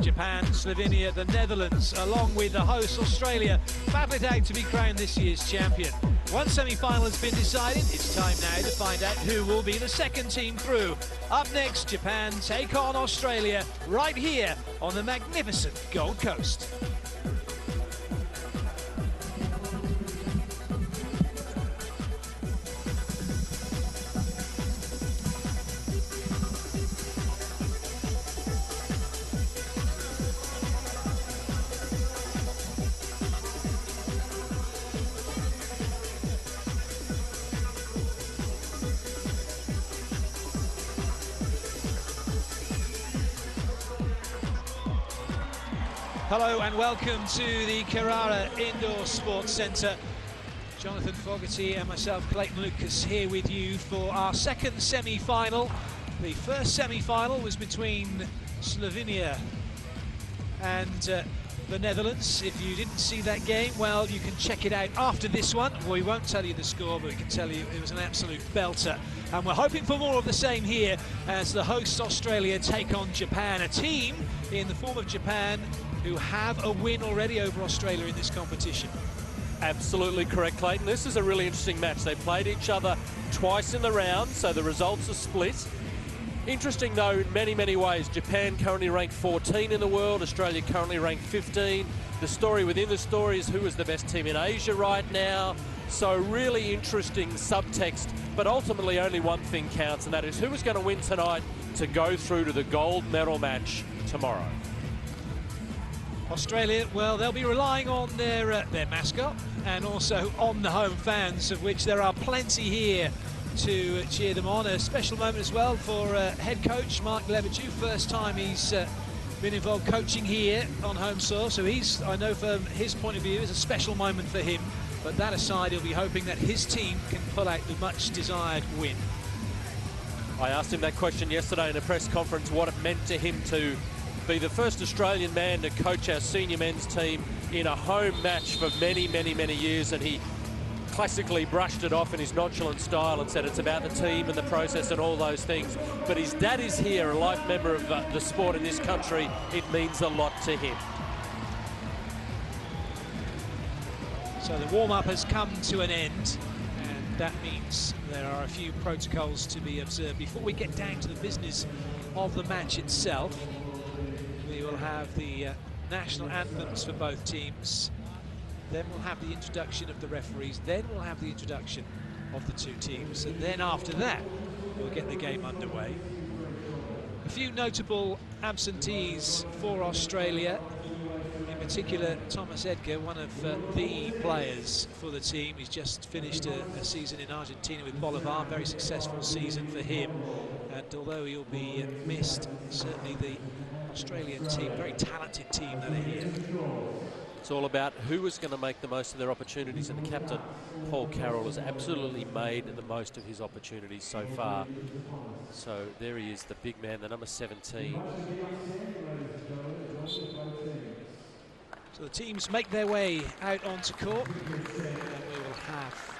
Japan, Slovenia, the Netherlands, along with the host Australia, battle it out to be crowned this year's champion. One semi-final has been decided. It's time now to find out who will be the second team through. Up next, Japan take on Australia right here on the magnificent Gold Coast. Hello and welcome to the Carrara Indoor Sports Centre. Jonathan Fogarty and myself, Clayton Lucas, here with you for our second semi-final. The first semi-final was between Slovenia and the Netherlands. If you didn't see that game, well, you can check it out after this one. We won't tell you the score, but we can tell you it was an absolute belter. And we're hoping for more of the same here as the hosts Australia take on Japan, a team in the form of Japan who have a win already over Australia in this competition. Absolutely correct, Clayton. This is a really interesting match. They played each other twice in the round, so the results are split. Interesting, though, in many, many ways. Japan currently ranked 14 in the world, Australia currently ranked 15. The story within the story is who is the best team in Asia right now. So really interesting subtext, but ultimately only one thing counts, and that is who is going to win tonight to go through to the gold medal match tomorrow. Australia, well, they'll be relying on their mascot and also on the home fans, of which there are plenty here to cheer them on. A special moment as well for head coach Mark Leverdew. First time he's been involved coaching here on home soil, so I know from his point of view, it's a special moment for him. But that aside, he'll be hoping that his team can pull out the much desired win. I asked him that question yesterday in a press conference, what it meant to him to be the first Australian man to coach our senior men's team in a home match for many, many, many years, and he classically brushed it off in his nonchalant style and said it's about the team and the process and all those things. But his dad is here, a life member of the sport in this country. It means a lot to him. So the warm-up has come to an end, and that means there are a few protocols to be observed before we get down to the business of the match itself. We will have the national anthems for both teams, then we'll have the introduction of the referees, then we'll have the introduction of the two teams, and then after that we'll get the game underway. A few notable absentees for Australia, in particular Thomas Edgar, one of the players for the team. He's just finished a season in Argentina with Bolivar, very successful season for him, and although he'll be missed, certainly the Australian team, very talented team that are here. It's all about who is going to make the most of their opportunities, and the captain, Paul Carroll, has absolutely made the most of his opportunities so far. So there he is, the big man, the number 17. So the teams make their way out onto court, and we will have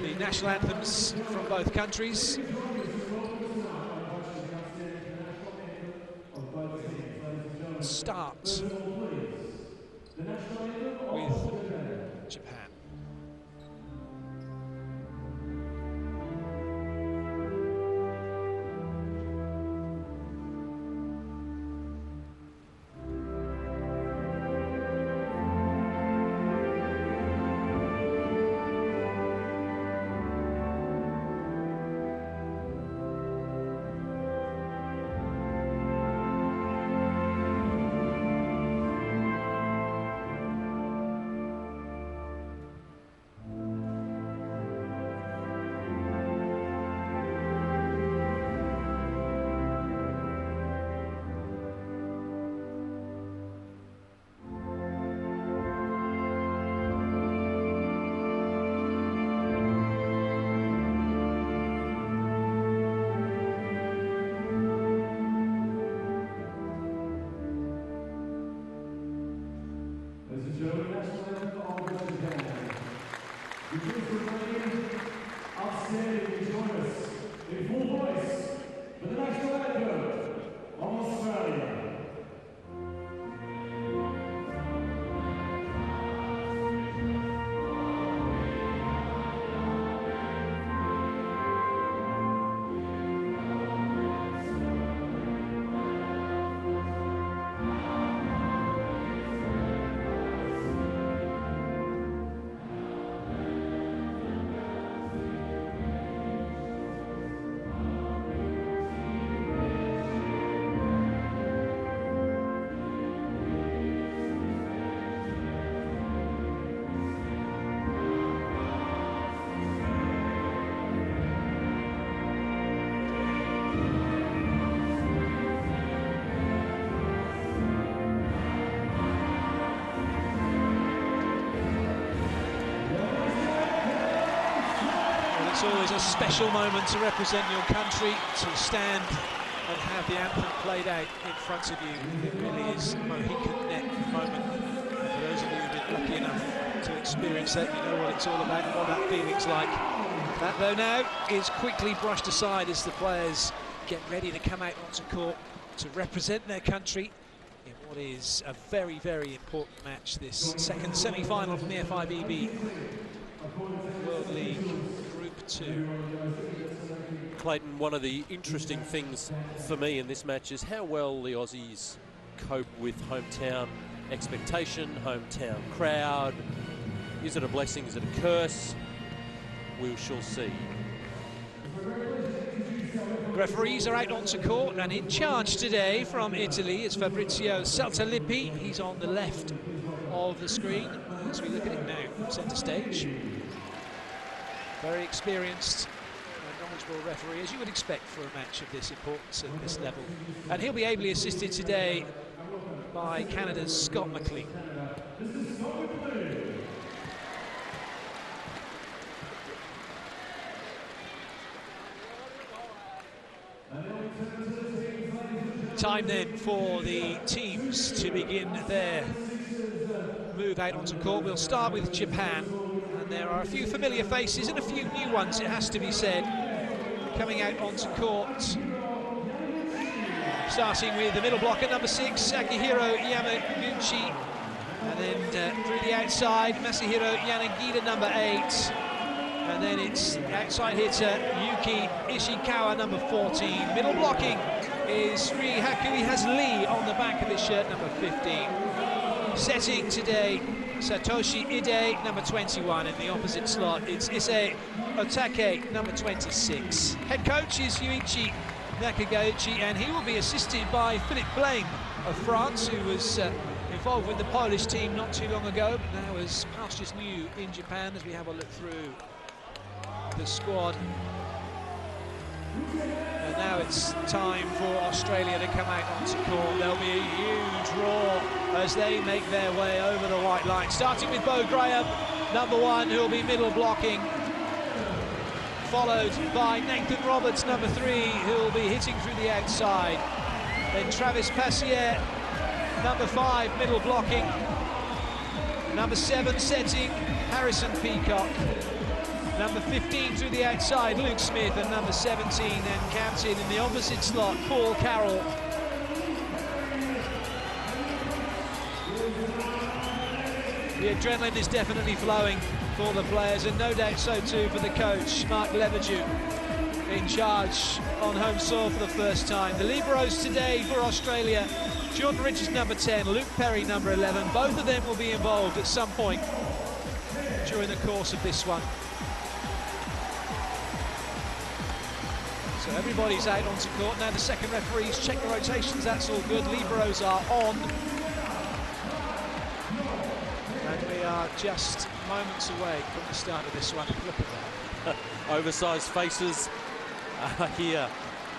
the national anthems from both countries. Start with Japan. It's always a special moment to represent your country, to stand and have the anthem played out in front of you. It really is a Mohican net moment. For those of you who've been lucky enough to experience that, you know what it's all about and what that feeling's like. That, though, now is quickly brushed aside as the players get ready to come out onto court to represent their country in what is a very, very important match, this second semi-final from the FIVB World League Group 2. Clayton, one of the interesting things for me in this match is how well the Aussies cope with hometown expectation, hometown crowd. Is it a blessing? Is it a curse? We shall see. Referees are out onto court, and in charge today from Italy is Fabrizio Saltalippi. He's on the left of the screen as we look at it now, centre stage. Very experienced and knowledgeable referee, as you would expect for a match of this importance at this level. And he'll be ably assisted today by Canada's Scott McLean. Time then for the teams to begin their move out onto court. We'll start with Japan, and there are a few familiar faces and a few new ones, it has to be said, coming out onto court. Starting with the middle blocker, number 6, Akihiro Yamaguchi, and then through the outside, Masahiro Yanagida, number 8, and then it's outside hitter Yuki Ishikawa, number 14. Middle blocking is Rihaku. He has Lee on the back of his shirt, number 15. Setting today, Satoshi Ide, number 21. In the opposite slot, it's Issei Otake, number 26. Head coach is Yuichi Nakagauchi, and he will be assisted by Philippe Blame of France, who was involved with the Polish team not too long ago, but now is pastures new in Japan as we have a look through the squad. And now it's time for Australia to come out onto court. There'll be a huge roar as they make their way over the white line. Starting with Beau Graham, number 1, who'll be middle blocking. Followed by Nathan Roberts, number 3, who'll be hitting through the outside. Then Travis Passier, number 5, middle blocking. Number 7, setting, Harrison Peacock. Number 15 through the outside, Luke Smith, and number 17 then captain in the opposite slot, Paul Carroll. The adrenaline is definitely flowing for the players, and no doubt so too for the coach, Mark Leverdew, in charge on home soil for the first time. The liberos today for Australia, Jordan Richards, number 10, Luke Perry, number 11. Both of them will be involved at some point during the course of this one. So everybody's out onto court. Now the second referees check the rotations, that's all good. Liberos are on. And we are just moments away from the start of this one. Look at that. Oversized faces here.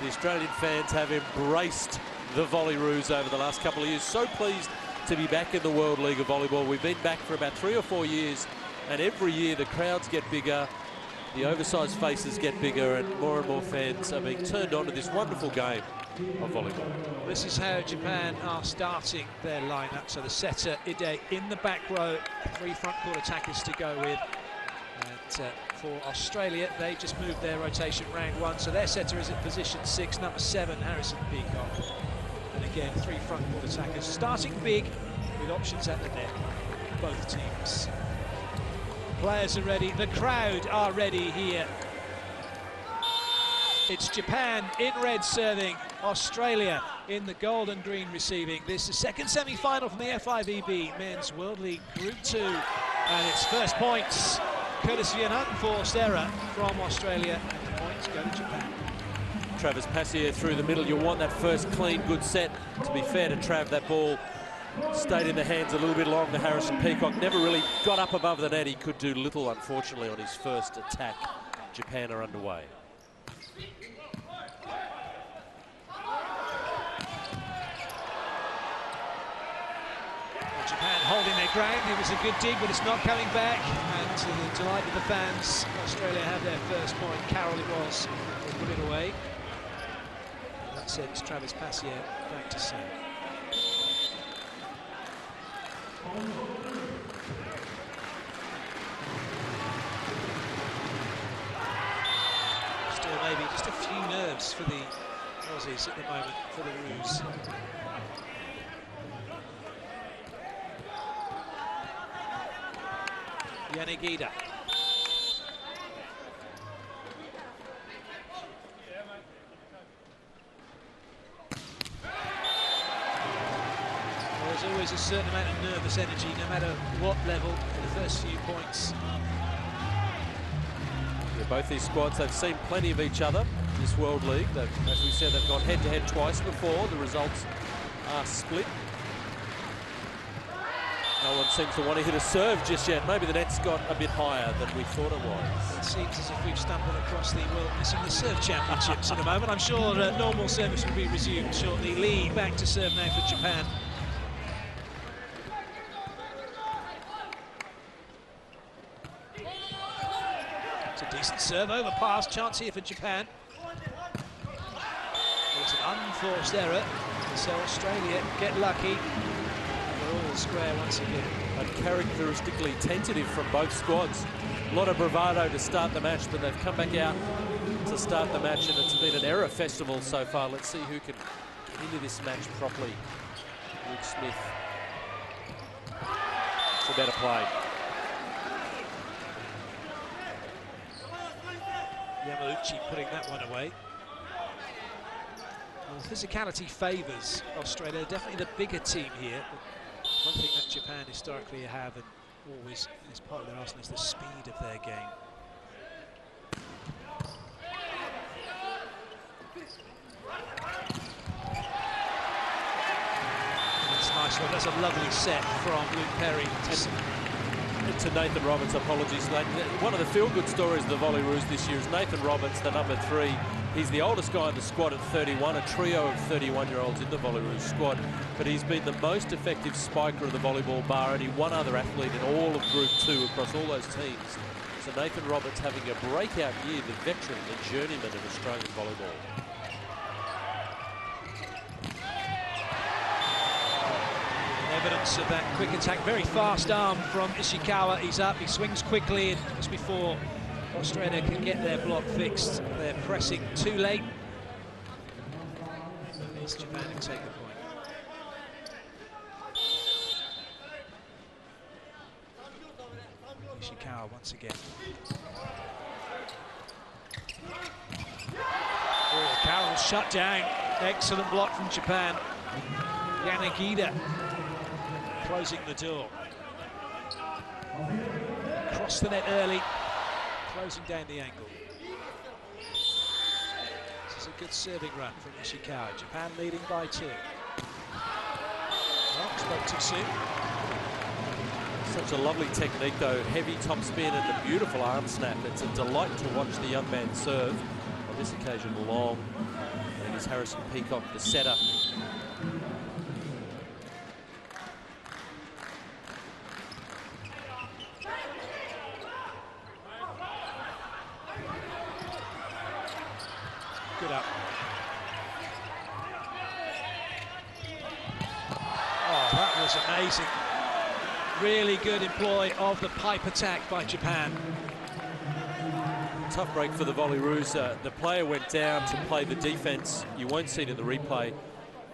The Australian fans have embraced the Volleyroos over the last couple of years. So pleased to be back in the World League of Volleyball. We've been back for about 3 or 4 years, and every year the crowds get bigger, the oversized faces get bigger, and more fans are being turned on to this wonderful game of volleyball. This is how Japan are starting their lineup. So the setter, Ide, in the back row, 3 front court attackers to go with. And for Australia, they just moved their rotation round 1. So their setter is at position 6, number 7, Harrison Peacock. And again, 3 front court attackers, starting big with options at the net, both teams. Players are ready, the crowd are ready here. It's Japan in red serving, Australia in the gold and green receiving. This is the second semi-final from the FIVB Men's World League Group 2. And it's first points, courtesy of an unforced error from Australia, and the points go to Japan. Travis Passier through the middle. You'll want that first clean, good set. To be fair to Trav, that ball stayed in the hands a little bit longer. Harrison Peacock never really got up above the net. He could do little, unfortunately, on his first attack. Japan are underway. Japan holding their ground. It was a good dig, but it's not coming back. And to the delight of the fans, Australia have their first point. Carroll it was. They put it away. That sends Travis Passier back to serve. Still maybe just a few nerves for the Aussies at the moment, for the Roos. Yanagida. There's always a certain amount of nervous energy, no matter what level, in the first few points. Yeah, both these squads, they've seen plenty of each other in this World League. As we said, they've gone head-to-head twice before. The results are split. No one seems to want to hit a serve just yet. Maybe the net's got a bit higher than we thought it was. It seems as if we've stumbled across the World Missing the Serve Championships at the moment. I'm sure normal service will be resumed shortly. Lee back to serve now for Japan. It's a decent serve, overpass, chance here for Japan. It's an unforced error, so Australia get lucky. They're all square once again. And characteristically tentative from both squads. A lot of bravado to start the match, but they've come back out to start the match, and it's been an error festival so far. Let's see who can get into this match properly. Luke Smith. It's a better play. Yamauchi putting that one away. Well, physicality favours Australia. Definitely the bigger team here. But one thing that Japan historically have and always is part of their arsenal is the speed of their game. That's a nice one. That's a lovely set from Luke Perry. To Nathan Roberts, apologies, Nate. One of the feel-good stories of the Volleyroos this year is Nathan Roberts, the number 3. He's the oldest guy in the squad at 31, a trio of 31-year-olds in the Volleyroos squad. But he's been the most effective spiker of the volleyball, bar only one other athlete in all of Group 2 across all those teams. So Nathan Roberts having a breakout year, the veteran, the journeyman of Australian volleyball. Evidence of that quick attack, very fast arm from Ishikawa. He's up, he swings quickly, and just before Australia can get their block fixed, they're pressing too late. It's Japan who take the point. Ishikawa once again. Oh, Carroll shut down. Excellent block from Japan. Yanagida closing the door. Cross the net early, closing down the angle. This is a good serving run from Ishikawa. Japan leading by 2. Well, spoke too soon. Such a lovely technique though, heavy top spin and a beautiful arm snap. It's a delight to watch the young man serve. On this occasion long, and it's Harrison Peacock, the setter. Good up. Oh, that was amazing. Really good employ of the pipe attack by Japan. Tough break for the Volleyroos. The player went down to play the defense. You won't see it in the replay.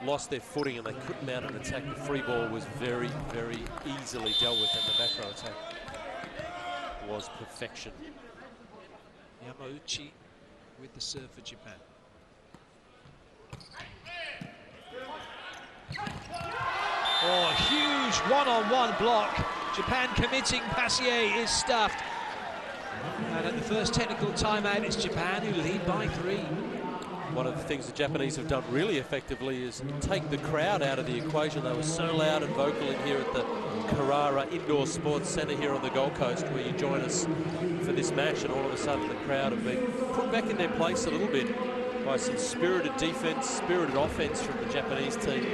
Lost their footing and they couldn't mount an attack. The free ball was very, very easily dealt with, and the back row attack was perfection. Yamauchi with the serve for Japan. Oh, huge one-on-one block. Japan committing, Passier is stuffed. And at the first technical timeout, it's Japan who lead by 3. One of the things the Japanese have done really effectively is take the crowd out of the equation. They were so loud and vocal in here at the Carrara Indoor Sports Centre here on the Gold Coast, where you join us for this match, and all of a sudden the crowd have been put back in their place a little bit by some spirited defence, spirited offence from the Japanese team.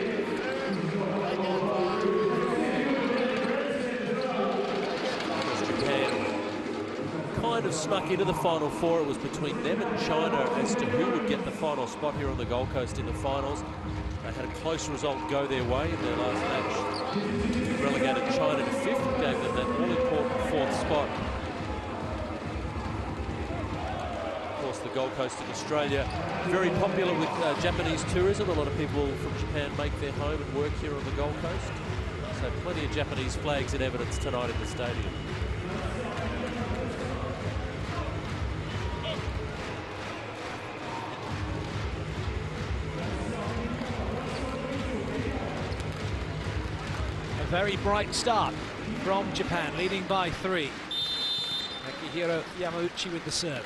kind of snuck into the Final Four. It was between them and China as to who would get the final spot here on the Gold Coast in the finals. They had a close result go their way in their last match. We relegated China to 5th and gave them that all-important 4th spot. Of course, the Gold Coast in Australia, very popular with Japanese tourism. A lot of people from Japan make their home and work here on the Gold Coast. So plenty of Japanese flags in evidence tonight in the stadium. A very bright start from Japan, leading by 3. Akihiro Yamauchi with the serve.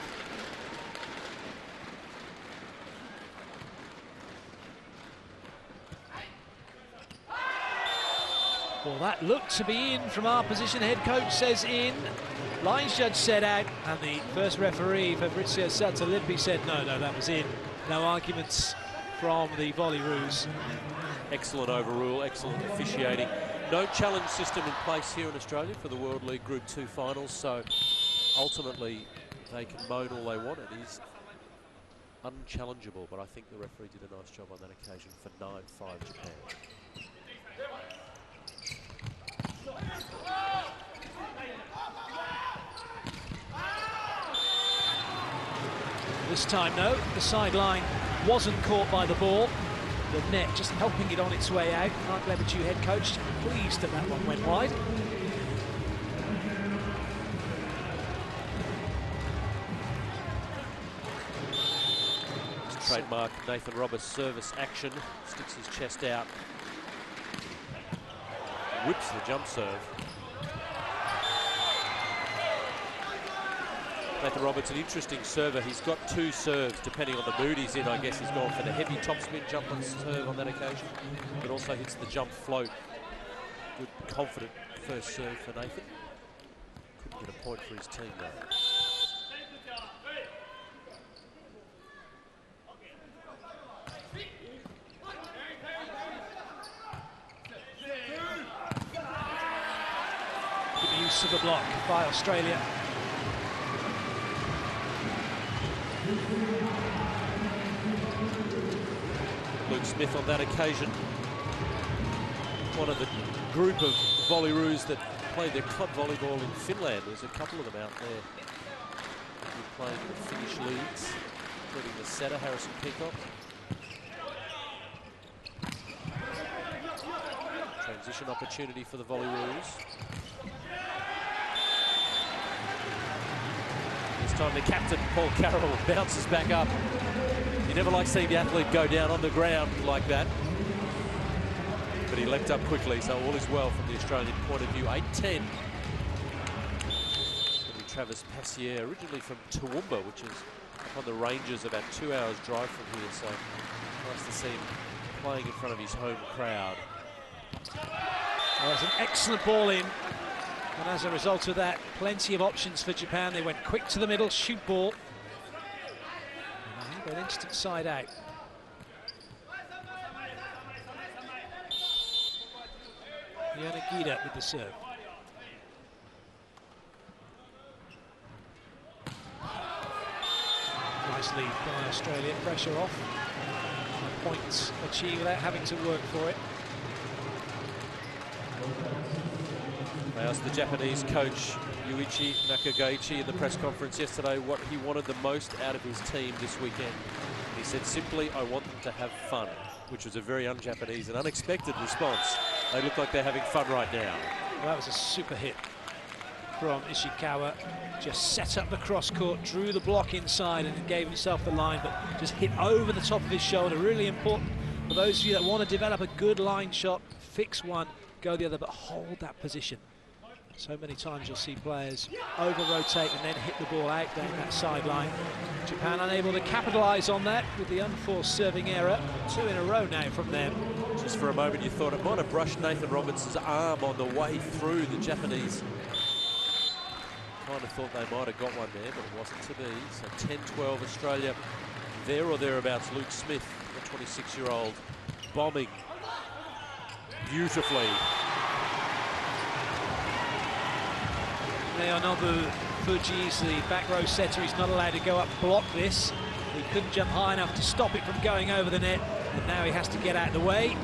Well, that looked to be in from our position. Head coach says in. Lines judge said out. And the first referee, Fabrizio Sazzalippi, said no, that was in. No arguments from the Volleyroos. Excellent overrule, excellent officiating. No challenge system in place here in Australia for the World League Group 2 finals, so ultimately they can moan all they want. It is unchallengeable, but I think the referee did a nice job on that occasion for 9-5 Japan. This time, no, the sideline wasn't caught by the ball. The net just helping it on its way out. Mark Lebedew, head coach, pleased that that one went wide. Trademark Nathan Roberts' service action, sticks his chest out, whips the jump serve. Nathan Roberts, an interesting server. He's got 2 serves depending on the mood he's in. I guess he's gone for the heavy topspin jump on serve on that occasion, but also hits the jump float. Good, confident first serve for Nathan. Couldn't get a point for his team though. Good use of the block by Australia. Luke Smith on that occasion, one of the group of Volleyroos that played their club volleyball in Finland. There's a couple of them out there playing in the Finnish leagues, including the setter, Harrison Peacock. Transition opportunity for the Volleyroos. This time the captain, Paul Carroll, bounces back up. You never like seeing the athlete go down on the ground like that. But he leapt up quickly, so all is well from the Australian point of view. 8-10. It's going to be Travis Passier, originally from Toowoomba, which is up on the ranges about 2 hours drive from here. So nice to see him playing in front of his home crowd. Well, it's an excellent ball in. And as a result of that, plenty of options for Japan. They went quick to the middle, shoot ball. An instant side out. Yanagida with the serve. Nice lead by Australia. Pressure off. Points achieved without having to work for it. I asked the Japanese coach Yuichi Nakagaichi in the press conference yesterday what he wanted the most out of his team this weekend. He said simply, I want them to have fun, which was a very un-Japanese and unexpected response. They look like they're having fun right now. Well, that was a super hit from Ishikawa. Just set up the cross court, drew the block inside and gave himself the line, but just hit over the top of his shoulder. Really important for those of you that want to develop a good line shot, fix one, go the other, but hold that position. So many times you'll see players over-rotate and then hit the ball out down that sideline. Japan unable to capitalise on that with the unforced serving error. 2 in a row now from them. Just for a moment you thought it might have brushed Nathan Roberts' arm on the way through. The Japanese kind of thought they might have got one there, but it wasn't to be. So 10-12 Australia, there or thereabouts. Luke Smith, the 26-year-old, bombing beautifully. Naonobu Fuji's the back row setter. He's not allowed to go up and block this. He couldn't jump high enough to stop it from going over the net, but now he has to get out of the way.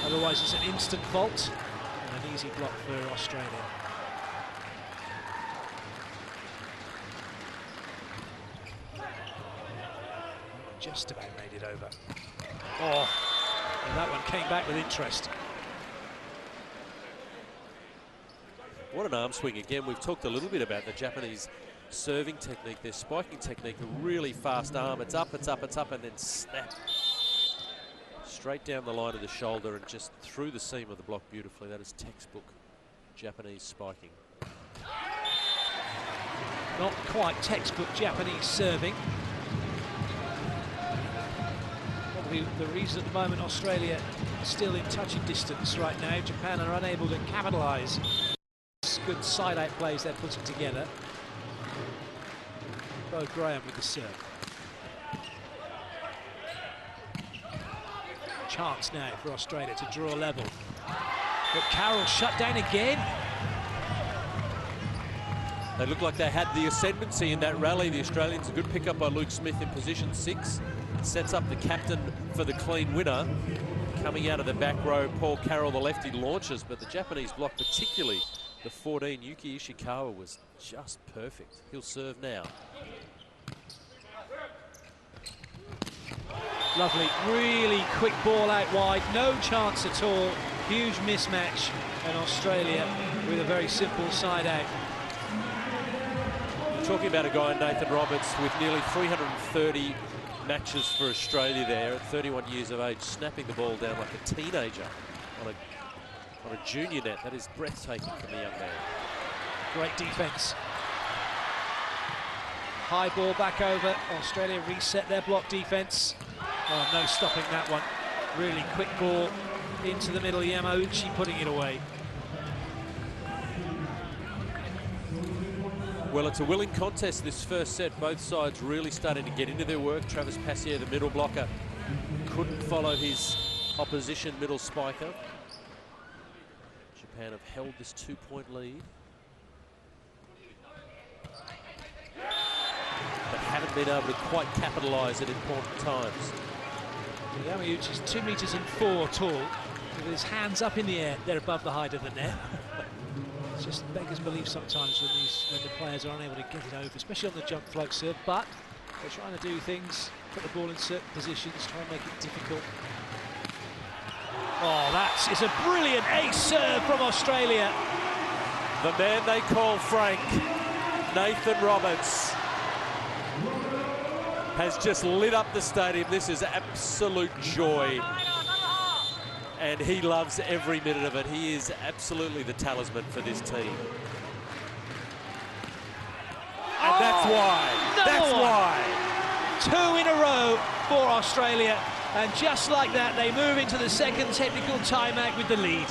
Otherwise it's an instant fault and an easy block for Australia. Just about made it over. Oh, and that one came back with interest. What an arm swing again. We've talked a little bit about the Japanese serving technique, their spiking technique, a really fast arm. It's up, it's up, it's up, and then snap. Straight down the line of the shoulder and just through the seam of the block beautifully. That is textbook Japanese spiking. Not quite textbook Japanese serving. Probably the reason at the moment Australia is still in touching distance right now. Japan are unable to capitalise. Good side-out plays they're putting together. Bo Graham with the serve. Chance now for Australia to draw level. But Carroll shut down again. They look like they had the ascendancy in that rally. The Australians, a good pick-up by Luke Smith in position 6. Sets up the captain for the clean winner. Coming out of the back row, Paul Carroll, the lefty, launches, but the Japanese block, particularly the 14, Yuki Ishikawa, was just perfect. He'll serve now. Lovely, really quick ball out wide, no chance at all. Huge mismatch, and Australia with a very simple side out. You're talking about a guy, Nathan Roberts, with nearly 330 matches for Australia there at 31 years of age, snapping the ball down like a teenager on a junior net. That is breathtaking from the young man. Great defence. High ball back over. Australia reset their block defence. Oh, no stopping that one. Really quick ball into the middle. Yamauchi putting it away. Well, it's a willing contest, this first set. Both sides really starting to get into their work. Travis Passier, the middle blocker, couldn't follow his opposition middle spiker. Japan have held this 2-point lead, but haven't been able to quite capitalise at important times. Yamauchi's 2 meters and 4 tall, with his hands up in the air. They're above the height of the net. It's just beggars belief sometimes when the players are unable to get it over, especially on the jump float serve, but they're trying to do things, put the ball in certain positions, try and make it difficult. Oh, that is a brilliant ace serve from Australia. The man they call Frank, Nathan Roberts, has just lit up the stadium. This is absolute joy, and he loves every minute of it. He is absolutely the talisman for this team. And that's why. That's why. 2 in a row for Australia. And just like that, they move into the second technical timeout with the lead.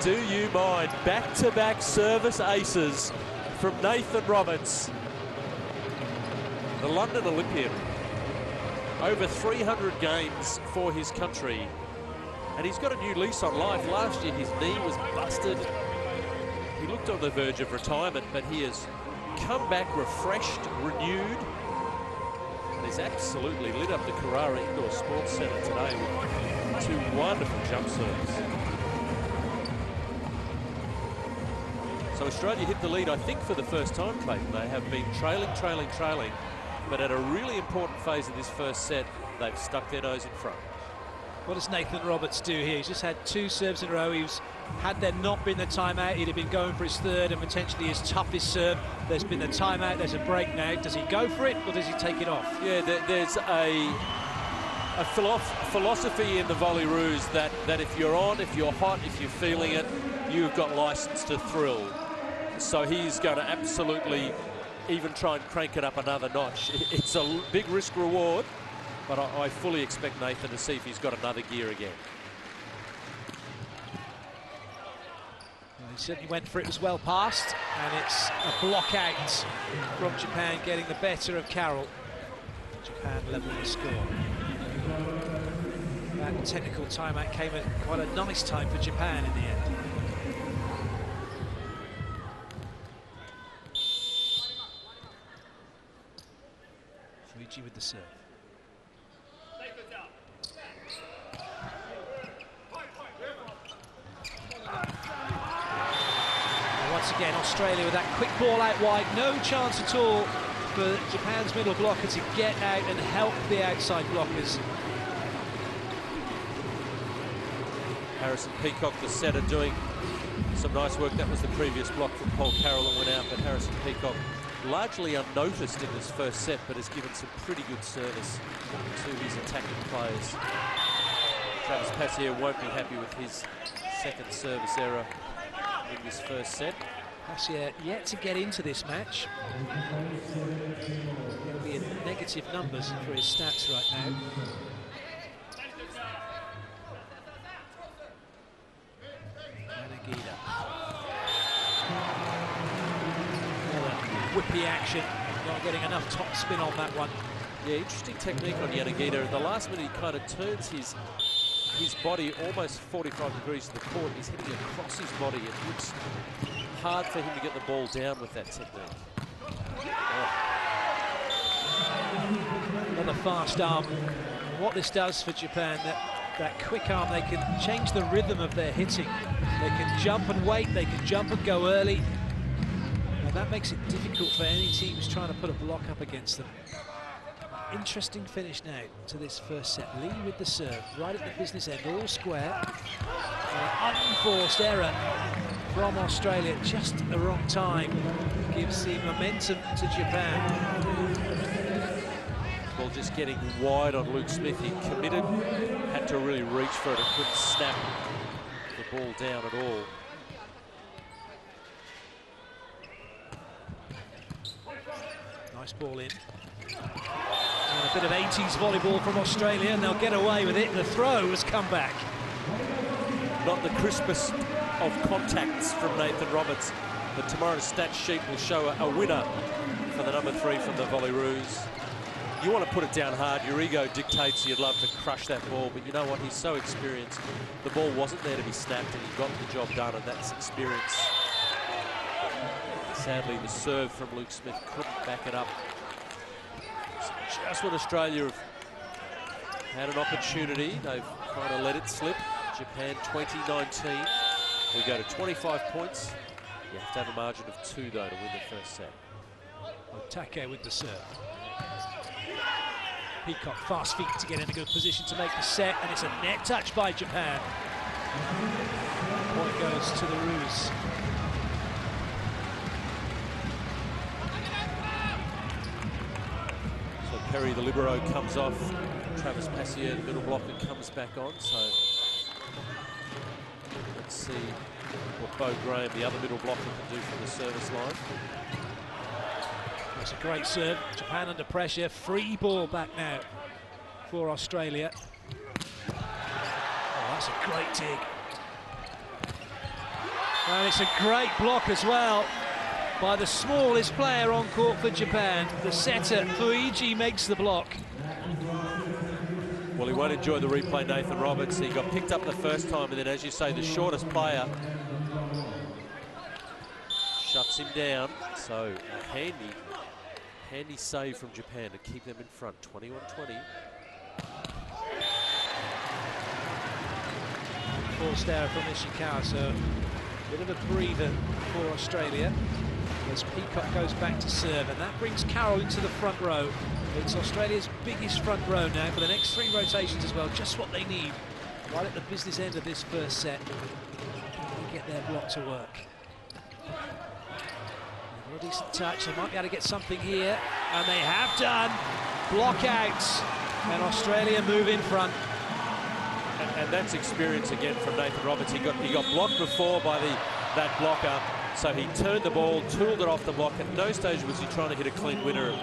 Do you mind? Back-to-back service aces from Nathan Roberts, the London Olympian. Over 300 games for his country. And he's got a new lease on life. Last year, his knee was busted. He looked on the verge of retirement, but he has come back refreshed, renewed. And he's absolutely lit up the Carrara Indoor Sports Centre today with 2 wonderful jump serves. So Australia hit the lead, I think, for the first time, Clayton. They have been trailing, but at a really important phase of this first set, they've stuck their nose in front. What does Nathan Roberts do here? He's just had 2 serves in a row. Had there not been the timeout, he'd have been going for his third and potentially his toughest serve. There's been the timeout, there's a break now. Does he go for it or does he take it off? Yeah, there's a philosophy in the volley ruse that if you're on, if you're hot, if you're feeling it, you've got license to thrill. So he's going to absolutely even try and crank it up another notch. It's a big risk reward, but I fully expect Nathan to see if he's got another gear again. Well, he certainly went for it, was well passed, and it's a block out from Japan getting the better of Carroll. Japan leveling the score. That technical timeout came at quite a nice time for Japan in the end. Fuji with the serve. And once again, Australia with that quick ball out wide. No chance at all for Japan's middle blocker to get out and help the outside blockers. Harrison Peacock, the setter, doing some nice work. That was the previous block from Paul Carroll that went out, but Harrison Peacock largely unnoticed in this first set, but has given some pretty good service to his attacking players. Travis Passier won't be happy with his second service error in this first set. Passier yet to get into this match. He'll be in negative numbers for his stats right now. Whippy action, not getting enough top spin on that one. Yeah, interesting technique on Yanagita. At the last minute, he kind of turns his body almost 45 degrees to the court. He's hitting across his body. It looks hard for him to get the ball down with that technique. Another fast arm. What this does for Japan, that quick arm, they can change the rhythm of their hitting. They can jump and wait, they can jump and go early. And that makes it difficult for any team who's trying to put a block up against them. Interesting finish now to this first set. Lee with the serve, right at the business end, all square. Unforced error from Australia, just the wrong time. Gives the momentum to Japan. Ball just getting wide on Luke Smith. He committed, had to really reach for it and couldn't snap the ball down at all. Nice ball in. And a bit of 80s volleyball from Australia, and they'll get away with it. The throw has come back. Not the crispest of contacts from Nathan Roberts, but tomorrow's stat sheet will show a winner for the number 3 from the Volleyroos. You want to put it down hard. Your ego dictates you'd love to crush that ball, but you know what? He's so experienced. The ball wasn't there to be snapped, and he got the job done, and that's experience. Sadly, the serve from Luke Smith couldn't back it up. Just when Australia have had an opportunity, they've kind of let it slip. Japan 2019. We go to 25 points. You have to have a margin of 2, though, to win the first set. Otake with the serve. Peacock, fast feet to get in a good position to make the set, and it's a net touch by Japan. Point goes to the Roos. So Perry, the libero, comes off. Travis Passier, the middle blocker, comes back on. So let's see what Beau Graham, the other middle blocker, can do from the service line. That's a great serve. Japan under pressure. Free ball back now for Australia. Oh, that's a great dig. And it's a great block as well by the smallest player on court for Japan. The setter, Fuji, makes the block. Well, he won't enjoy the replay, Nathan Roberts. He got picked up the first time, and then, as you say, the shortest player shuts him down. So a handy save from Japan to keep them in front, 21-20. Forced error from Ishikawa, so a bit of a breather for Australia as Peacock goes back to serve, and that brings Carroll into the front row. It's Australia's biggest front row now for the next 3 rotations as well, just what they need right at the business end of this first set. They get their block to work. A decent touch, they might be able to get something here, and they have done. Block out, and Australia move in front. And that's experience again from Nathan Roberts. He got blocked before by that blocker, so he turned the ball, tooled it off the block. At no stage was he trying to hit a clean winner.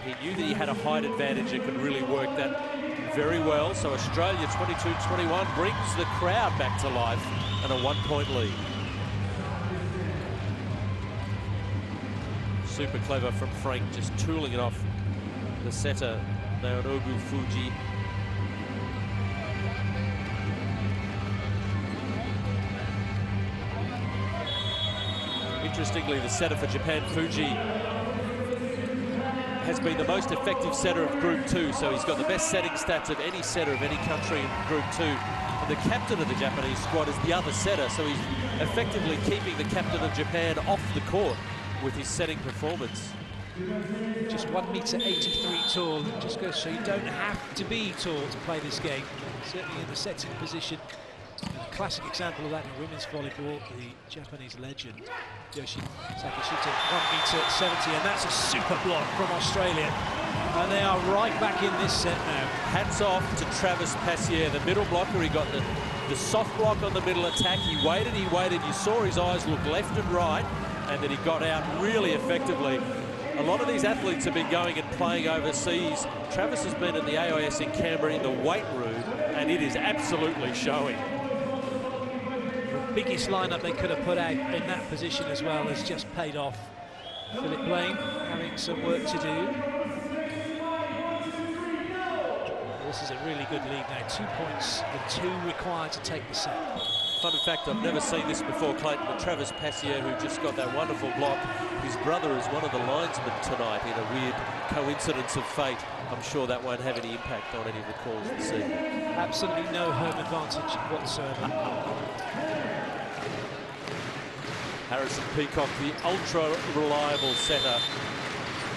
He knew that he had a height advantage and could really work that very well. So Australia 22-21 brings the crowd back to life and a 1-point lead. Super clever from Frank, just tooling it off the setter, Naonobu Fuji. Interestingly, the setter for Japan, Fuji, has been the most effective setter of Group 2, so he's got the best setting stats of any setter of any country in Group 2. And the captain of the Japanese squad is the other setter, so he's effectively keeping the captain of Japan off the court with his setting performance. Just 1.83 meters tall. Just goes so you don't have to be tall to play this game. Certainly in the setting position. A classic example of that in women's volleyball, the Japanese legend Yoshi Takashita, 1.70 meters, and that's a super block from Australia. And they are right back in this set now. Hats off to Travis Passier, the middle blocker. He got the soft block on the middle attack. He waited. You saw his eyes look left and right, and then he got out really effectively. A lot of these athletes have been going and playing overseas. Travis has been at the AIS in Canberra in the weight room, and it is absolutely showing. The biggest lineup they could have put out in that position as well has just paid off. Philip Blaine having some work to do. This is a really good lead now. 2 points, the 2 required to take the set. Fun fact, I've never seen this before, Clayton, but Travis Passier, who just got that wonderful block, his brother is one of the linesmen tonight in a weird coincidence of fate. I'm sure that won't have any impact on any of the calls this evening. Absolutely no home advantage whatsoever. Harrison Peacock, the ultra-reliable setter,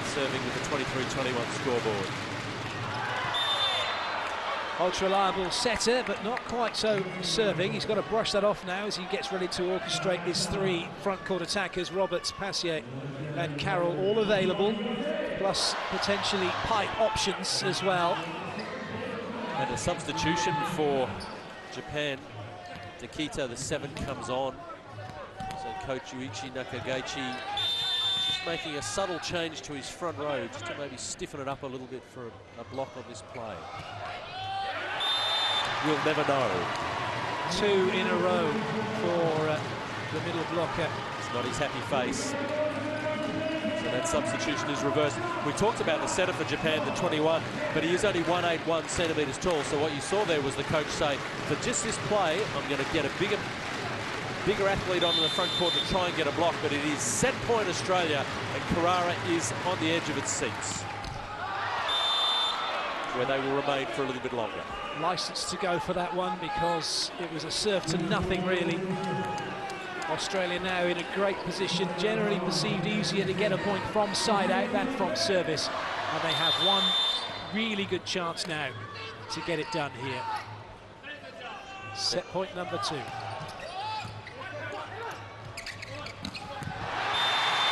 serving with the 23-21 scoreboard. Ultra-reliable setter, but not quite so serving. He's got to brush that off now as he gets ready to orchestrate his 3 front-court attackers, Roberts, Passier and Carroll, all available, plus potentially pipe options as well. And a substitution for Japan. Takita, the 7, comes on. So Coach Yuichi Nakagaichi just making a subtle change to his front row, just to maybe stiffen it up a little bit for a block on this play. We'll never know. 2 in a row for the middle blocker. It's not his happy face. So that substitution is reversed. We talked about the setter for Japan, the 21, but he is only 181 centimetres tall. So what you saw there was the coach say, for just this play, I'm going to get a bigger athlete onto the front court to try and get a block. But it is set point Australia, and Carrara is on the edge of its seats, where they will remain for a little bit longer. Licence to go for that one because it was a serve to nothing really. Australia now in a great position, generally perceived easier to get a point from side out than from service, and they have one really good chance now to get it done here. Set point number 2.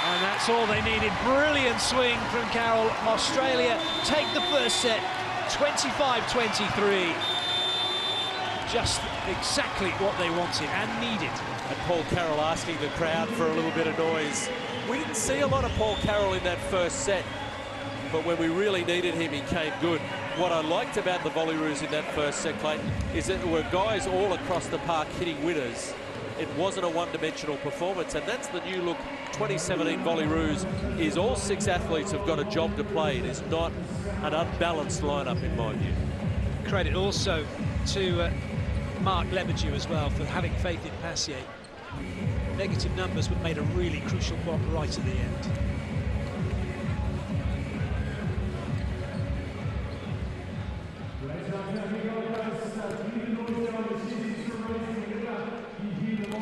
And that's all they needed. Brilliant swing from Carroll. Australia take the first set, 25-23. Just exactly what they wanted and needed. And Paul Carroll asking the crowd for a little bit of noise. We didn't see a lot of Paul Carroll in that first set, but when we really needed him, he came good. What I liked about the Volleyball in that first set, Clayton, is that there were guys all across the park hitting winners. It wasn't a one-dimensional performance, and that's the new look 2017 Volleyball is all 6 athletes have got a job to play. It is not an unbalanced lineup in my view. Credit also to Mark Lebedew as well for having faith in Passier. Negative numbers, but made a really crucial block right at the end.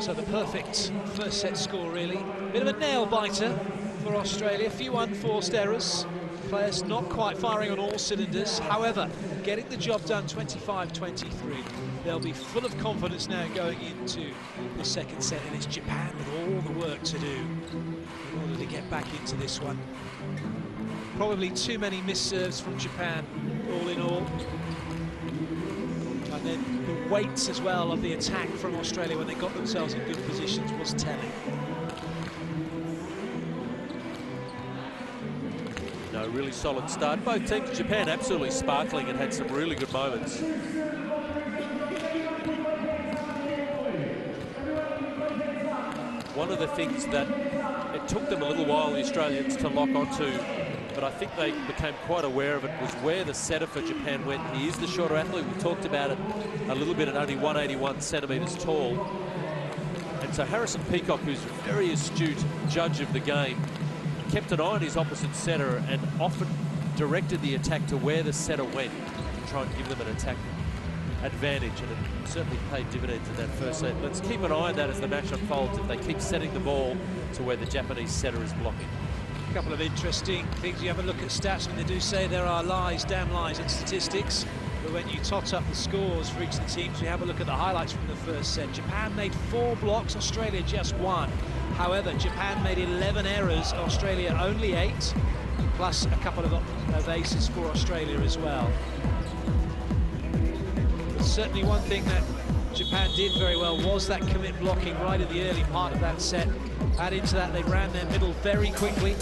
So the perfect first set score really. Bit of a nail biter for Australia, a few unforced errors. Players not quite firing on all cylinders, however, getting the job done 25-23. They'll be full of confidence now going into the second set, and it's Japan with all the work to do in order to get back into this one. Probably too many missed serves from Japan, all in all. And then the weight as well of the attack from Australia when they got themselves in good positions was telling. No, really solid start. Both teams, Japan absolutely sparkling and had some really good moments. One of the things that it took them a little while, the Australians, to lock onto, but I think they became quite aware of it, was where the setter for Japan went. He is the shorter athlete. We talked about it a little bit at only 181 centimetres tall. And so Harrison Peacock, who's a very astute judge of the game, kept an eye on his opposite setter and often directed the attack to where the setter went to try and give them an attack advantage, and it certainly paid dividends in that first set. Let's keep an eye on that as the match unfolds, if they keep setting the ball to where the Japanese setter is blocking. A couple of interesting things. You have a look at stats, and they do say there are lies, damn lies in statistics. But when you tot up the scores for each of the teams, we have a look at the highlights from the first set. Japan made 4 blocks, Australia just 1. However, Japan made 11 errors, Australia only 8, plus a couple of aces for Australia as well. But certainly one thing that Japan did very well was that commit blocking right at the early part of that set. Add into that, they ran their middle very quickly.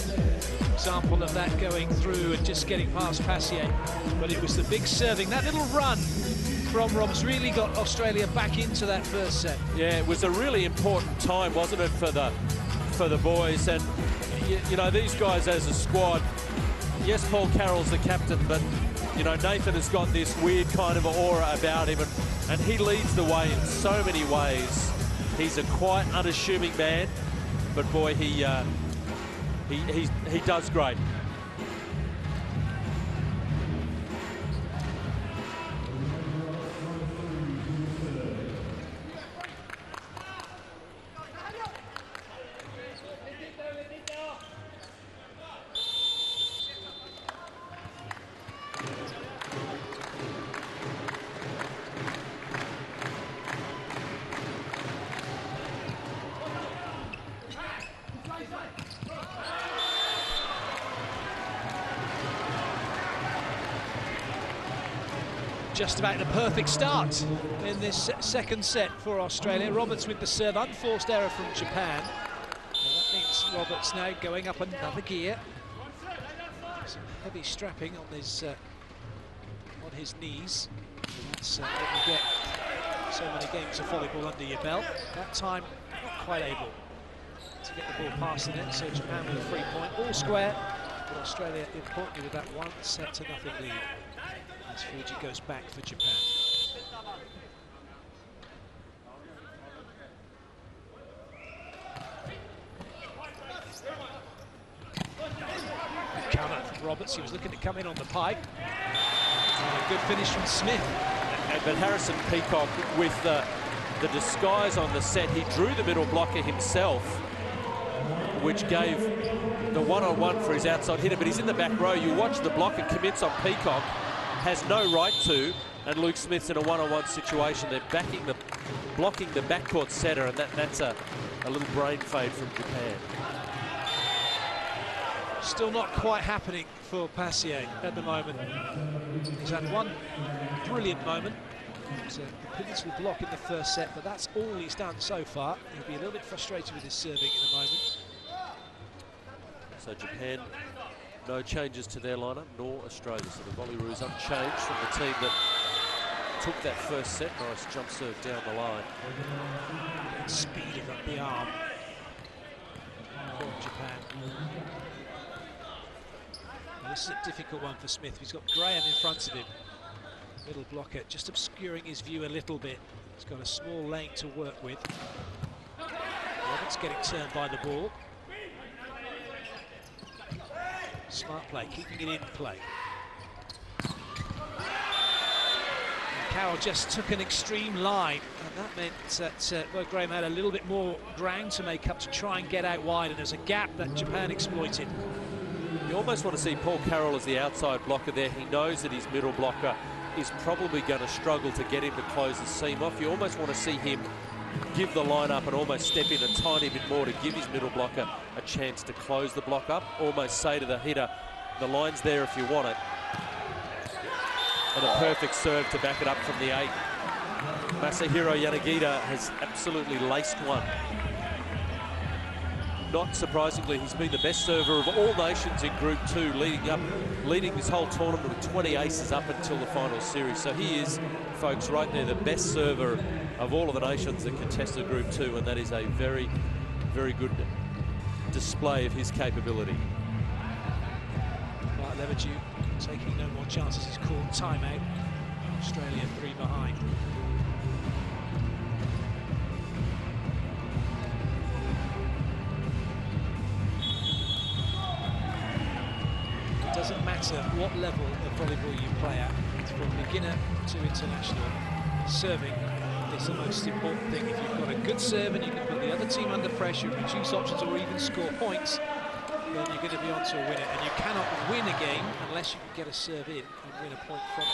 Example of that going through and just getting past Passier. But it was the big serving. That little run from Roberts really got Australia back into that first set. Yeah, it was a really important time, wasn't it, for the boys? And you know, these guys as a squad, yes, Paul Carroll's the captain, but you know, Nathan has got this weird kind of aura about him, and he leads the way in so many ways. He's a quite unassuming man, but boy, he does great. Just about the perfect start in this second set for Australia. Roberts with the serve, unforced error from Japan. And that means Roberts now going up another gear. Some heavy strapping on his knees. That's what you get so many games of volleyball under your belt. That time, not quite able to get the ball past the net, so Japan with a free point, all square. But Australia, importantly, with that 1-0 lead. As Fuji goes back for Japan. Cover from Roberts. He was looking to come in on the pipe. And a good finish from Smith. But Harrison Peacock, with the disguise on the set, he drew the middle blocker himself, which gave the one-on-one for his outside hitter. But he's in the back row. You watch the blocker commits on Peacock, has no right to, and Luke Smith's in a one-on-one situation. They're blocking the backcourt setter, and that's a little brain fade from Japan. Still not quite happening for Passier at the moment. He's had one brilliant moment. It's a pivotal block in the first set, but that's all he's done so far. He'll be a little bit frustrated with his serving at the moment. So Japan, no changes to their lineup, nor Australia. So the Volleyroos unchanged from the team that took that first set. Nice jump serve down the line. Speeding up the arm for Japan. Well, this is a difficult one for Smith. He's got Graham in front of him. Middle blocker, just obscuring his view a little bit. He's got a small lane to work with. Roberts getting turned by the ball. Smart play, keeping it in play. And Carroll just took an extreme line, and that meant that well, Graham had a little bit more ground to make up to try and get out wide, and there's a gap that Japan exploited. You almost want to see Paul Carroll as the outside blocker there. He knows that his middle blocker is probably going to struggle to get him to close the seam off. You almost want to see him give the line up and almost step in a tiny bit more to give his middle blocker a chance to close the block up. Almost say to the hitter, the line's there if you want it. And a perfect serve to back it up from the 8. Masahiro Yanagita has absolutely laced one. Not surprisingly, he's been the best server of all nations in Group 2, leading this whole tournament with 20 aces up until the final series. So he is, folks, right there, the best server of all of the nations that contested Group 2, and that is a very, very good display of his capability. Right, Leverdew taking no more chances. He's called timeout. Australia 3 behind. matter what level of volleyball you play at, from beginner to international, serving is the most important thing. If you've got a good serve and you can put the other team under pressure, reduce options or even score points, then you're going to be on to a winner. And you cannot win a game unless you can get a serve in and win a point from it.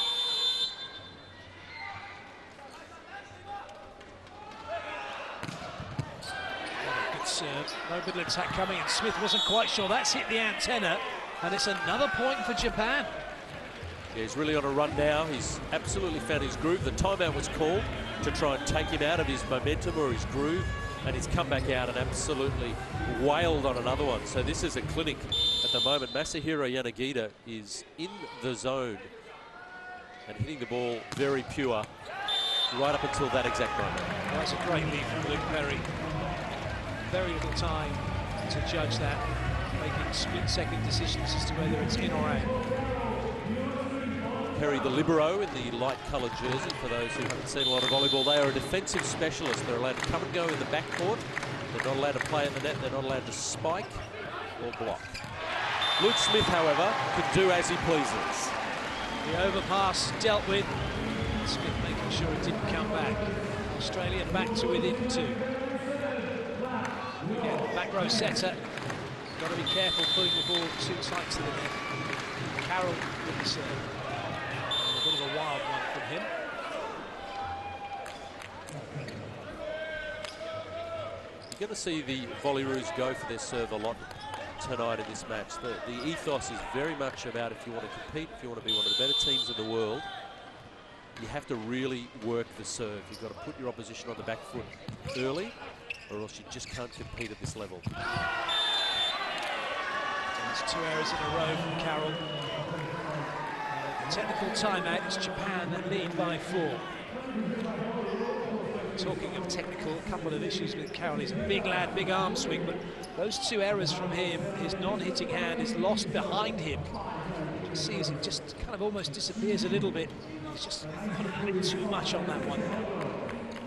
Serve. No middle attack coming, and Smith wasn't quite sure. That's hit the antenna, and it's another point for Japan. Yeah, he's really on a run now. He's absolutely found his groove. The timeout was called to try and take him out of his momentum or his groove, and he's come back out and absolutely wailed on another one. So this is a clinic at the moment. Masahiro Yanagita is in the zone and hitting the ball very pure right up until that exact moment. Well, that's a great lead from Luke Perry. Very little time to judge that, making split-second decisions as to whether it's in or out. Perry, the libero in the light-coloured jersey, for those who haven't seen a lot of volleyball, they are a defensive specialist. They're allowed to come and go in the backcourt. They're not allowed to play in the net. They're not allowed to spike or block. Luke Smith, however, can do as he pleases. The overpass dealt with. Smith making sure it didn't come back. Australia back to within 2. Again, the back row setter, got to be careful putting the ball too tight to the net. Carroll with the serve. And a bit of a wild one from him. You're going to see the Volleyroos go for their serve a lot tonight in this match. The ethos is very much about, if you want to compete, if you want to be one of the better teams in the world, you have to really work the serve. You've got to put your opposition on the back foot early, or else you just can't compete at this level. There's 2 errors in a row from Carroll. Technical timeout, it's Japan that lead by 4. Talking of technical, a couple of issues with Carroll. He's a big lad, big arm swing, but those 2 errors from him, his non-hitting hand is lost behind him. You see as it just kind of almost disappears a little bit. He's just put a bit too much on that one.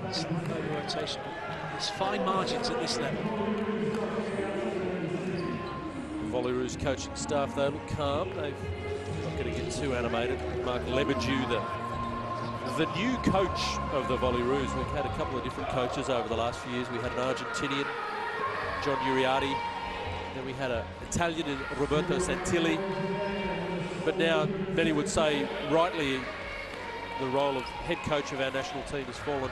It's no rotation. There's fine margins at this level. Volleyroos coaching staff, they look calm. They're not going to get too animated. Mark Lebedew, the new coach of the Volleyroos. We've had a couple of different coaches over the last few years. We had an Argentinian, John Uriardi. Then we had an Italian in Roberto Santilli. But now, many would say, rightly, the role of head coach of our national team has fallen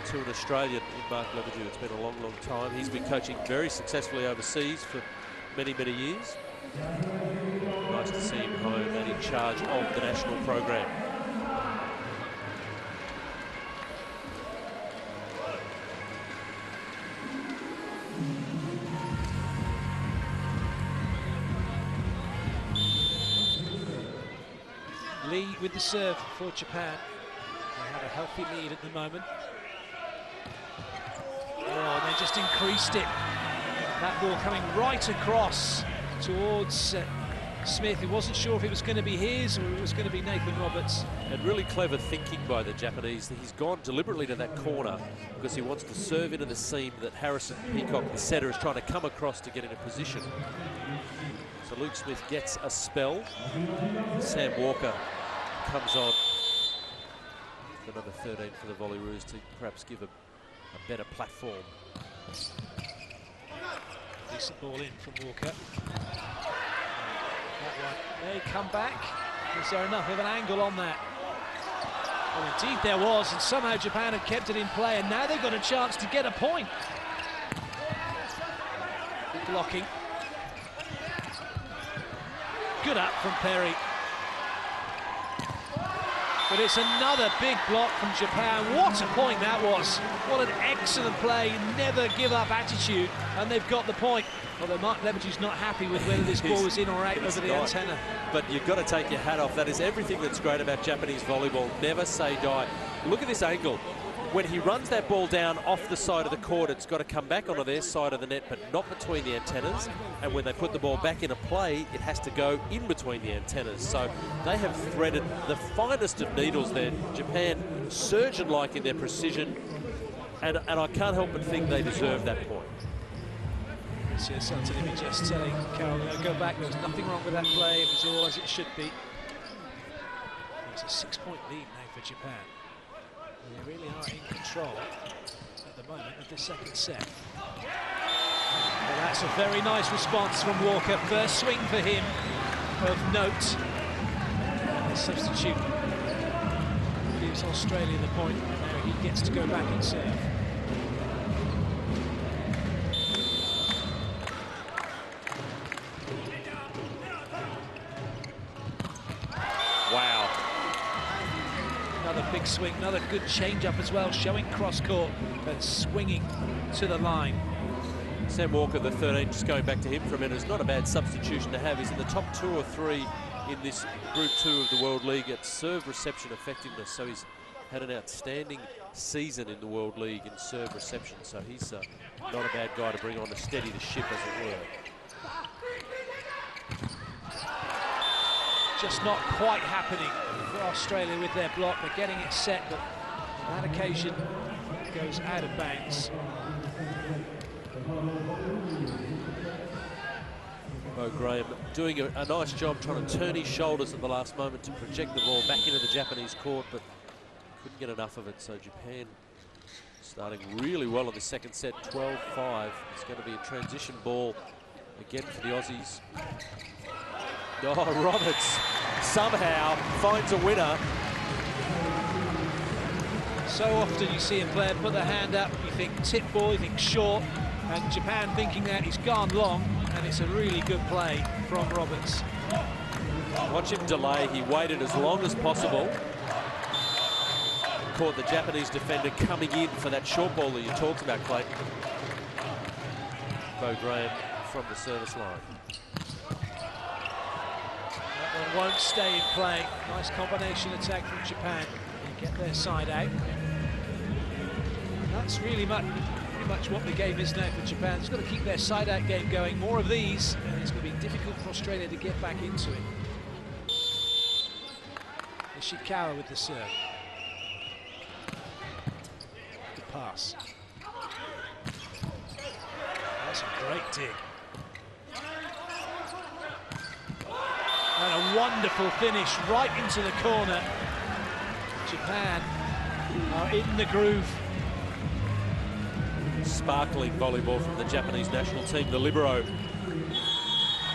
to an Australian in Mark Lebedew. It's been a long, long time. He's been coaching very successfully overseas for many, many years. Nice to see him home and in charge of the national program. Lee with the serve for Japan. They have a healthy lead at the moment. Oh, they just increased it. That ball coming right across towards Smith. He wasn't sure if it was going to be his or it was going to be Nathan Roberts. And really clever thinking by the Japanese. He's gone deliberately to that corner because he wants to serve into the seam that Harrison Peacock, the setter, is trying to come across to get in a position. So Luke Smith gets a spell. Sam Walker comes on for number 13 for the Volleyroos to perhaps give a better platform. Decent ball in from Walker. That one may come back. Is there enough of an angle on that? Well, indeed there was, and somehow Japan had kept it in play, and now they've got a chance to get a point. Good blocking. Good up from Perry. But it's another big block from Japan. What a point that was. What an excellent play. Never give up attitude. And they've got the point. Although Mark Lebedew's not happy with whether this ball was in or out over the antenna. But you've got to take your hat off. That is everything that's great about Japanese volleyball. Never say die. Look at this angle. When he runs that ball down off the side of the court, it's got to come back onto their side of the net, but not between the antennas. And when they put the ball back into play, it has to go in between the antennas. So they have threaded the finest of needles there. Japan, surgeon-like in their precision. And I can't help but think they deserve that point. It's Sultan just telling Carroll, go back, there was nothing wrong with that play, it was all as it should be. It's a 6-point lead now for Japan. They really are in control at the moment of the second set. Well, that's a very nice response from Walker. First swing for him of note. And the substitute gives Australia the point. Now he gets to go back and serve. Wow. Another big swing, another good change-up as well, showing cross-court and swinging to the line. Sam Walker, the 13, just going back to him for a minute, is not a bad substitution to have. He's in the top 2 or 3 in this Group 2 of the World League at serve reception effectiveness. So he's had an outstanding season in the World League in serve reception. So he's not a bad guy to bring on to steady the ship, as it were. Just not quite happening for Australia with their block. They're getting it set, but on that occasion it goes out of bounds. Bo Graham doing a nice job trying to turn his shoulders at the last moment to project the ball back into the Japanese court, but couldn't get enough of it. So Japan starting really well in the second set, 12-5. It's going to be a transition ball again for the Aussies. Oh, Roberts somehow finds a winner. So often you see a player put their hand up, you think tip ball, you think short, and Japan thinking that he's gone long, and it's a really good play from Roberts. Watch him delay. He waited as long as possible. Caught the Japanese defender coming in for that short ball that you talked about, Clayton. Bo Graham from the service line. That one won't stay in play. Nice combination attack from Japan. They get their side out. That's really pretty much what the game is now for Japan. It's got to keep their side-out game going. More of these, and it's going to be difficult for Australia to get back into it. Ishikawa with the serve. Good pass. That's a great dig. And a wonderful finish right into the corner. Japan are in the groove. Sparkling volleyball from the Japanese national team. The libero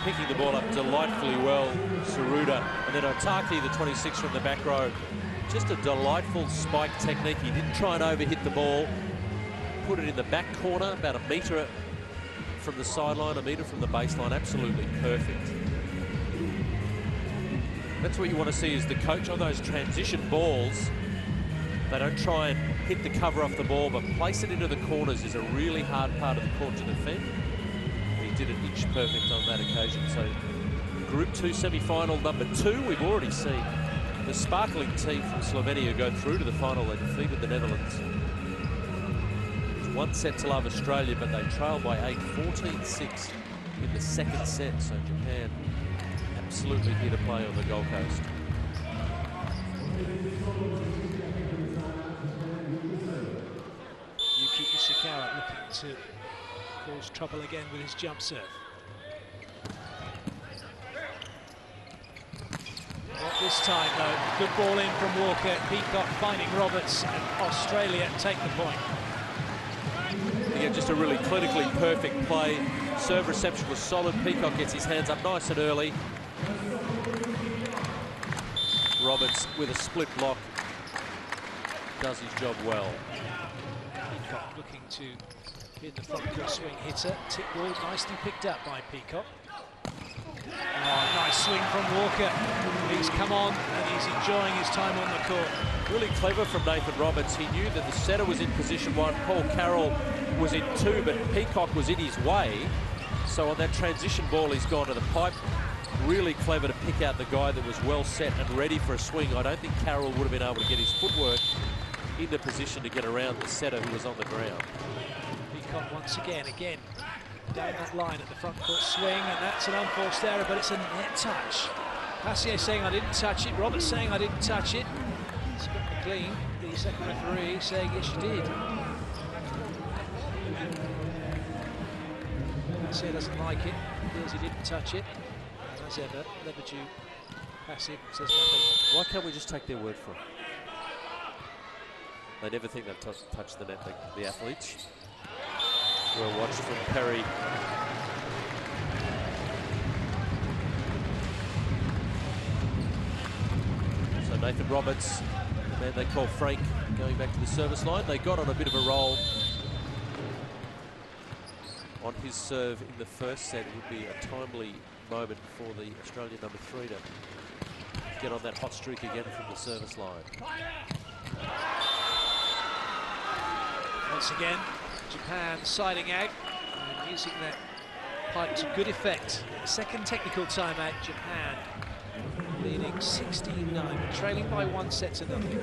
picking the ball up delightfully well. Tsuruda, and then Otaki, the 26 from the back row. Just a delightful spike technique. He didn't try and overhit the ball. Put it in the back corner, about a metre from the sideline, a metre from the baseline. Absolutely perfect. That's what you want to see as the coach on those transition balls. They don't try and hit the cover off the ball, but place it into the corners is a really hard part of the court to defend. He did it inch perfect on that occasion. So Group 2 semi-final number 2, we've already seen the sparkling team from Slovenia go through to the final. They defeated the Netherlands. It's 1 set to love Australia, but they trailed by 8, 14-6 in the second set. So Japan absolutely here to play on the Gold Coast. Ishikawa looking to cause trouble again with his jump serve. Not this time though. Good ball in from Walker. Peacock finding Roberts, and Australia take the point. Again, just a really clinically perfect play. Serve reception was solid. Peacock gets his hands up nice and early. Roberts with a split block does his job well. Peacock looking to hit the front court swing hitter. Tip ball nicely picked up by Peacock. Oh, nice swing from Walker. He's come on and he's enjoying his time on the court. Really clever from Nathan Roberts. He knew that the setter was in position 1, Paul Carroll was in 2, but Peacock was in his way. So on that transition ball, he's gone to the pipe. Really clever to pick out the guy that was well set and ready for a swing. I don't think Carroll would have been able to get his footwork in the position to get around the setter who was on the ground. Peacock once again down that line at the front court swing, and that's an unforced error, but it's a net touch. Passier saying I didn't touch it, Roberts saying I didn't touch it. Scott McLean, the second referee, saying yes you did. Passia doesn't like it, feels he didn't touch it. And as ever, Lebedew passive, says nothing. Why can't we just take their word for it? They never think they've touched the net, the athletes. Well watched from Perry. So Nathan Roberts, the man they call Frank, going back to the service line. They got on a bit of a roll on his serve in the first set. It would be a timely moment for the Australian number 3 to get on that hot streak again from the service line. Once again, Japan siding out and using that pipe to good effect. Second technical timeout, Japan leading 16-9, trailing by 1 set to nothing.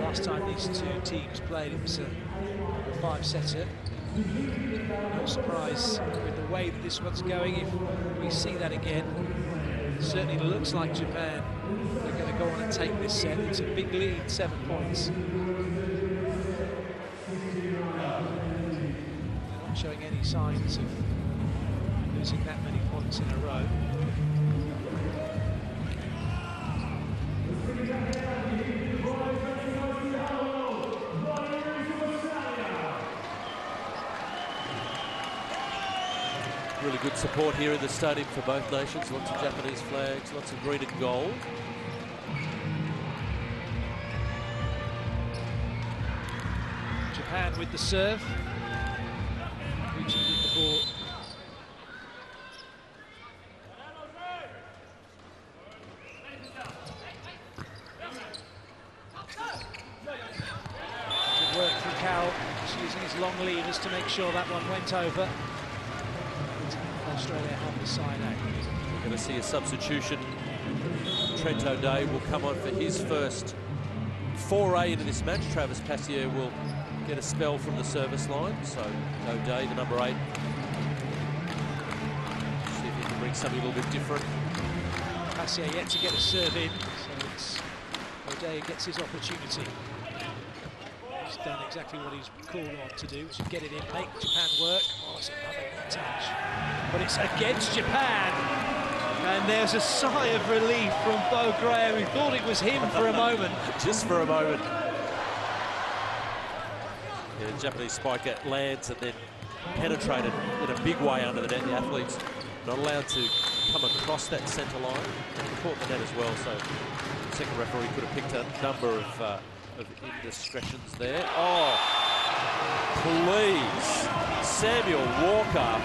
Last time these two teams played, it was a 5-setter. No surprise with the way that this one's going if we see that again. It certainly looks like Japan are going to go on and take this set. It's a big lead, 7 points. They're not showing any signs of losing that many points in a row. Really good support here in the stadium for both nations. Lots of Japanese flags, lots of green and gold. Japan with the serve. Reaching with the ball. Good work from Carroll. Just using his long levers to make sure that one went over. Australia have the side out. We're going to see a substitution. Trent O'Day will come on for his first foray into this match. Travis Passier will get a spell from the service line. So O'Day, the number 8. See if he can bring something a little bit different. Passier yet to get a serve in, so it's O'Day gets his opportunity. He's done exactly what he's called on to do, which is get it in, make Japan work. Oh, it's another touch. But it's against Japan. And there's a sigh of relief from Bo Graham, who thought it was him for a moment. Just for a moment. Yeah, the Japanese spiker lands and then penetrated in a big way under the net. The athletes not allowed to come across that centre line. And caught the net as well, so the second referee could have picked a number of indiscretions there. Oh, please. Samuel Walker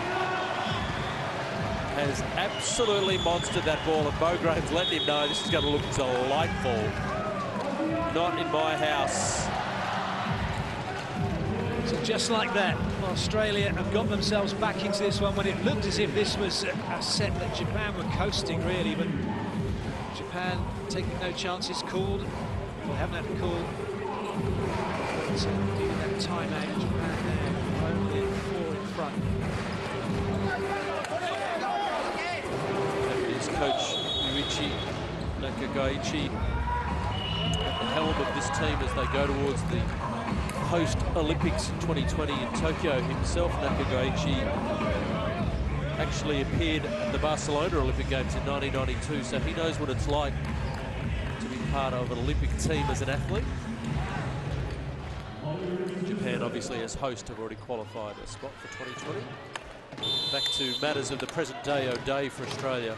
has absolutely monstered that ball, and Bo Graham's letting him know this is going to look delightful. Not in my house. So just like that, Australia have got themselves back into this one when it looked as if this was a set that Japan were coasting, really, but Japan taking no chances, called. Well, they haven't had a call. But even that timeout, Japan there, only 4 in front. Japanese coach Yuichi Nakagaichi at the helm of this team as they go towards the post-Olympics in 2020 in Tokyo himself. Nakagaichi actually appeared at the Barcelona Olympic Games in 1992, so he knows what it's like to be part of an Olympic team as an athlete. Japan, obviously, as host, have already qualified a spot for 2020. Back to matters of the present day, O'Day for Australia.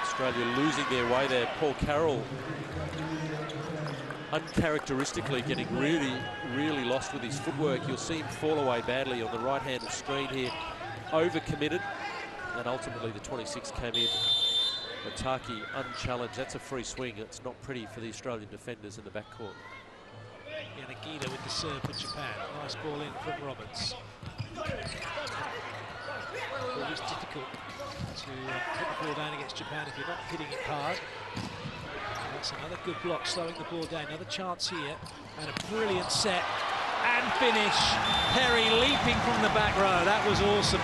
Australia losing their way there. Paul Carroll uncharacteristically getting really lost with his footwork. You'll see him fall away badly on the right-handed screen here. Overcommitted, and ultimately the 26 came in. Otaki unchallenged. That's a free swing. It's not pretty for the Australian defenders in the backcourt. Yanagida with the serve for Japan. Nice ball in from Roberts. Always difficult to put the ball down against Japan if you're not hitting it hard. That's another good block, slowing the ball down. Another chance here, and a brilliant set and finish. Perry leaping from the back row. That was awesome.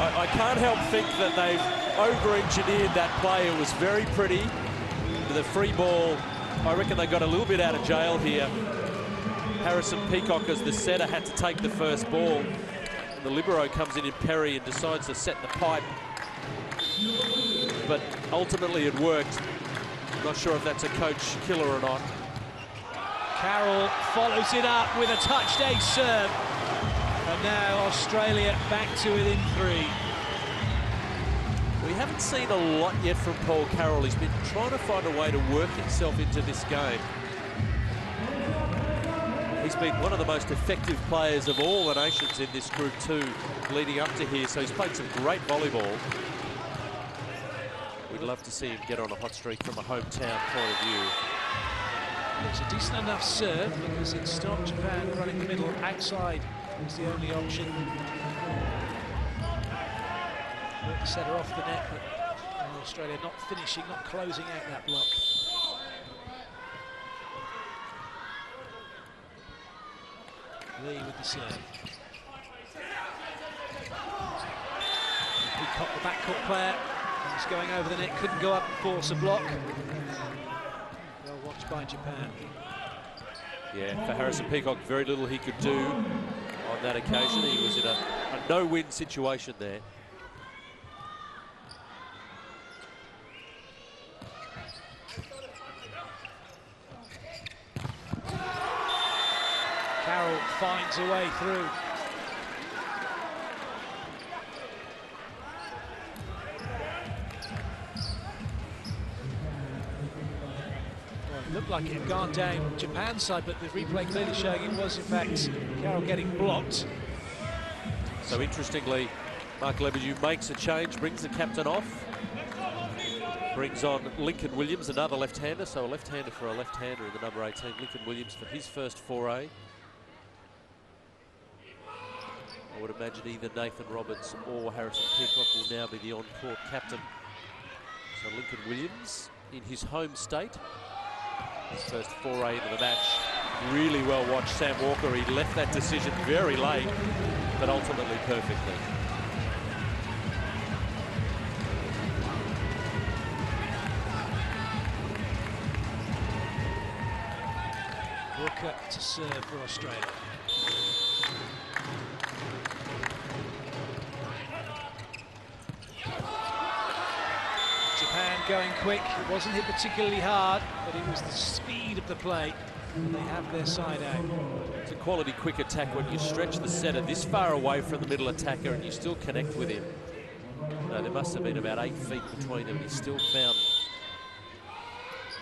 I can't help think that they've over-engineered that play. It was very pretty. The free ball, I reckon they got a little bit out of jail here. Harrison Peacock, as the setter, had to take the first ball. The libero comes in Perry and decides to set the pipe. But ultimately it worked. I'm not sure if that's a coach killer or not. Carroll follows it up with a touched ace serve. And now Australia back to within 3. We haven't seen a lot yet from Paul Carroll. He's been trying to find a way to work himself into this game. He's been one of the most effective players of all the nations in this Group 2 leading up to here, so he's played some great volleyball. We'd love to see him get on a hot streak from a hometown point of view. It's a decent enough serve because it stopped Japan running the middle. Outside was the only option. Set her off the net, but Australia not finishing, not closing out that block. Lee with the serve. Peacock, the backcourt player, was going over the net, couldn't go up and force a block. Well watched by Japan. Yeah, for Harrison Peacock, very little he could do on that occasion. He was in a no-win situation there. Carroll finds a way through. Well, it looked like it had gone down Japan's side, but the replay clearly showing it was, in fact, Carroll getting blocked. So interestingly, Mark Lebedew makes a change, brings the captain off, brings on Lincoln Williams, another left-hander, so a left-hander for a left-hander in the number 18, Lincoln Williams, for his first foray. I would imagine either Nathan Roberts or Harrison Peacock will now be the on-court captain. So Lincoln Williams in his home state. His first foray into the match. Really well watched Sam Walker. He left that decision very late, but ultimately perfectly. Walker to serve for Australia. Japan going quick. It wasn't hit particularly hard, but it was the speed of the play. And they have their side out. It's a quality quick attack when you stretch the setter this far away from the middle attacker and you still connect with him. No, there must have been about 8 feet between them. He still found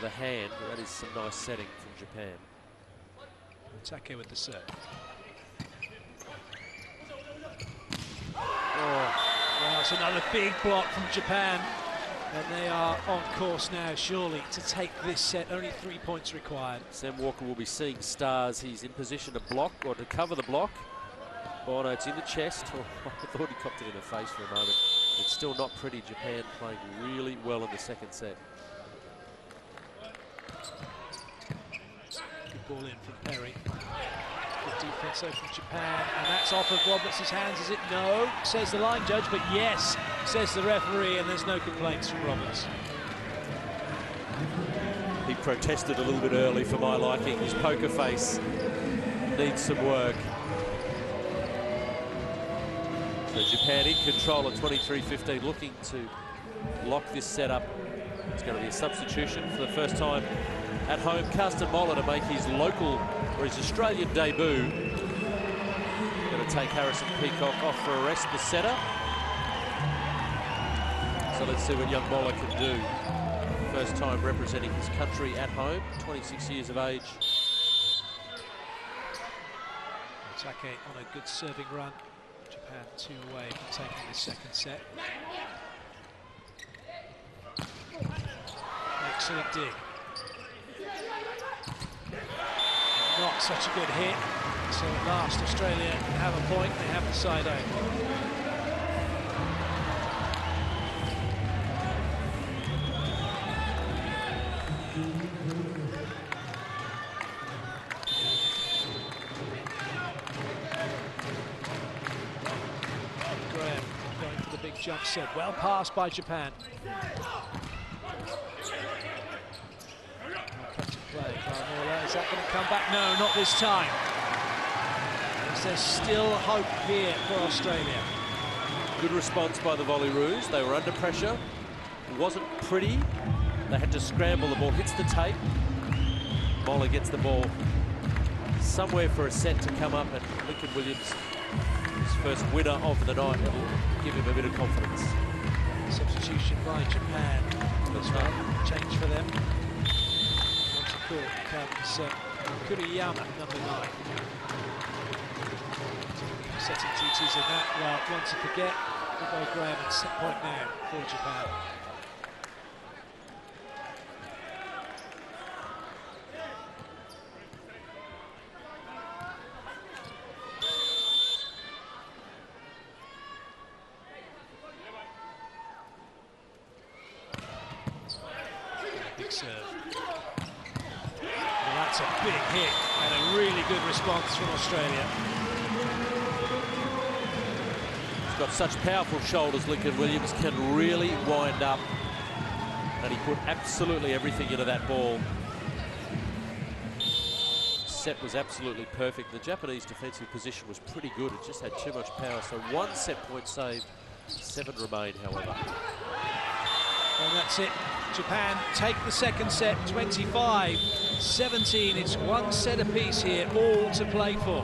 the hand. That is some nice setting from Japan. Take with the serve. Oh. Well, it's another big block from Japan. And they are on course now, surely, to take this set. Only 3 points required. Sam Walker will be seeing stars. He's in position to block or to cover the block. Oh no, it's in the chest. Oh, I thought he copped it in the face for a moment. It's still not pretty. Japan playing really well in the second set. Good ball in from Perry. Good defense over from Japan, and that's off of Roberts' hands, is it? No, says the line judge, but yes, says the referee, and there's no complaints from Roberts. He protested a little bit early for my liking. His poker face needs some work. So Japan in control at 23-15, looking to lock this set up. It's going to be a substitution for the first time at home. Carsten Moller to make his local or his Australian debut. Going to take Harrison Peacock off for a rest, the setter. So let's see what young Moller can do. First time representing his country at home, 26 years of age. Take on a good serving run. Japan 2 away from taking the second set. Excellent dig. Not such a good hit. So at last Australia have a point. They have the side out. big jump set. Well passed by Japan. Cut to play. Is that going to come back? No, not this time. There's still hope here for Australia. Good response by the Volleyroos. They were under pressure. It wasn't pretty. They had to scramble. The ball hits the tape. Moller gets the ball somewhere for a set to come up, and Lincoln Williams, his first winner of the night, will give him a bit of confidence. Substitution by Japan. That's right. Change for them. Onto court comes Kuriyama, number 9. Setting duties in that. Well, one to forget. We'll go Graham and set point now for Japan. Big serve. Well, that's a big hit and a really good response from Australia. Got such powerful shoulders, Lincoln Williams can really wind up, and he put absolutely everything into that ball. Set was absolutely perfect. The Japanese defensive position was pretty good. It just had too much power. So 1 set point saved, 7 remain, however. And that's it. Japan take the second set, 25-17. It's 1 set apiece here, all to play for.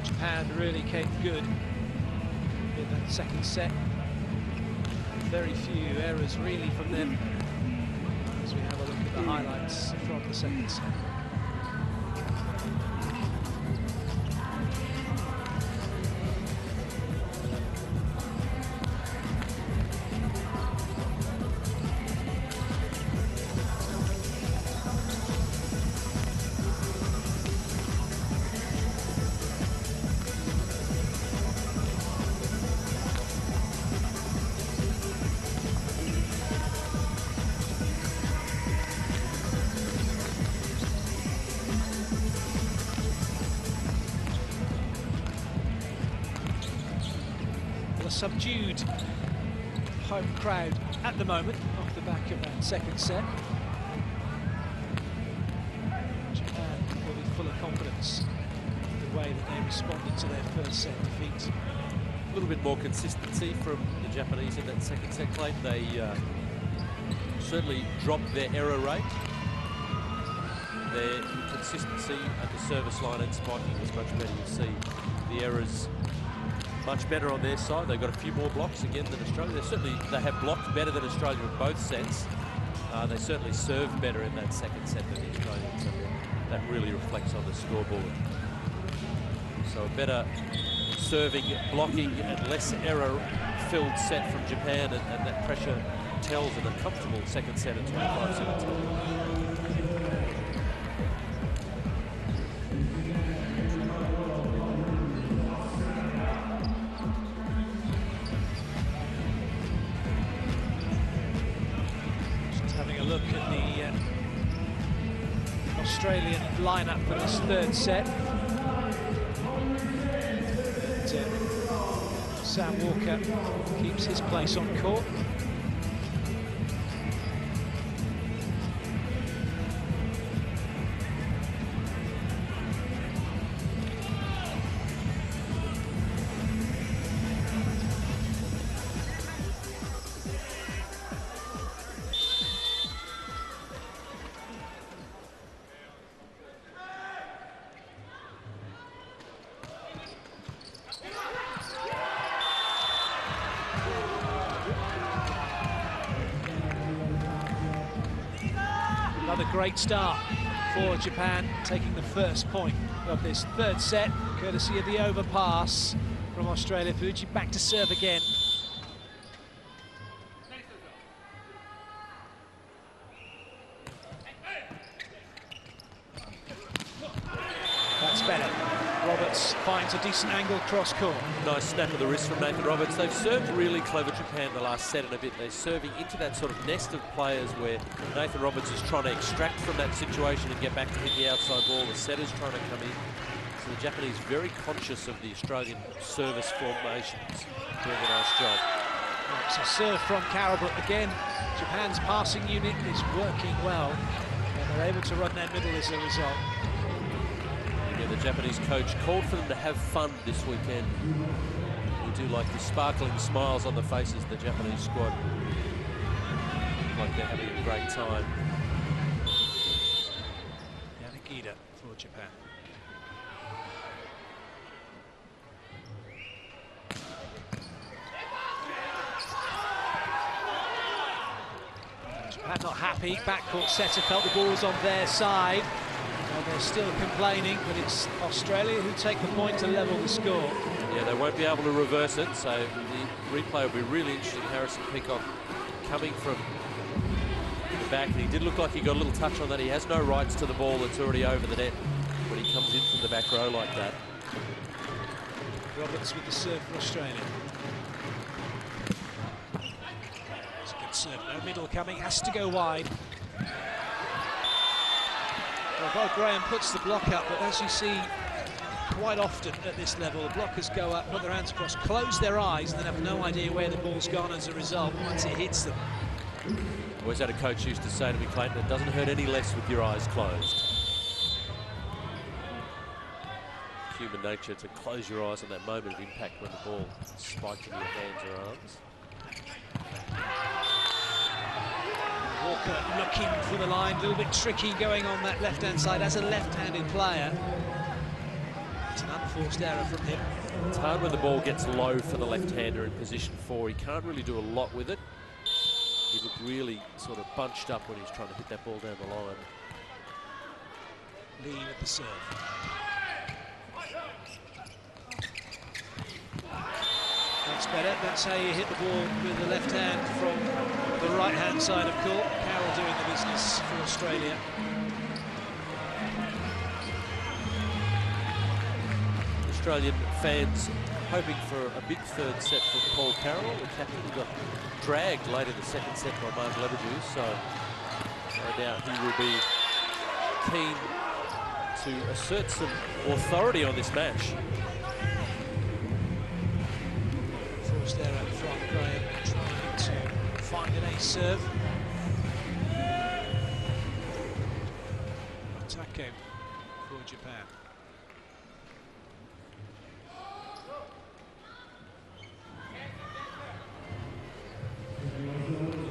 Japan really came good in that second set. Very few errors really from them as we have a look at the highlights from the second set. A subdued home crowd at the moment off the back of that second set. Japan will be full of confidence in the way that they responded to their first set defeat. A little bit more consistency from the Japanese in that second set, Clay. They certainly dropped their error rate. Their consistency at the service line and spiking was much better. You see the errors much better on their side. They've got a few more blocks again than Australia. They have blocked better than Australia in both sets. They certainly served better in that second set than the Australians, and that really reflects on the scoreboard. So a better serving, blocking, and less error-filled set from Japan, and that pressure tells in a comfortable second set at 25-17. Look at the Australian lineup for this third set. Sam Walker keeps his place on court. great start for Japan, taking the first point of this third set, courtesy of the overpass from Australia. Fuji back to serve again. That's better. Roberts finds a decent angle cross court. Nice snap of the wrist from Nathan Roberts. They've served really clever, Japan, the last set and a bit. They're serving into that sort of nest of players where Nathan Roberts is trying to extract from that situation and get back to hit the outside ball. The setter's trying to come in. So the Japanese very conscious of the Australian service formations. Doing a nice job. Right, so serve from Carroll, but again, Japan's passing unit is working well, and they're able to run their middle as a result. Yeah, the Japanese coach called for them to have fun this weekend. We do like the sparkling smiles on the faces of the Japanese squad. Like they're having a great time. Yanagida for Japan. Japan not happy. Backcourt setter felt the ball was on their side. And they're still complaining, but it's Australia who take the point to level the score. Yeah, they won't be able to reverse it, so the replay will be really interesting. Harrison Peacock coming from the back, and he did look like he got a little touch on that. He has no rights to the ball that's already over the net when he comes in from the back row like that. Roberts with the serve for Australia. It's a good serve. No middle coming, has to go wide. Well, Bob Graham puts the block up, but as you see quite often at this level, the blockers go up, put their hands across, close their eyes, and then have no idea where the ball's gone as a result once it hits them. Always had a coach used to say to me, Clayton, it doesn't hurt any less with your eyes closed. Human nature to close your eyes on that moment of impact when the ball spiked in your hands or arms. Walker looking for the line, a little bit tricky going on that left-hand side as a left-handed player. It's an unforced error from him. It's hard when the ball gets low for the left-hander in position 4. He can't really do a lot with it. He looked really sort of bunched up when he was trying to hit that ball down the line. Lee with the serve. That's better. That's how you hit the ball with the left hand from the right-hand side of court. Carroll doing the business for Australia. Australian fans hoping for a big third set from Paul Carroll, the captain, who got dragged late in the second set by Mark Leverdew, so no doubt he will be keen to assert some authority on this match. Forced error from Graham, trying to find an ace serve. Take for Japan.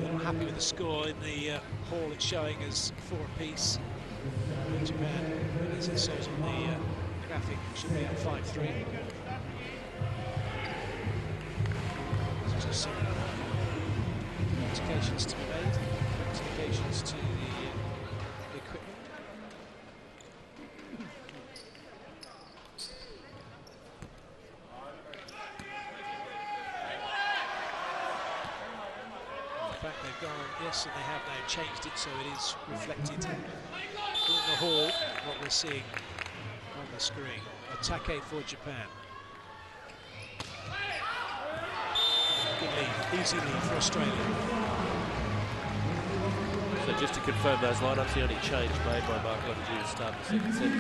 Not happy with the score in the hall. It's showing as 4 apiece. Japan, as it shows on the graphic, should be at 5-3. Just some modifications to be made, modifications to the equipment. In fact, they've gone, yes, and they have now changed it so it is reflected in the hall, what we're seeing on the screen. Atake for Japan. Good lead, easy lead for Australia. So just to confirm those lineups, the only change made by Mark Leverdew to start the second set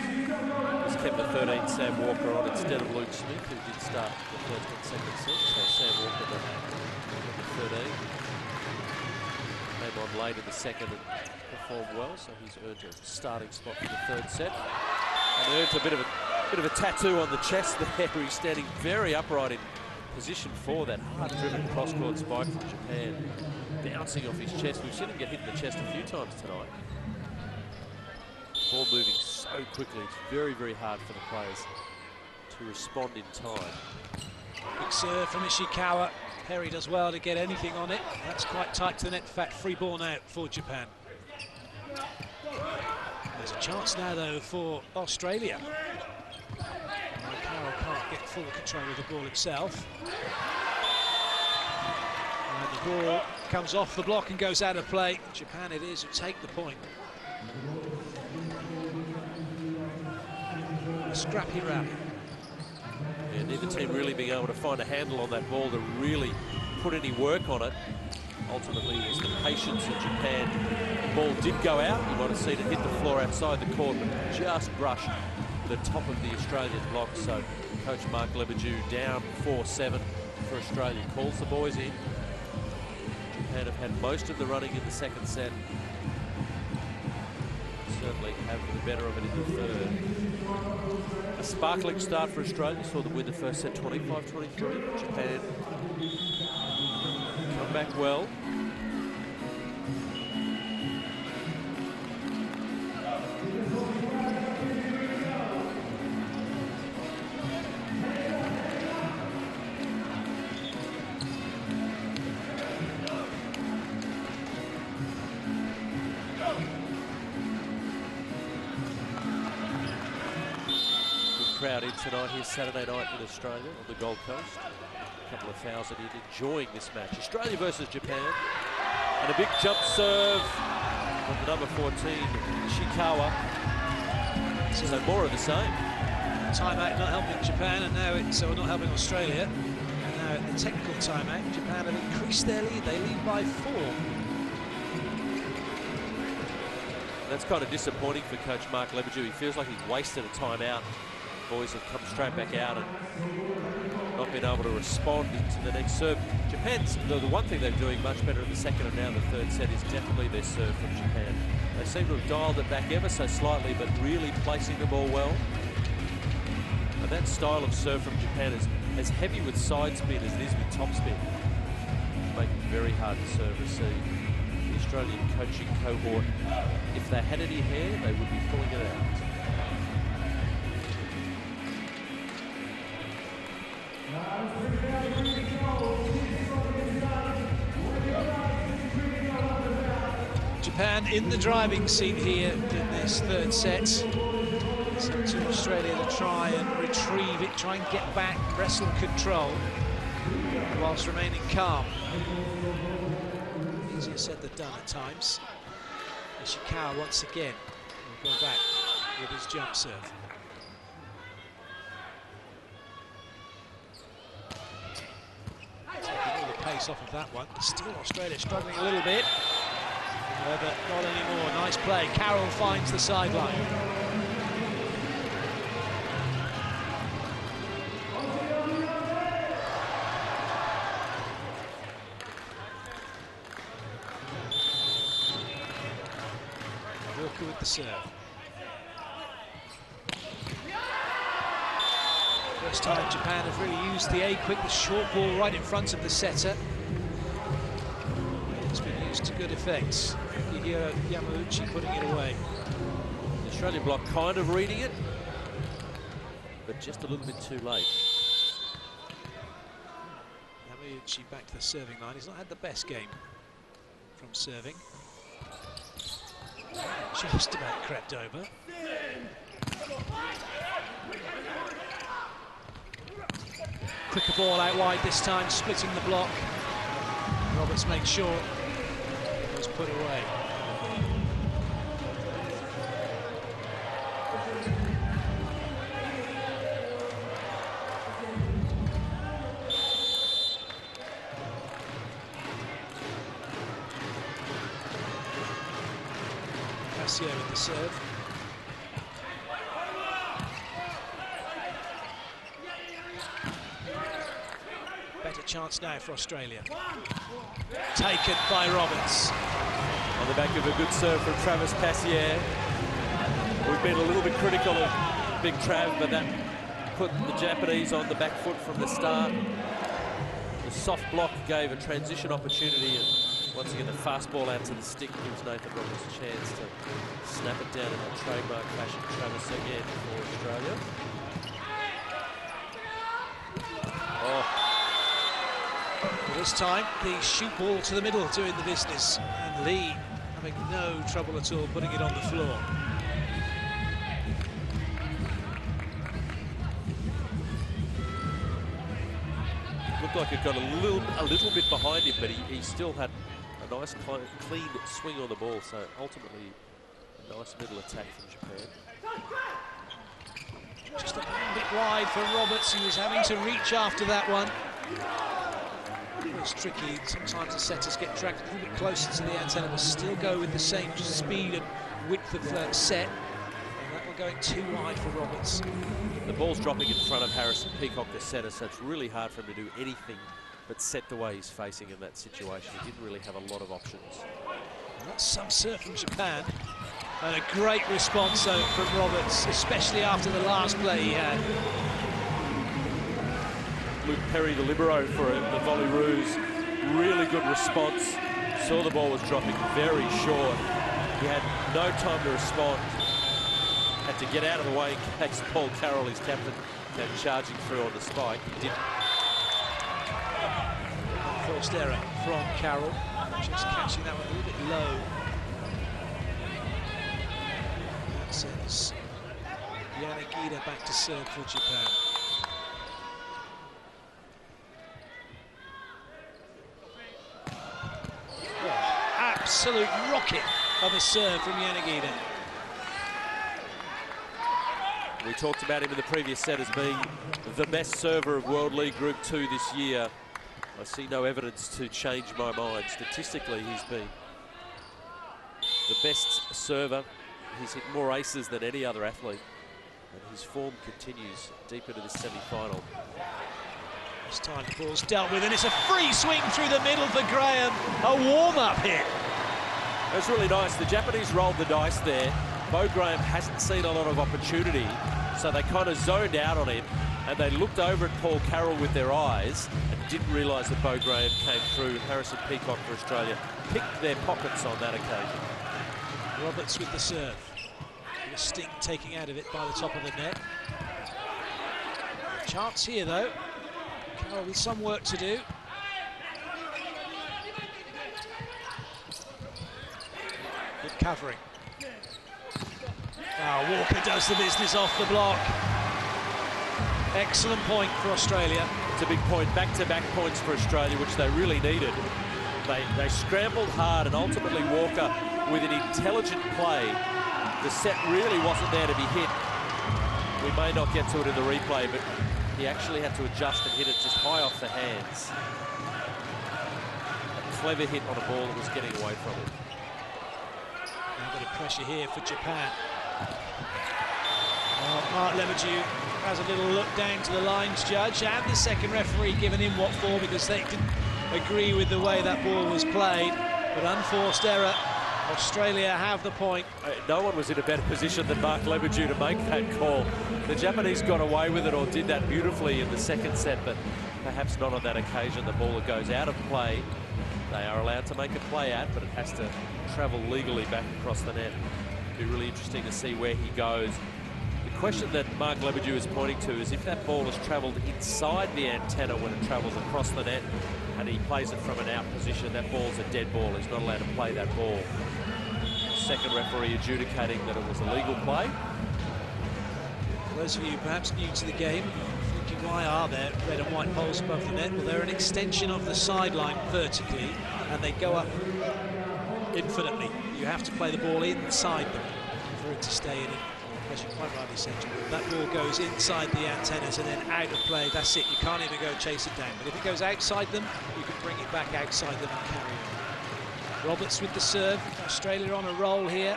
was kept the 13 Sam Walker on instead of Luke Smith, who did start the first and second set. So Sam Walker the 13 came on late in the second and performed well, so he's earned a starting spot for the third set. And earned a bit of a tattoo on the chest there. He's standing very upright in position 4, that hard-driven cross-court spike from Japan, bouncing off his chest. We've seen him get hit in the chest a few times tonight. Ball moving so quickly, it's very, very hard for the players to respond in time. Big serve from Ishikawa. Perry does well to get anything on it. That's quite tight to the net. In fact, free ball now for Japan. Chance now, though, for Australia. Carroll can't get full control of the ball himself. And the ball comes off the block and goes out of play. Japan it is who take the point. A scrappy rally. Yeah, neither team really being able to find a handle on that ball to really put any work on it. Ultimately, it was the patience of Japan. The ball did go out. You might have seen it hit the floor outside the court, but just brushed the top of the Australian block. So Coach Mark Lebedew down 4-7 for Australia. Calls the boys in. Japan have had most of the running in the second set. Certainly have the better of it in the third. A sparkling start for Australia. Saw them win the first set 25-23. Japan come back well. Crowd in tonight here Saturday night in Australia on the Gold Coast. A couple of thousand in enjoying this match. Australia versus Japan. And a big jump serve from the number 14, Ishikawa. So more of the same. Timeout not helping Japan, and now it's not helping Australia. And now at the technical timeout, Japan have increased their lead. They lead by 4. That's kind of disappointing for Coach Mark Lebedew. He feels like he's wasted a timeout. Boys have come straight back out and not been able to respond to the next serve. Japan's, the one thing they're doing much better in the second and now the third set is definitely their serve from Japan. They seem to have dialed it back ever so slightly, but really placing the ball well. And that style of serve from Japan is as heavy with side spin as it is with top spin. Make it very hard to serve receive. The Australian coaching cohort, if they had any hair, they would be pulling it out. Japan in the driving seat here in this third set. It's up to Australia to try and retrieve it, try and get back, wrestle control, whilst remaining calm. Easier said than done at times. Ishikawa once again will go back with his jump serve. Taking all the pace off of that one. Still Australia struggling a little bit. But not anymore. Nice play. Carroll finds the sideline. Walker with the serve. First time Japan have really used the A-quick, the short ball right in front of the setter. It's been used to good effect. Yamauchi putting it away. The Australian block kind of reading it, but just a little bit too late. Yamauchi back to the serving line. He's not had the best game from serving. Just about crept over. Quicker ball out wide this time, splitting the block. Roberts makes sure it was put away. With the serve. Better chance now for Australia. Taken by Roberts. On the back of a good serve from Travis Cassier. We've been a little bit critical of Big Trav, but that put the Japanese on the back foot from the start. The soft block gave a transition opportunity, and once again, the fast ball out to the stick gives Nathan Roberts a chance to snap it down in that trademark fashion. Travis again for Australia. Oh. Well, this time, the shoot ball to the middle doing the business. And Lee having no trouble at all putting it on the floor. looked like it got a little bit behind him, but he still had a nice clean swing on the ball. So ultimately, a nice middle attack from Japan. Just a bit wide for Roberts. He was having to reach after that one. It's tricky. Sometimes the setters get dragged a little bit closer to the antenna, but still go with the same speed and width of set. And that one going too wide for Roberts. The ball's dropping in front of Harrison Peacock, the setter, so it's really hard for him to do anything but set the way he's facing in that situation. He didn't really have a lot of options. And that's some serve from Japan. And a great response from Roberts, especially after the last play he had. Luke Perry, the libero for the Volleyroos, really good response. Saw the ball was dropping very short. He had no time to respond. Had to get out of the way in case Paul Carroll, his captain, came charging through on the spike. He didn't. Forced error from Carroll, just catching that one a little bit low. That sends Yanagida back to serve for Japan. Absolute rocket of a serve from Yanagida. We talked about him in the previous set as being the best server of World League Group 2 this year. I see no evidence to change my mind. Statistically, he's been the best server. He's hit more aces than any other athlete. And his form continues deep into this semi-final. This time the ball's dealt with, and it's a free swing through the middle for Graham. A warm-up hit. It was really nice. The Japanese rolled the dice there. Bo Graham hasn't seen a lot of opportunity, so they kind of zoned out on him, and they looked over at Paul Carroll with their eyes and didn't realise that Bo Graham came through. Harrison Peacock for Australia picked their pockets on that occasion. Roberts with the serve. The sting taking out of it by the top of the net. Chance here, though. Carroll with some work to do. Good covering. Walker does the business off the block. Excellent point for Australia. It's a big point, back-to-back points for Australia, which they really needed. They scrambled hard, and ultimately Walker, with an intelligent play, the set really wasn't there to be hit. We may not get to it in the replay, but he actually had to adjust and hit it just high off the hands. A clever hit on a ball that was getting away from him. Now a bit of pressure here for Japan. Mark Lebedew has a little look down to the lines judge and the second referee giving him what for, because they didn't agree with the way that ball was played. But unforced error. Australia have the point. No one was in a better position than Mark Lebedew to make that call. The Japanese got away with it, or did that beautifully in the second set, but perhaps not on that occasion. The ball that goes out of play, they are allowed to make a play at, but it has to travel legally back across the net. It'll be really interesting to see where he goes. The question that Mark Lebedew is pointing to is if that ball has travelled inside the antenna when it travels across the net and he plays it from an out position, that ball's a dead ball. He's not allowed to play that ball. Second referee adjudicating that it was a legal play. For those of you perhaps new to the game, thinking why are there red and white poles above the net? Well, they're an extension of the sideline vertically, and they go up infinitely. You have to play the ball inside them for it to stay in it. As you quite rightly said, that ball goes inside the antennas and then out of play. That's it. You can't even go chase it down. But if it goes outside them, you can bring it back outside them and carry on. Roberts with the serve. Australia on a roll here.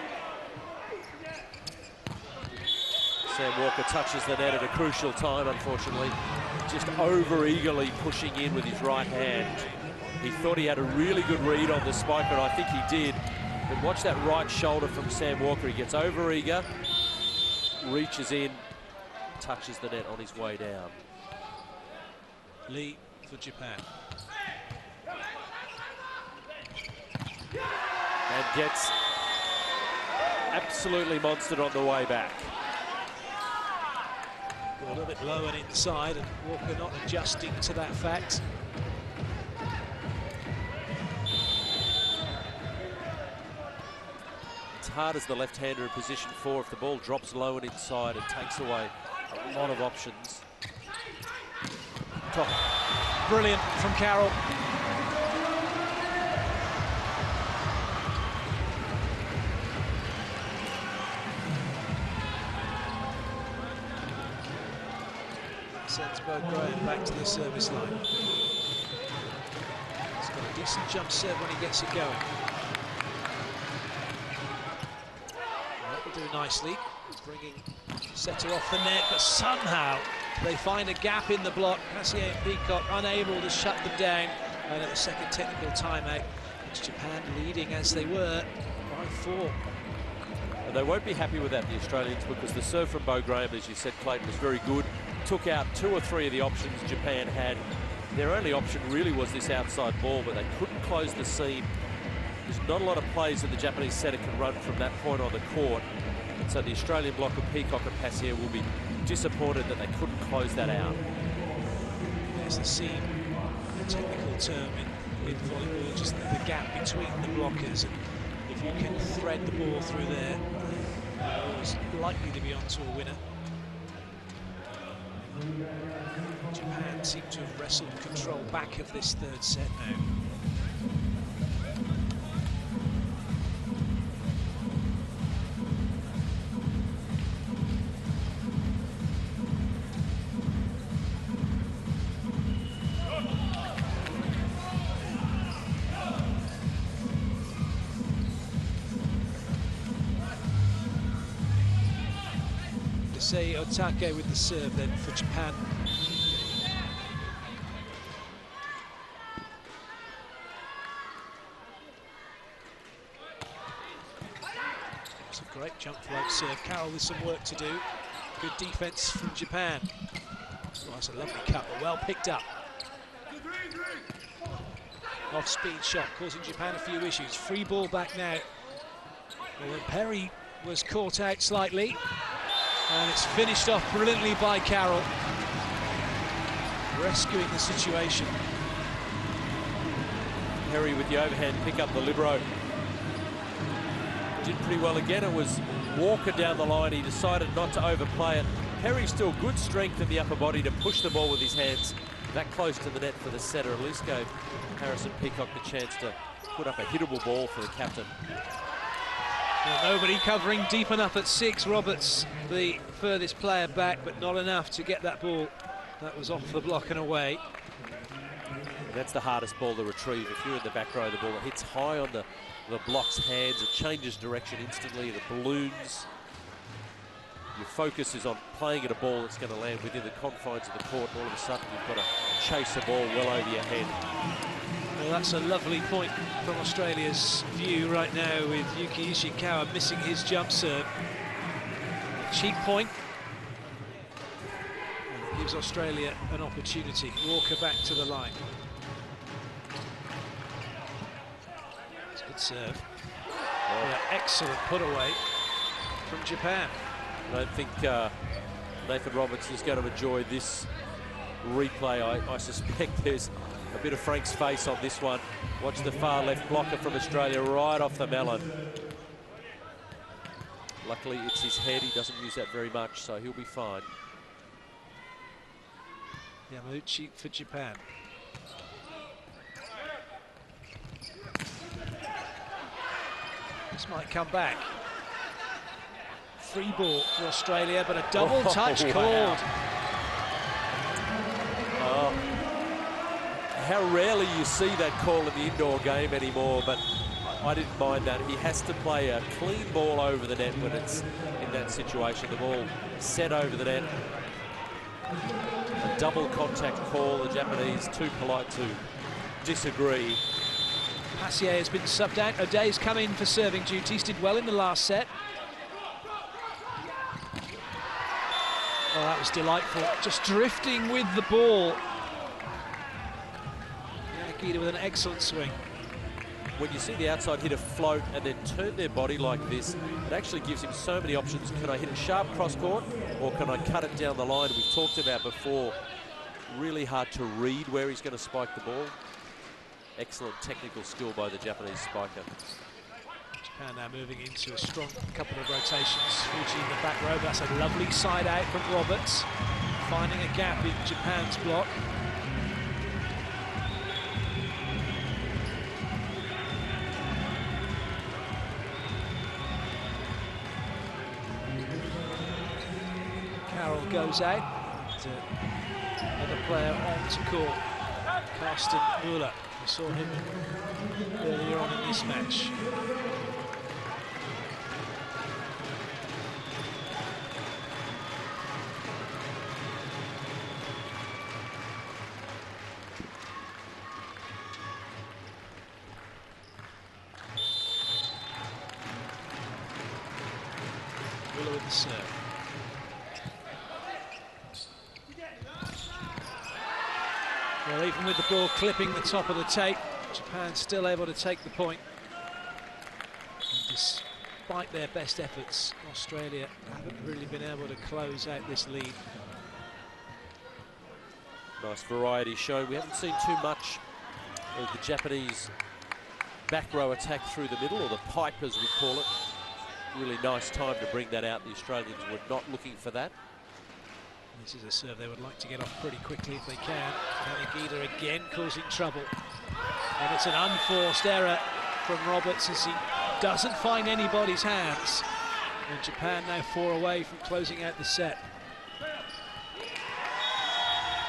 Sam Walker touches the net at a crucial time, unfortunately. Just over-eagerly pushing in with his right hand. He thought he had a really good read on the spike, but I think he did. But watch that right shoulder from Sam Walker. He gets over-eager, reaches in, touches the net on his way down. Lee for Japan. And gets absolutely monstered on the way back. A little bit low and inside, and Walker not adjusting to that fact. It's hard as the left-hander in position 4 if the ball drops low and inside and takes away a lot of options. brilliant from Carroll. Sends Bo Graham back to the service line. He's got a decent jump serve when he gets it going. That will do nicely. Bringing setter off the net, but somehow they find a gap in the block. Passier and Peacock unable to shut them down. And at the second technical timeout, it's Japan leading as they were by 4. And they won't be happy with that, the Australians, because the serve from Bo Graham, as you said, Clayton, was very good. Took out 2 or 3 of the options Japan had. Their only option really was this outside ball, but they couldn't close the seam. There's not a lot of plays that the Japanese setter can run from that point on the court. And so the Australian block of Peacock and Passier will be disappointed that they couldn't close that out. There's the seam, a technical term in volleyball, just the gap between the blockers. And if you can thread the ball through there, it's likely to be onto a winner. Japan seem to have wrestled control back of this third set now. Say Otake with the serve then for Japan. It's a great jump float serve. Carroll with some work to do. Good defense from Japan. Oh, that's a lovely cut, but well picked up. Off-speed shot causing Japan a few issues. Free ball back now. Well, Perry was caught out slightly. And it's finished off brilliantly by Carroll, rescuing the situation. Perry with the overhand pick up the libero. Did pretty well again. It was Walker down the line. He decided not to overplay it. Perry still good strength in the upper body to push the ball with his hands that close to the net for the setter. At least gave Harrison Peacock the chance to put up a hittable ball for the captain. Well, nobody covering deep enough at 6. Roberts, the furthest player back, but not enough to get that ball. That was off the block and away. That's the hardest ball to retrieve. If you're in the back row, the ball hits high on the block's hands. It changes direction instantly. It balloons. Your focus is on playing at a ball that's going to land within the confines of the court. And all of a sudden, you've got to chase a ball well over your head. Well, that's a lovely point from Australia's view right now, with Yuki Ishikawa missing his jump serve. Cheap point. And it gives Australia an opportunity. Walker back to the line. It's a good serve. Oh. Yeah, excellent put away from Japan. I don't think Nathan Roberts is going to enjoy this replay. I suspect there's a bit of Frank's face on this one. Watch the far left blocker from Australia right off the melon. Luckily, it's his head. He doesn't use that very much, so he'll be fine. Yamauchi for Japan. This might come back. Free ball for Australia, but a double touch called. Oh. How rarely you see that call in the indoor game anymore, but I didn't mind that. He has to play a clean ball over the net when it's in that situation. The ball set over the net. A double contact call. The Japanese too polite to disagree. Passier has been subbed out. O'Day's come in for serving duties. Did well in the last set. Oh, that was delightful. Just drifting with the ball. Yanagida with an excellent swing. When you see the outside hitter float and then turn their body like this, it actually gives him so many options. Can I hit it sharp cross court, or can I cut it down the line? We've talked about before, really hard to read where he's going to spike the ball. Excellent technical skill by the Japanese spiker. Japan now moving into a strong couple of rotations. Fuji in the back row. That's a lovely side out from Roberts, finding a gap in Japan's block. goes out. Another player on to call, Carsten Müller. We saw him earlier on in this match. Müller with the serve. Well, even with the ball clipping the top of the tape, Japan still able to take the point. And despite their best efforts, Australia haven't really been able to close out this lead. Nice variety shown. We haven't seen too much of the Japanese back row attack through the middle, or the pipe as we call it. Really nice time to bring that out. The Australians were not looking for that. This is a serve they would like to get off pretty quickly if they can. Yanagida again causing trouble. And it's an unforced error from Roberts as he doesn't find anybody's hands. And Japan now 4 away from closing out the set.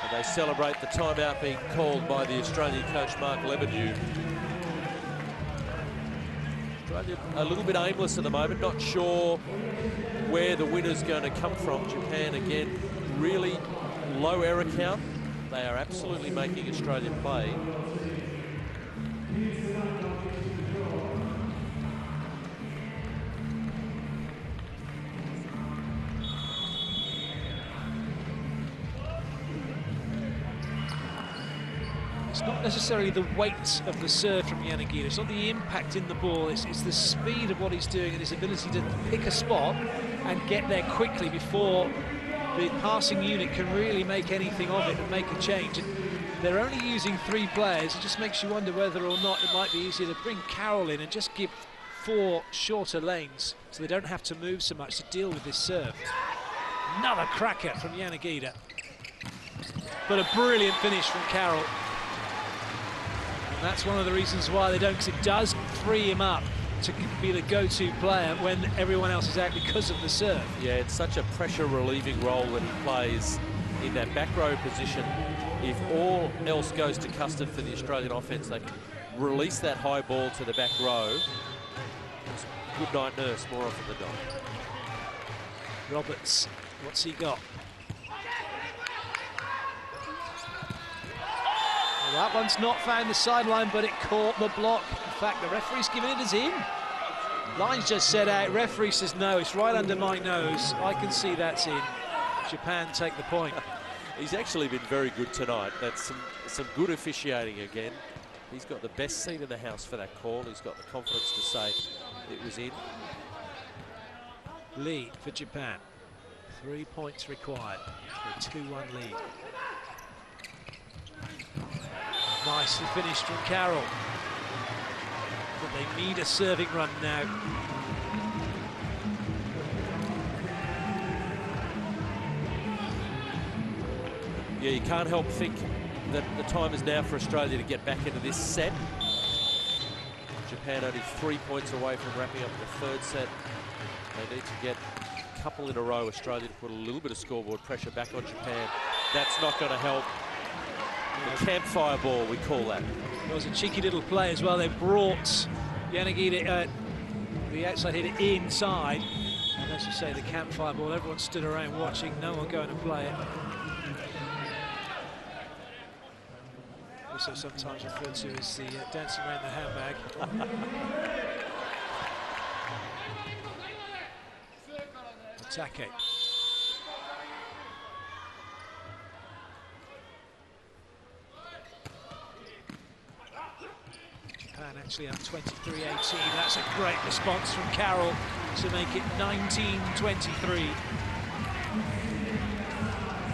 And they celebrate the timeout being called by the Australian coach, Mark Lebedew. A little bit aimless at the moment, not sure where the winner's going to come from. Japan again, really low error count. They are absolutely making Australia play. It's not necessarily the weight of the serve from Yanagida, it's not the impact in the ball, it's the speed of what he's doing and his ability to pick a spot and get there quickly before the passing unit can really make anything of it and make a change. And they're only using 3 players. It just makes you wonder whether or not it might be easier to bring Carroll in and just give 4 shorter lanes so they don't have to move so much to deal with this serve. Another cracker from Yanagida. But a brilliant finish from Carroll. And that's one of the reasons why they don't, because it does free him up to be the go-to player when everyone else is out because of the serve. Yeah, it's such a pressure relieving role that he plays in that back row position. If all else goes to custard for the Australian offence, they can release that high ball to the back row. It's good night nurse more often than not. Roberts, what's he got? Well, that one's not found the sideline, but it caught the block. In fact, the referee's giving it as in. Line's just set out. Referee says no, it's right under my nose. I can see that's in. Japan take the point. He's actually been very good tonight. That's some good officiating again. He's got the best seat in the house for that call. He's got the confidence to say it was in. Lead for Japan. 3 points required for a 2-1 lead. Nicely finished from Carroll. But they need a serving run now. Yeah, you can't help think that the time is now for Australia to get back into this set. Japan only 3 points away from wrapping up the 3rd set. They need to get a couple in a row, Australia, to put a little bit of scoreboard pressure back on Japan. That's not going to help. The campfire ball, we call that. It was a cheeky little play as well. They brought Yanagida, the outside hitter, inside. And as you say, the campfire ball, everyone stood around watching, no one going to play it. Also sometimes referred to as the dancing around the handbag. Take. Japan actually up 23-18. That's a great response from Carroll to make it 19-23.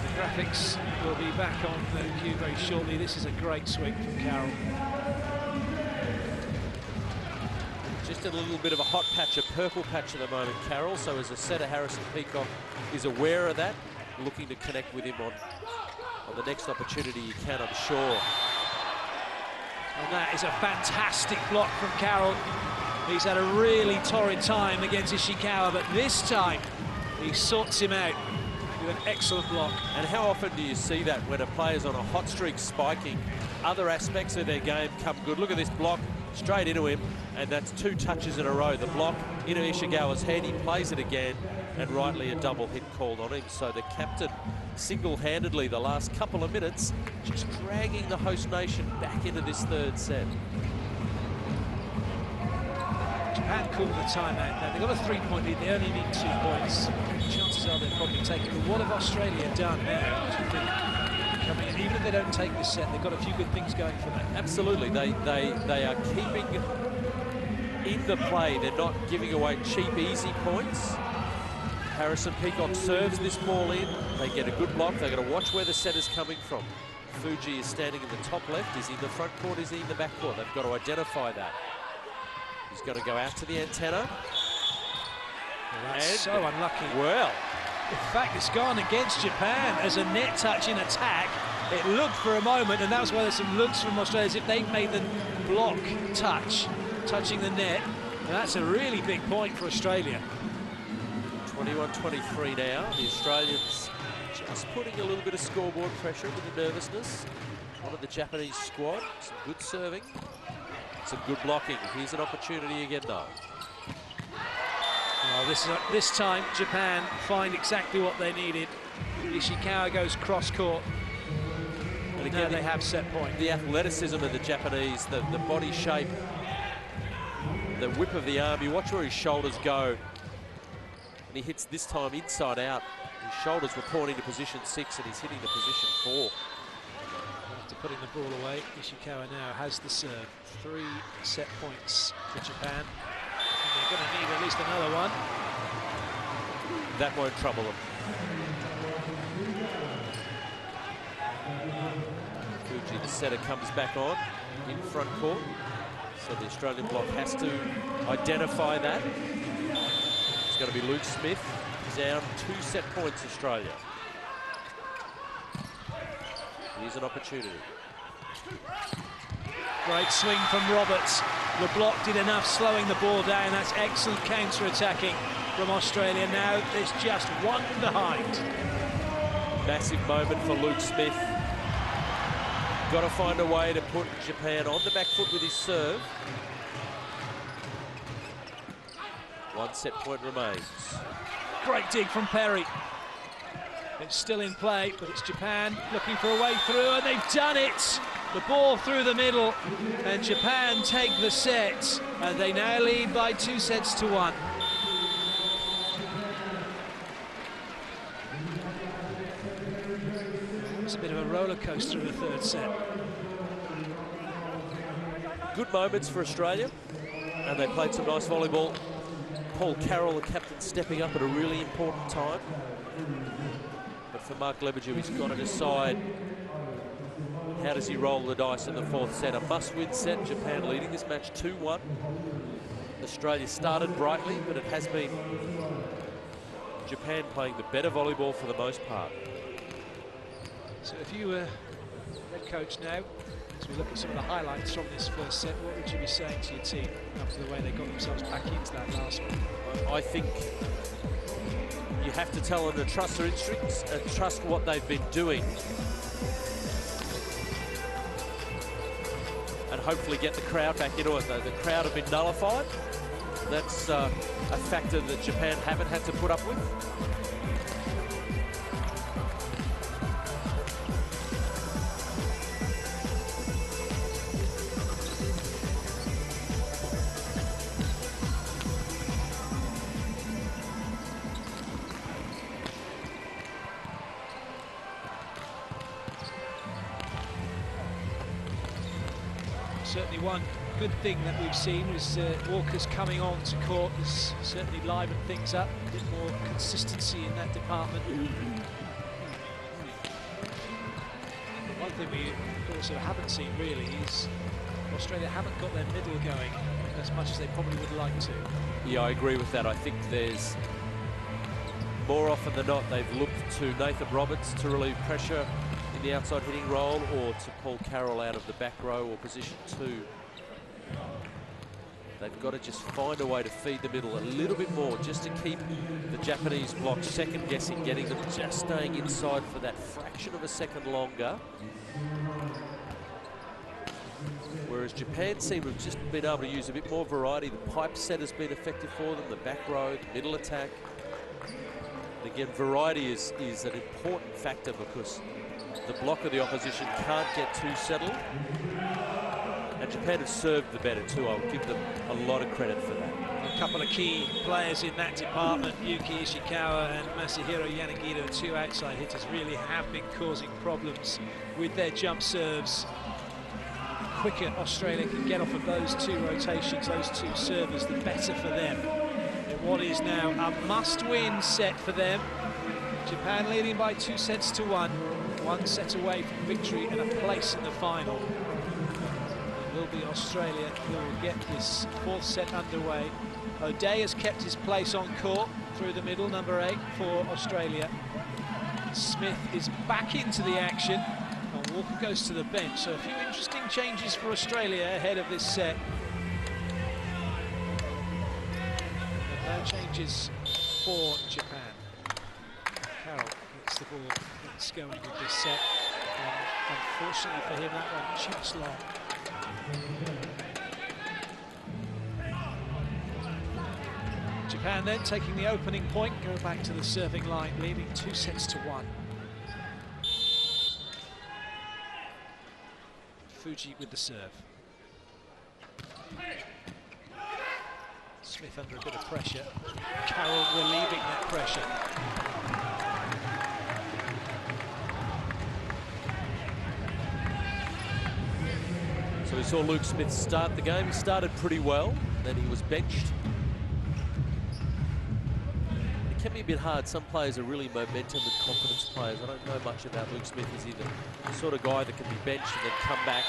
The graphics will be back on the cue very shortly. This is a great swing from Carroll. Just a little bit of a hot patch, a purple patch at the moment, Carroll. So as a setter, Harrison Peacock is aware of that, looking to connect with him on the next opportunity he can, I'm sure. And that is a fantastic block from Carroll. He's had a really torrid time against Ishikawa, but this time he sorts him out with an excellent block. And how often do you see that when a player's on a hot streak spiking, other aspects of their game come good? Look at this block, straight into him, and that's 2 touches in a row. The block into Ishikawa's head, he plays it again, and rightly a double hit called on him. So the captain single-handedly the last couple of minutes just dragging the host nation back into this 3rd set. Japan called the timeout now. They've got a 3-point lead, they only need 2 points. Chances are they'll probably take it. But what have Australia done now, do you think? Coming in, even if they don't take this set, they've got a few good things going for them. Absolutely, they are keeping in the play. They're not giving away cheap, easy points. Harrison Peacock serves this ball in. They get a good block. They've got to watch where the set is coming from. Fuji is standing in the top left. Is he in the front court? Is he in the back court? They've got to identify that. He's got to go out to the antenna. Well, that's so unlucky. Well, in fact, it's gone against Japan as a net touch in attack. It looked for a moment, and that was why there's some looks from Australia as if they'd made the block touching the net. And that's a really big point for Australia. 21-23 now. The Australians just putting a little bit of scoreboard pressure with the nervousness. One of the Japanese squad. Some good serving. Some good blocking. Here's an opportunity again, though. Well, this time, Japan find exactly what they needed. Ishikawa goes cross-court. And again, they have set point. The athleticism of the Japanese, the body shape, the whip of the arm. You watch where his shoulders go. And he hits this time inside out. His shoulders were pointing to position 6, and he's hitting to position 4. After putting the ball away, Ishikawa now has the serve. 3 set points for Japan. And they're going to need at least another one. That won't trouble them. Fuji, the setter, comes back on in front court. So the Australian block has to identify that. It's going to be Luke Smith. Down 2 set points, Australia. Here's an opportunity. Great swing from Roberts. The block did enough slowing the ball down. That's excellent counter-attacking from Australia. Now there's just 1 behind. Massive moment for Luke Smith. Got to find a way to put Japan on the back foot with his serve. 1 set point remains. Great dig from Perry. It's still in play, but it's Japan looking for a way through, and they've done it! The ball through the middle, and Japan take the set, and they now lead by 2 sets to 1. It was a bit of a roller coaster in the 3rd set. Good moments for Australia, and they played some nice volleyball. Paul Carroll, the captain, stepping up at a really important time. But for Mark Lebedew, he's got to decide how does he roll the dice in the 4th set. A must-win set, Japan leading this match 2-1. Australia started brightly, but it has been Japan playing the better volleyball for the most part. So if you were head coach now, as we look at some of the highlights from this 1st set, what would you be saying to your team after the way they got themselves back into that last one? I think you have to tell them to trust their instincts and trust what they've been doing, and hopefully get the crowd back into it. The crowd have been nullified. That's a factor that Japan haven't had to put up with. Certainly one good thing that we've seen is Walker's coming on to court has certainly livened things up, a bit more consistency in that department. But one thing we also haven't seen really is Australia haven't got their middle going as much as they probably would like to. Yeah, I agree with that. I think there's more often than not they've looked to Nathan Roberts to relieve pressure in the outside hitting role, or to Paul Carroll out of the back row or position 2. They've got to just find a way to feed the middle a little bit more, just to keep the Japanese block second-guessing, getting them just staying inside for that fraction of a second longer. Whereas Japan seem to have just been able to use a bit more variety. The pipe set has been effective for them, the back row, the middle attack. And again, variety is an important factor because the block of the opposition can't get too settled. And Japan have served the better too. I'll give them a lot of credit for that. A couple of key players in that department, Yuki Ishikawa and Masahiro Yanagita, two outside hitters, really have been causing problems with their jump serves. The quicker Australia can get off of those two rotations, those two servers, the better for them. In what is now a must-win set for them. Japan leading by 2-1, 1 set away from victory and a place in the final. It will be Australia who will get this fourth set underway. O'Day has kept his place on court through the middle, number 8 for Australia. Smith is back into the action, and Walker goes to the bench. So a few interesting changes for Australia ahead of this set. But no changes for Japan. Carroll gets the ball that's going with this set. And unfortunately for him, that one chips long. Japan then taking the opening point, go back to the serving line, leading 2-1. Fuji with the serve. Smith under a bit of pressure. Carroll relieving that pressure. So we saw Luke Smith start the game. He started pretty well, then he was benched. It can be a bit hard. Some players are really momentum and confidence players. I don't know much about Luke Smith. Is he the sort of guy that can be benched and then come back,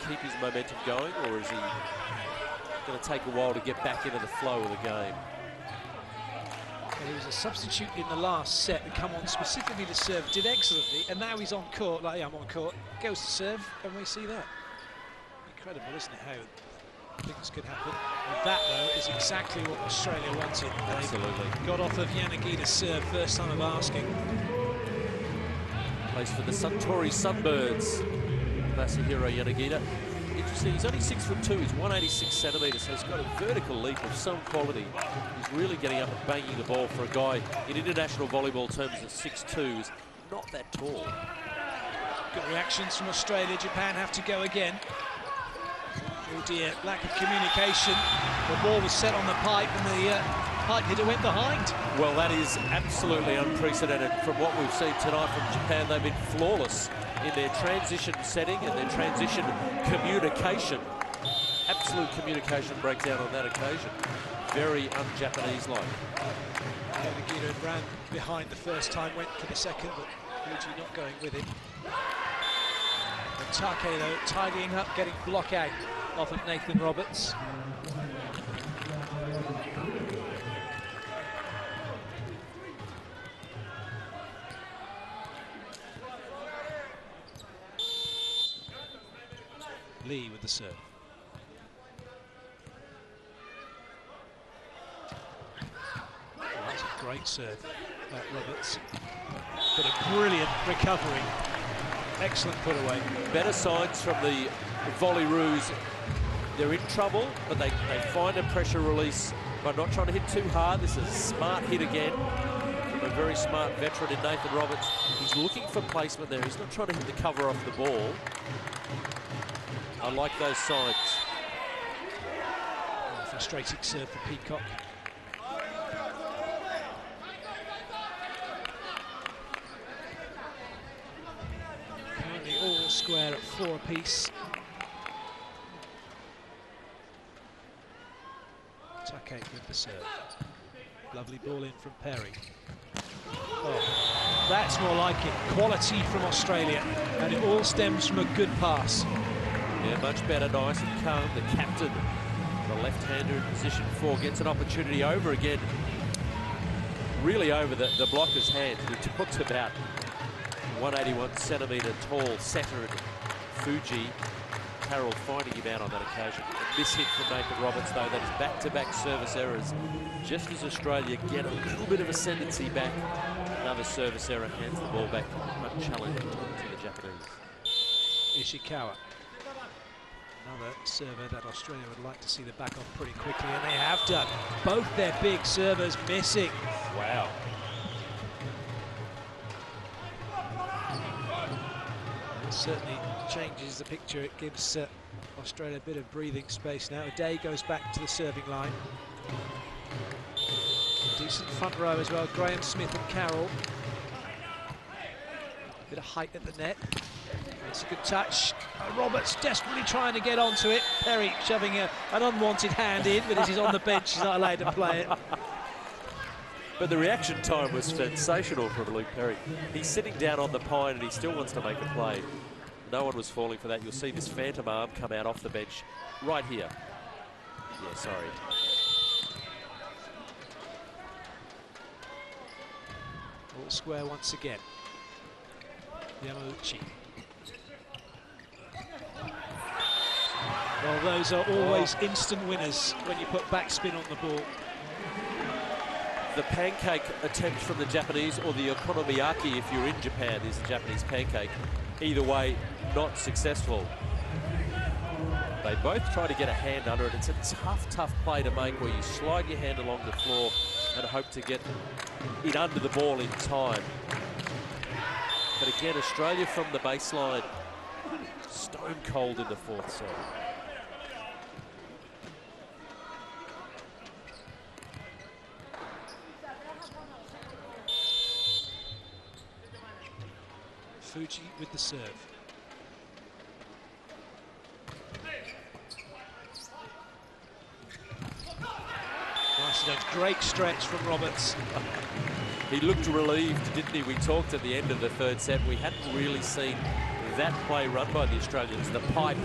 keep his momentum going, or is he going to take a while to get back into the flow of the game? He was a substitute in the last set to come on specifically to serve, did excellently, and now he's on court, like, yeah, I'm on court, goes to serve, and we see that. Incredible, isn't it, how things could happen. And that, though, is exactly what Australia wanted. Absolutely. They got off of Yanagita's serve, first time of asking. Plays for the Suntory Sunbirds, Masahiro Yanagita. Interesting, he's only 6'2", he's 186 centimetres, so he's got a vertical leap of some quality. He's really getting up and banging the ball for a guy in international volleyball terms at 6'2", is not that tall. Good reactions from Australia. Japan have to go again. Oh dear, lack of communication. The ball was set on the pipe and the pipe hitter went behind. Well, that is absolutely unprecedented from what we've seen tonight from Japan. They've been flawless in their transition setting and their transition communication. Absolute communication breakdown on that occasion. Very un-Japanese-like. Yanagita ran behind the first time, went for the second, but Fuji not going with it. And Take, though, tidying up, getting block out off of Nathan Roberts. Lee with the serve. Oh, that's a great serve, Roberts. But a brilliant recovery. Excellent put away. Better signs from the Volleyroos. They're in trouble, but they find a pressure release by not trying to hit too hard. This is a smart hit again from a very smart veteran in Nathan Roberts. He's looking for placement there. He's not trying to hit the cover off the ball. I like those signs. Oh, frustrating serve for Peacock. Currently all square at 4 apiece. Take with the serve. Lovely ball in from Perry. Oh, that's more like it. Quality from Australia, and it all stems from a good pass. Yeah, much better, nice and calm. The captain, the left-hander in position 4, gets an opportunity over again. Really over the blocker's hand. We talked about 181 centimetre tall setter in Fuji. Carroll finding him out on that occasion. A miss hit from Nathan Roberts, though. That is back-to-back service errors. Just as Australia get a little bit of ascendancy back, another service error hands the ball back unchallenged to the Japanese. Ishikawa. Another server that Australia would like to see the back off pretty quickly, and they have done. Both their big servers missing. Wow. It certainly changes the picture. It gives Australia a bit of breathing space now. O'Day goes back to the serving line. Decent front row as well. Graham, Smith and Carroll. Bit of height at the net. It's a good touch. Roberts desperately trying to get onto it. Perry shoving an unwanted hand in, but as he's on the bench, he's not allowed to play it. But the reaction time was sensational from Luke Perry. He's sitting down on the pine and he still wants to make a play. No one was falling for that. You'll see this phantom arm come out off the bench right here. Yeah, sorry. All square once again. Yamauchi. Well, those are always instant winners when you put backspin on the ball. The pancake attempt from the Japanese, or the okonomiyaki if you're in Japan, is the Japanese pancake. Either way, not successful. They both try to get a hand under it. It's a tough play to make where you slide your hand along the floor and hope to get it under the ball in time. But again, Australia from the baseline, stone cold in the fourth set. Fuji with the serve. Nicely done. Great stretch from Roberts. He looked relieved, didn't he? We talked at the end of the third set. We hadn't really seen that play run by the Australians, the pipe.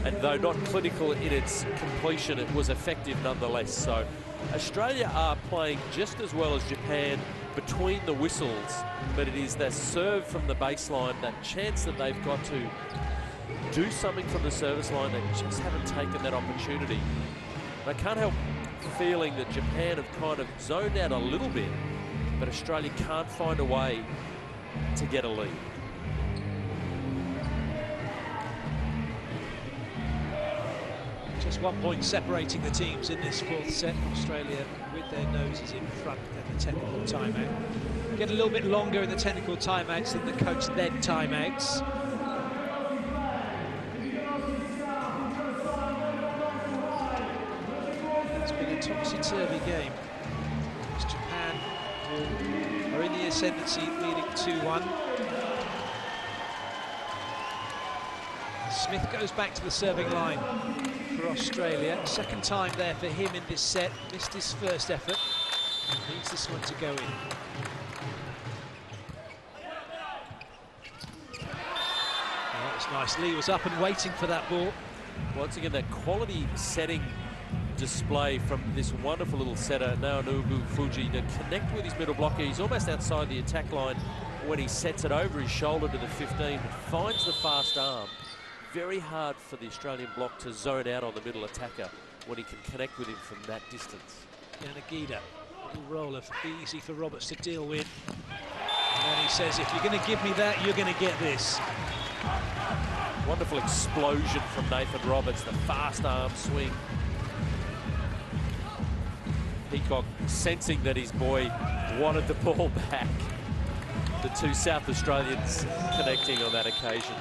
And though not clinical in its completion, it was effective nonetheless. So Australia are playing just as well as Japan between the whistles, but it is that serve from the baseline, that chance that they've got to do something from the service line. They just haven't taken that opportunity. And I can't help feeling that Japan have kind of zoned out a little bit, but Australia can't find a way to get a lead. Just 1 point separating the teams in this fourth set. Australia with their noses in front at the technical timeout. Get a little bit longer in the technical timeouts than the coach-led timeouts. It's been a topsy-turvy game. As Japan are in the ascendancy, leading 2-1. Smith goes back to the serving line for Australia. Second time there for him in this set. Missed his first effort. Needs this one to go in. Oh, that was nice. Lee was up and waiting for that ball. Once again, that quality setting display from this wonderful little setter, Naonobu Fuji, to connect with his middle blocker. He's almost outside the attack line when he sets it over his shoulder to the 15, but finds the fast arm. Very hard for the Australian block to zone out on the middle attacker when he can connect with him from that distance. Yanagida, little roller, easy for Roberts to deal with. And he says, if you're going to give me that, you're going to get this. Wonderful explosion from Nathan Roberts, the fast arm swing. Peacock sensing that his boy wanted the ball back. The two South Australians connecting on that occasion.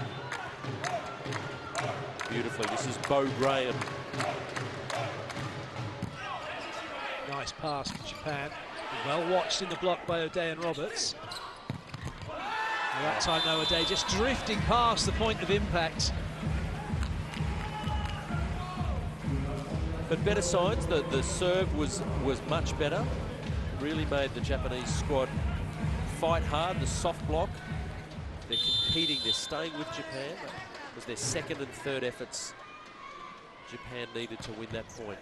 Beautifully, this is Bo Graham. Nice pass for Japan. Well watched in the block by O'Day and Roberts. At that time, though, O'Day just drifting past the point of impact. But better signs, the serve was much better. Really made the Japanese squad fight hard, the soft block. They're competing, they're staying with Japan. It was their second and third efforts Japan needed to win that point.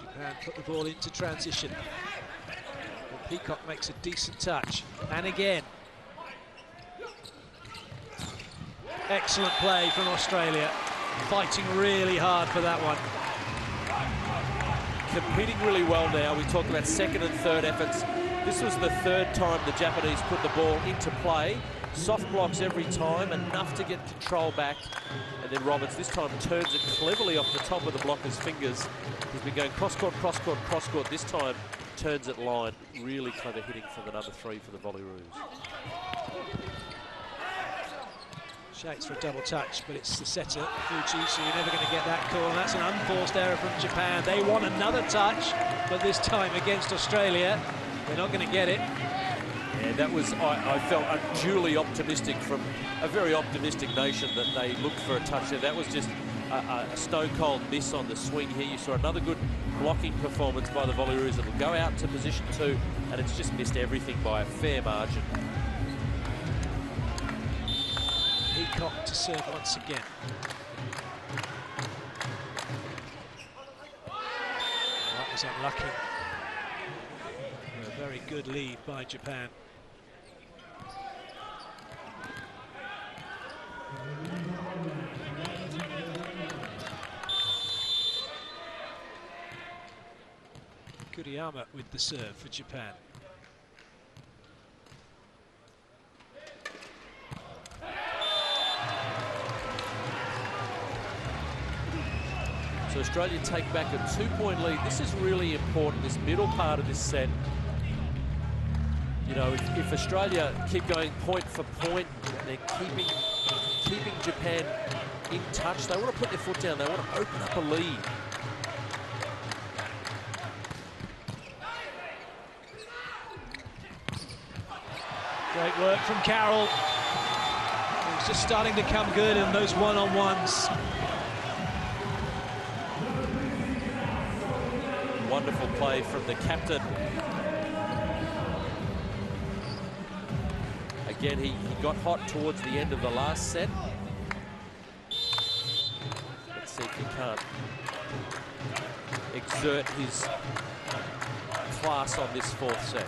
Japan put the ball into transition. Well, Peacock makes a decent touch. And again, Excellent play from Australia. Fighting really hard for that one. Competing really well now. We talked about second and third efforts. This was the third time the Japanese put the ball into play. Soft blocks every time, enough to get control back. And then Roberts this time turns it cleverly off the top of the blocker's fingers. He's been going cross-court, cross-court, cross-court. This time turns it line. Really clever hitting from the number 3 for the Volleyroos. Shakes for a double touch, but it's the setter, Fuji, so you're never going to get that call. And that's an unforced error from Japan. They want another touch, but this time against Australia, they're not going to get it. Yeah, that was, I felt unduly optimistic from a very optimistic nation that they looked for a touch there. That was just a stone-cold miss on the swing here. You saw another good blocking performance by the Volleyroos. It'll go out to position 2, and it's just missed everything by a fair margin. Peacock to serve once again. That was unlucky. A very good lead by Japan. Kuriyama with the serve for Japan. So Australia take back a 2-point lead. This is really important, this middle part of this set. You know, if Australia keep going point for point, they're keeping Japan in touch. They want to put their foot down. They want to open up a lead. Great work from Carroll. It's just starting to come good in those one-on-ones. Wonderful play from the captain. Again, he got hot towards the end of the last set. Let's see if he can't exert his class on this 4th set.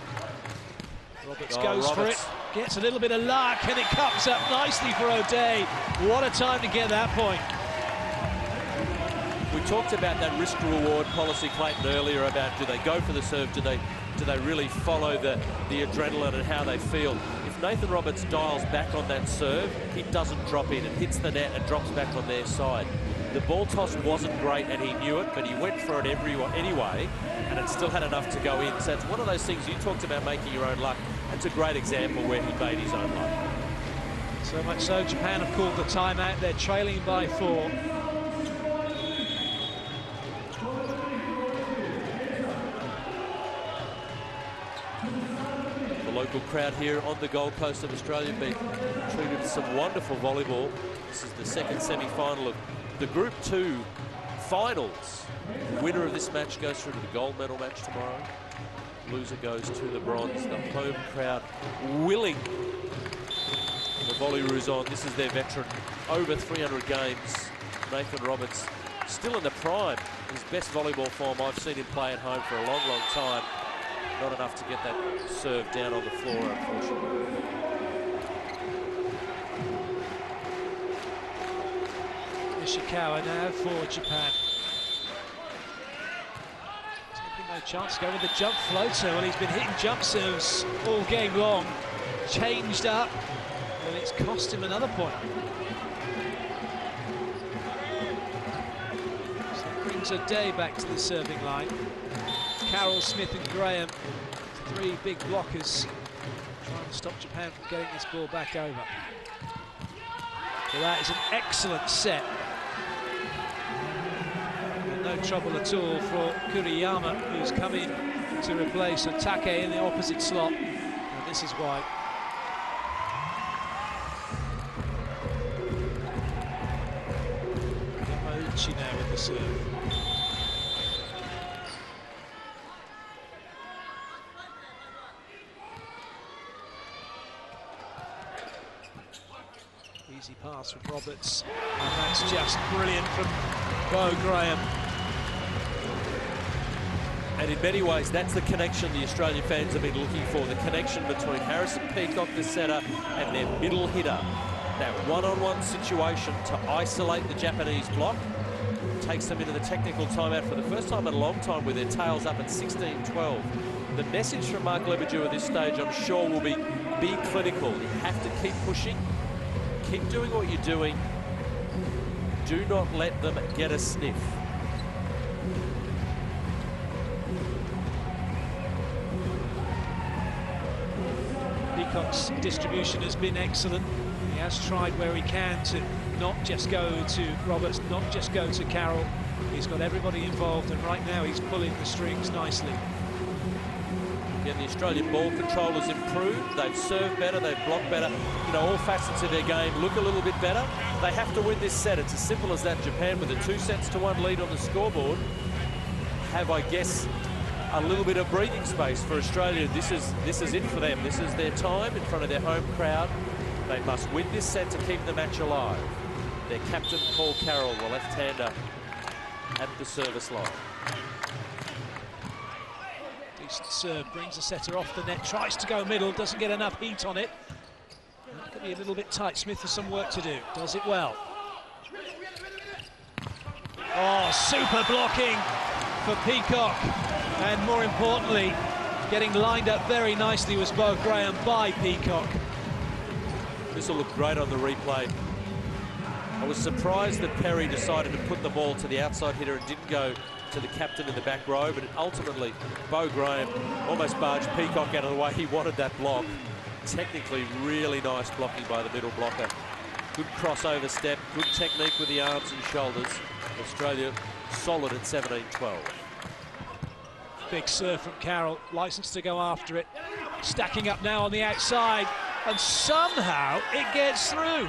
Roberts goes for it, gets a little bit of luck, and it comes up nicely for O'Day. What a time to get that point. We talked about that risk-reward policy, Clayton, earlier about do they go for the serve, do they really follow the adrenaline and how they feel. If Nathan Roberts dials back on that serve, he doesn't drop in. It hits the net and drops back on their side. The ball toss wasn't great and he knew it, but he went for it anyway, and it still had enough to go in. So it's one of those things, you talked about making your own luck. That's a great example where he made his own luck. So much so, Japan have called the timeout. They're trailing by 4. Local crowd here on the Gold Coast of Australia being treated to some wonderful volleyball. This is the second semi-final of the Group 2 finals. The winner of this match goes through to the gold medal match tomorrow. Loser goes to the bronze. The home crowd willing the Volleyroos on. This is their veteran, over 300 games. Nathan Roberts still in the prime. His best volleyball form I've seen him play at home for a long, long time. Not enough to get that serve down on the floor, unfortunately. Ishikawa now for Japan. Taking no chance to go with the jump floater. Well, he's been hitting jump serves all game long. Changed up, and it's cost him another point. So it brings O'Day back to the serving line. Carroll, Smith and Graham, 3 big blockers, trying to stop Japan from getting this ball back over. So that is an excellent set. And no trouble at all for Kuriyama, who's come in to replace Otake in the opposite slot. And this is why. Yamauchi now with the serve. Easy pass from Roberts, and that's just brilliant from Bo Graham. And in many ways, that's the connection the Australian fans have been looking for, the connection between Harrison Peacock, the setter, and their middle hitter. that one-on-one situation to isolate the Japanese block. Takes them into the technical timeout for the first time in a long time with their tails up at 16-12. The message from Mark Lebedew at this stage, I'm sure, will be clinical. You have to keep pushing, keep doing what you're doing. Do not let them get a sniff. Peacock's distribution has been excellent. He has tried where he can to not just go to Roberts, not just go to Carroll. He's got everybody involved, and right now he's pulling the strings nicely. Again, the Australian ball control has improved. They've served better, they've blocked better. You know, all facets of their game look a little bit better. They have to win this set. It's as simple as that. Japan, with a 2-1 lead on the scoreboard, have, I guess, a little bit of breathing space for Australia. This is it for them. This is their time in front of their home crowd. They must win this set to keep the match alive. Their captain, Paul Carroll, the left-hander, at the service line. Decent serve, brings the setter off the net, tries to go middle, doesn't get enough heat on it. That could be a little bit tight. Smith has some work to do, does it well. Oh, super blocking for Peacock. And more importantly, getting lined up very nicely was Bo Graham by Peacock. This will look great on the replay. I was surprised that Perry decided to put the ball to the outside hitter and didn't go to the captain in the back row, but ultimately Bo Graham almost barged Peacock out of the way. He wanted that block. Technically really nice blocking by the middle blocker. Good crossover step, good technique with the arms and shoulders. Australia solid at 17-12. Big serve from Carroll, licensed to go after it. Stacking up now on the outside, and somehow it gets through.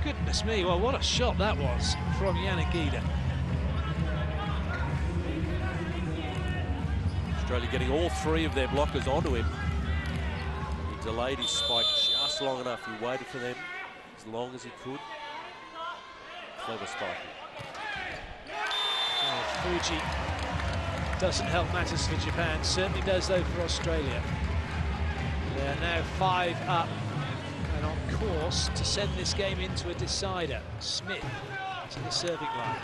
Goodness me, well, what a shot that was from Yanagida. Australia getting all three of their blockers onto him. He delayed his spike just long enough. He waited for them as long as he could. Clever spiking. Oh, Fuji doesn't help matters for Japan, certainly does though for Australia. They're now 5 up and on course to send this game into a decider. Smith to the serving line.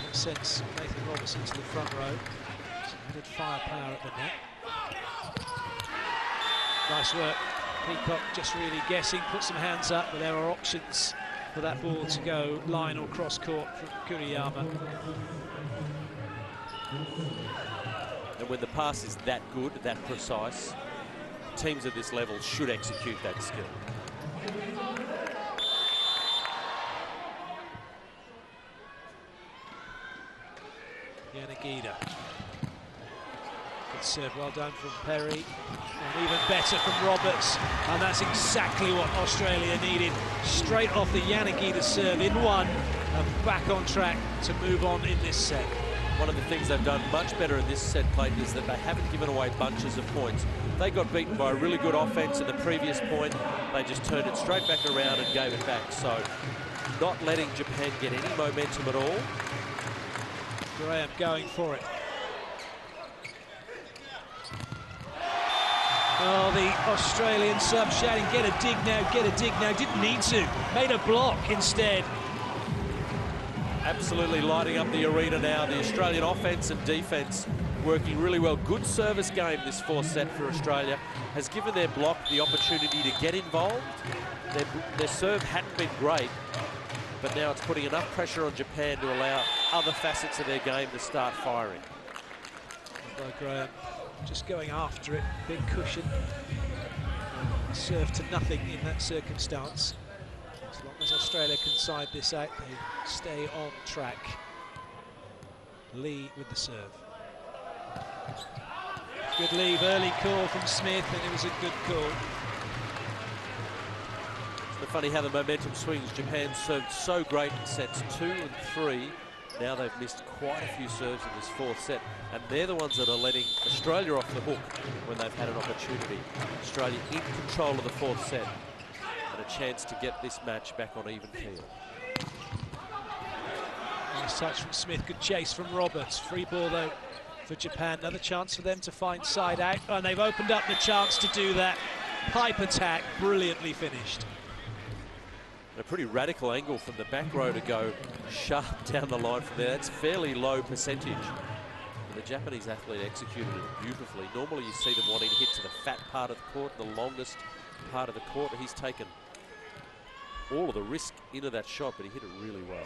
That sends Nathan Robertson to the front row. Some good firepower at the net. Nice work. Peacock just really guessing, put some hands up, but there are options for that ball to go line or cross court from Kuriyama. And when the pass is that good, that precise, teams at this level should execute that skill. Yanagida. Good serve, well done from Perry. And even better from Roberts. And that's exactly what Australia needed. Straight off the Yanagida serve in one and back on track to move on in this set. One of the things they've done much better in this set, Clayton, is that they haven't given away bunches of points. They got beaten by a really good offense at the previous point. They just turned it straight back around and gave it back. So not letting Japan get any momentum at all. Graham going for it. Oh, the Australian sub shouting, get a dig now, get a dig now. Didn't need to, made a block instead. Absolutely lighting up the arena now. The Australian offense and defense working really well. Good service game this fourth set for Australia. Has given their block the opportunity to get involved. Their serve hadn't been great, but now it's putting enough pressure on Japan to allow other facets of their game to start firing. By Graham, just going after it, big cushion. Serve to nothing in that circumstance. As long as Australia can side this out, they stay on track. Lee with the serve. Good leave, early call from Smith, and it was a good call. It's funny how the momentum swings. Japan served so great in sets 2 and 3. Now they've missed quite a few serves in this fourth set, and they're the ones that are letting Australia off the hook when they've had an opportunity. Australia in control of the fourth set and a chance to get this match back on even keel. Nice touch from Smith, good chase from Roberts. Free ball though for Japan, another chance for them to find side out, and they've opened up the chance to do that. pipe attack, brilliantly finished. A pretty radical angle from the back row to go sharp down the line from there. That's fairly low percentage. And the Japanese athlete executed it beautifully. Normally you see them wanting to hit to the fat part of the court, the longest part of the court. He's taken all of the risk into that shot, but he hit it really well.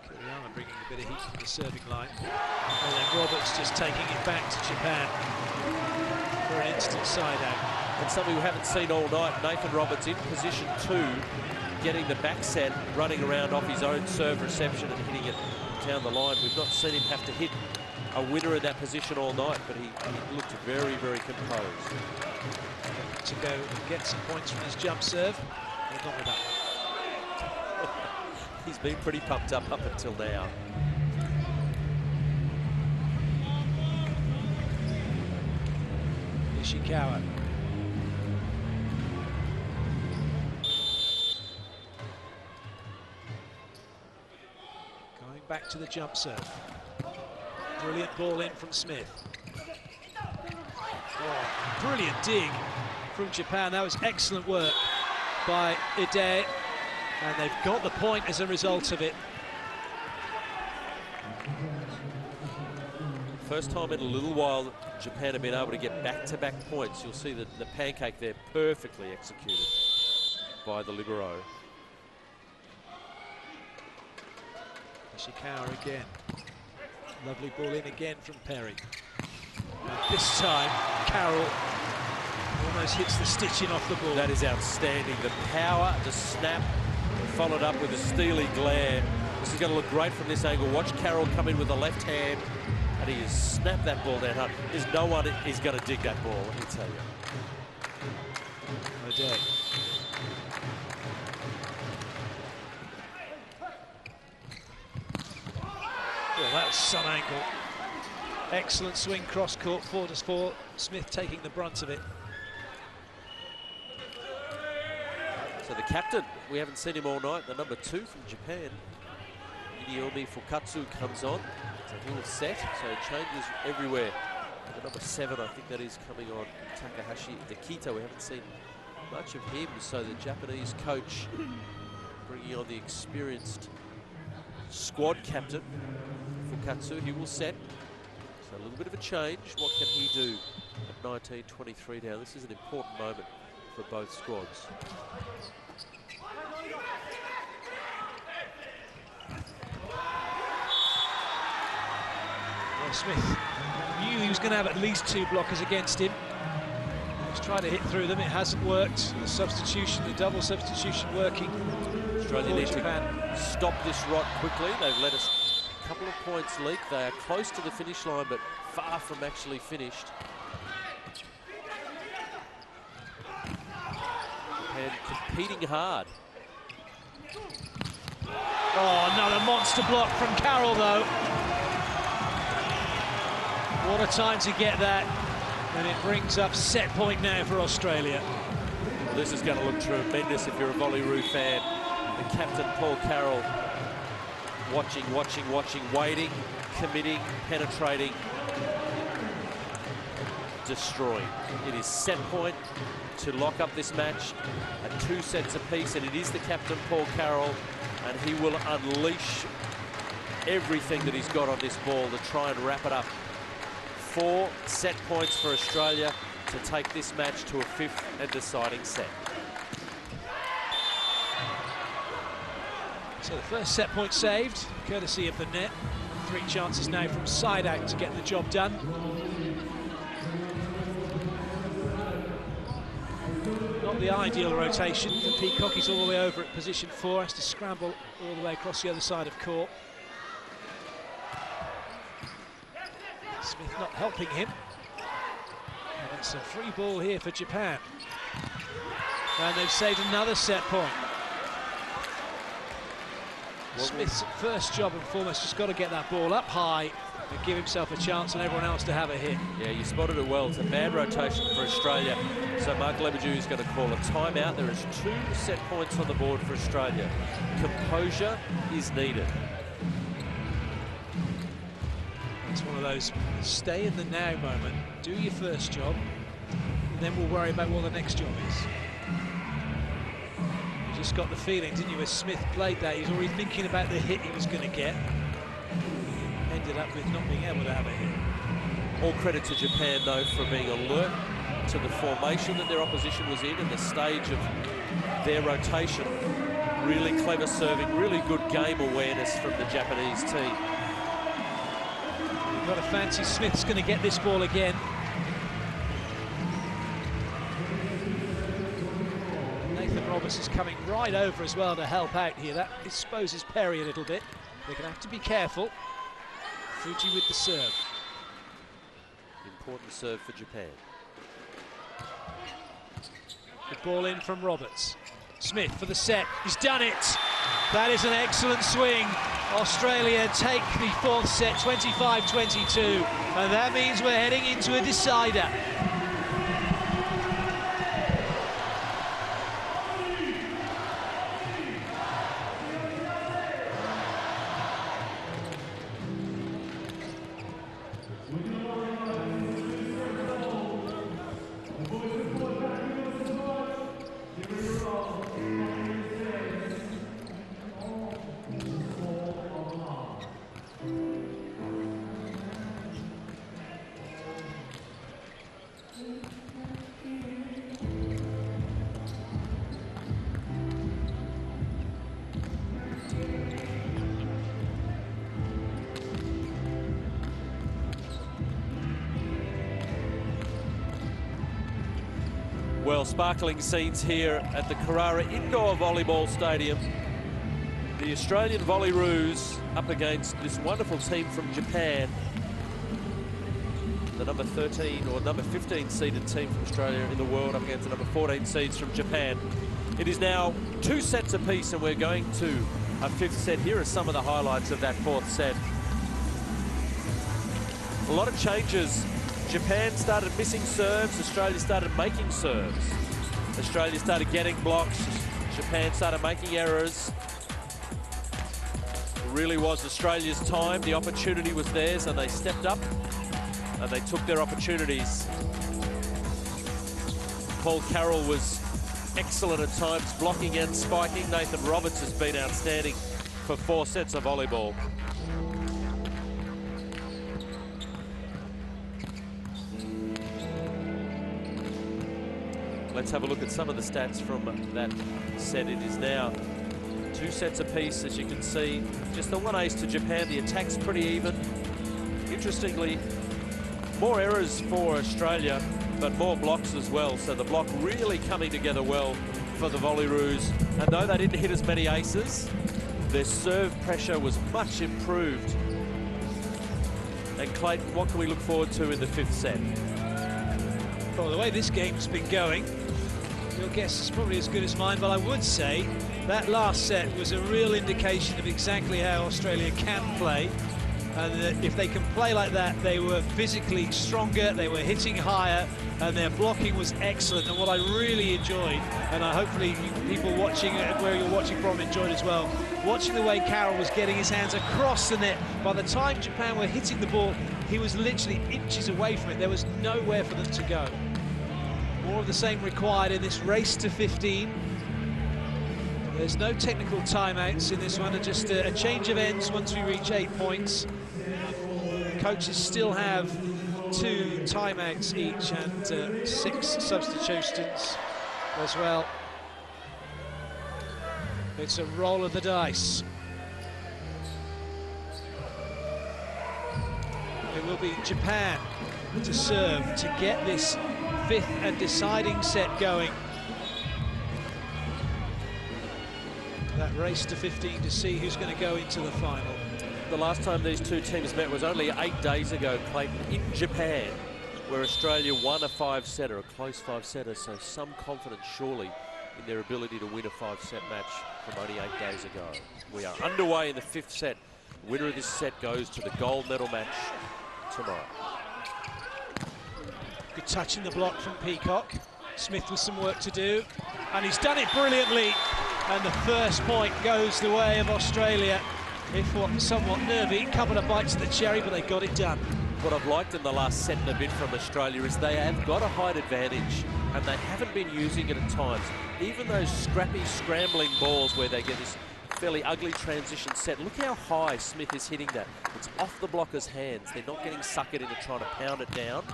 Kuriyama bringing a bit of heat to the serving line. And then Roberts just taking it back to Japan for an instant side out. And something we haven't seen all night, Nathan Roberts in position 2, getting the back set, running around off his own serve reception and hitting it down the line. We've not seen him have to hit a winner in that position all night, but he looked very, very composed. To go and get some points from his jump serve, but not with that one. He's been pretty pumped up until now. Ishikawa. Going back to the jump serve. Brilliant ball in from Smith. Oh, brilliant dig from Japan. That was excellent work by Ide, and they've got the point as a result of it. First time in a little while Japan have been able to get back-to-back points. You'll see that the pancake there perfectly executed by the libero. Ishikawa again. Lovely ball in again from Perry. And this time, Carroll almost hits the stitching off the ball. That is outstanding. The power, the snap, followed up with a steely glare. This is going to look great from this angle. Watch Carroll come in with the left hand, and he has snapped that ball down hard. There's no one is going to dig that ball, let me tell you. O'Day. Well, that was some angle. Excellent swing cross court, 4-4. Smith taking the brunt of it. So the captain, we haven't seen him all night, the number 2 from Japan, Iniomi Fukatsu, comes on. So he will set, so it changes everywhere. The number 7, I think that is coming on, Takahashi Nikita. We haven't seen much of him, so the Japanese coach bringing on the experienced squad captain, Fukatsu. He will set. So a little bit of a change. What can he do at 19-23 now? This is an important moment for both squads. Well, Smith knew he was going to have at least 2 blockers against him. He was trying to hit through them. It hasn't worked. The substitution, the double substitution working. Australia need to stop this rot quickly. They've let us a couple of points leak. They are close to the finish line, but far from actually finished. And competing hard. Oh, another monster block from Carroll, though. What a time to get that. And it brings up set point now for Australia. Well, this is going to look tremendous if you're a Volleyroo fan. The captain, Paul Carroll, watching, waiting, committing, penetrating, destroying. It is set point to lock up this match at 2 sets apiece, and it is the captain, Paul Carroll, and he will unleash everything that he's got on this ball to try and wrap it up. 4 set points for Australia to take this match to a 5th and deciding set. So the first set point saved, courtesy of the net. 3 chances now from side out to get the job done. Not the ideal rotation for Peacock. He's all the way over at position 4, has to scramble all the way across the other side of court. Smith not helping him. And it's a free ball here for Japan. And they've saved another set point. Smith's first job and foremost just got to get that ball up high and give himself a chance and everyone else to have a hit. Yeah, you spotted it well. It's a bad rotation for Australia. So Mark Lebedou is going to call a timeout. There is 2 set points on the board for Australia. Composure is needed. It's one of those stay in the now moment, do your first job, And then we'll worry about what the next job is. You just got the feeling, didn't you, as Smith played that, he's already thinking about the hit he was going to get. Ended up with not being able to have a hit. All credit to Japan, though, for being alert to the formation that their opposition was in and the stage of their rotation. Really clever serving, really good game awareness from the Japanese team. You've got to fancy Smith's going to get this ball again. Nathan Roberts is coming right over as well to help out here. That exposes Perry a little bit. They're going to have to be careful. Fuji with the serve. Important serve for Japan. Good ball in from Roberts. Smith for the set. He's done it. That is an excellent swing. Australia take the fourth set, 25-22. And that means we're heading into a decider. Well, sparkling scenes here at the Carrara Indoor Volleyball Stadium. The Australian Volleyroos up against this wonderful team from Japan. The number 13 or number 15 seeded team from Australia in the world up against the number 14 seeds from Japan. It is now 2 sets apiece and we're going to a 5th set. Here are some of the highlights of that 4th set. A lot of changes. Japan started missing serves, Australia started making serves. Australia started getting blocks, Japan started making errors. It really was Australia's time, the opportunity was theirs and they stepped up and they took their opportunities. Paul Carroll was excellent at times, blocking and spiking. Nathan Roberts has been outstanding for 4 sets of volleyball. Let's have a look at some of the stats from that set. It is now 2 sets apiece, as you can see. Just the 1 ace to Japan. The attack's pretty even. Interestingly, more errors for Australia, but more blocks as well. So the block really coming together well for the Volleyroos. And though they didn't hit as many aces, their serve pressure was much improved. And Clayton, what can we look forward to in the 5th set? Well, the way this game's been going, your guess is probably as good as mine, but I would say that last set was a real indication of exactly how Australia can play. And that if they can play like that, they were physically stronger, they were hitting higher, and their blocking was excellent. And what I really enjoyed, and hopefully people watching where you're watching from enjoyed as well, watching the way Carroll was getting his hands across the net. By the time Japan were hitting the ball, he was literally inches away from it. There was nowhere for them to go. More of the same required in this race to 15. There's no technical timeouts in this one, just a change of ends once we reach 8 points. Coaches still have 2 timeouts each and 6 substitutions as well. It's a roll of the dice. It will be Japan to serve to get this 5th and deciding set going. That race to 15 to see who's going to go into the final. The last time these 2 teams met was only 8 days ago, Clayton, in Japan, where Australia won a 5-setter, a close 5-setter, so some confidence surely in their ability to win a 5-set match from only 8 days ago. We are underway in the 5th set. Winner of this set goes to the gold medal match tomorrow. Good touch in the block from Peacock. Smith with some work to do, and he's done it brilliantly. And the first point goes the way of Australia. If somewhat nervy, couple of bites of the cherry, but they got it done. what I've liked in the last set and a bit from Australia is they have got a height advantage, and they haven't been using it at times. Even those scrappy, scrambling balls where they get this fairly ugly transition set. Look how high Smith is hitting that. It's off the blocker's hands. They're not getting suckered into trying to pound it down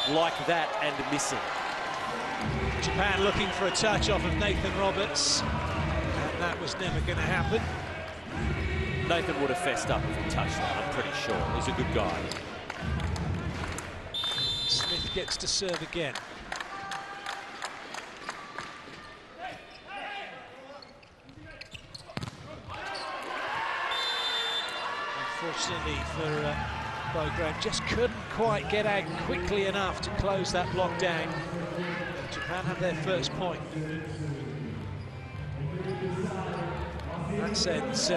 like that and missing. Japan looking for a touch off of Nathan Roberts, and that was never going to happen. Nathan would have fessed up if he touched that, I'm pretty sure. He's a good guy. Smith gets to serve again. Unfortunately for Bograd, just couldn't quite get out quickly enough to close that block down. Japan have their first point. That sends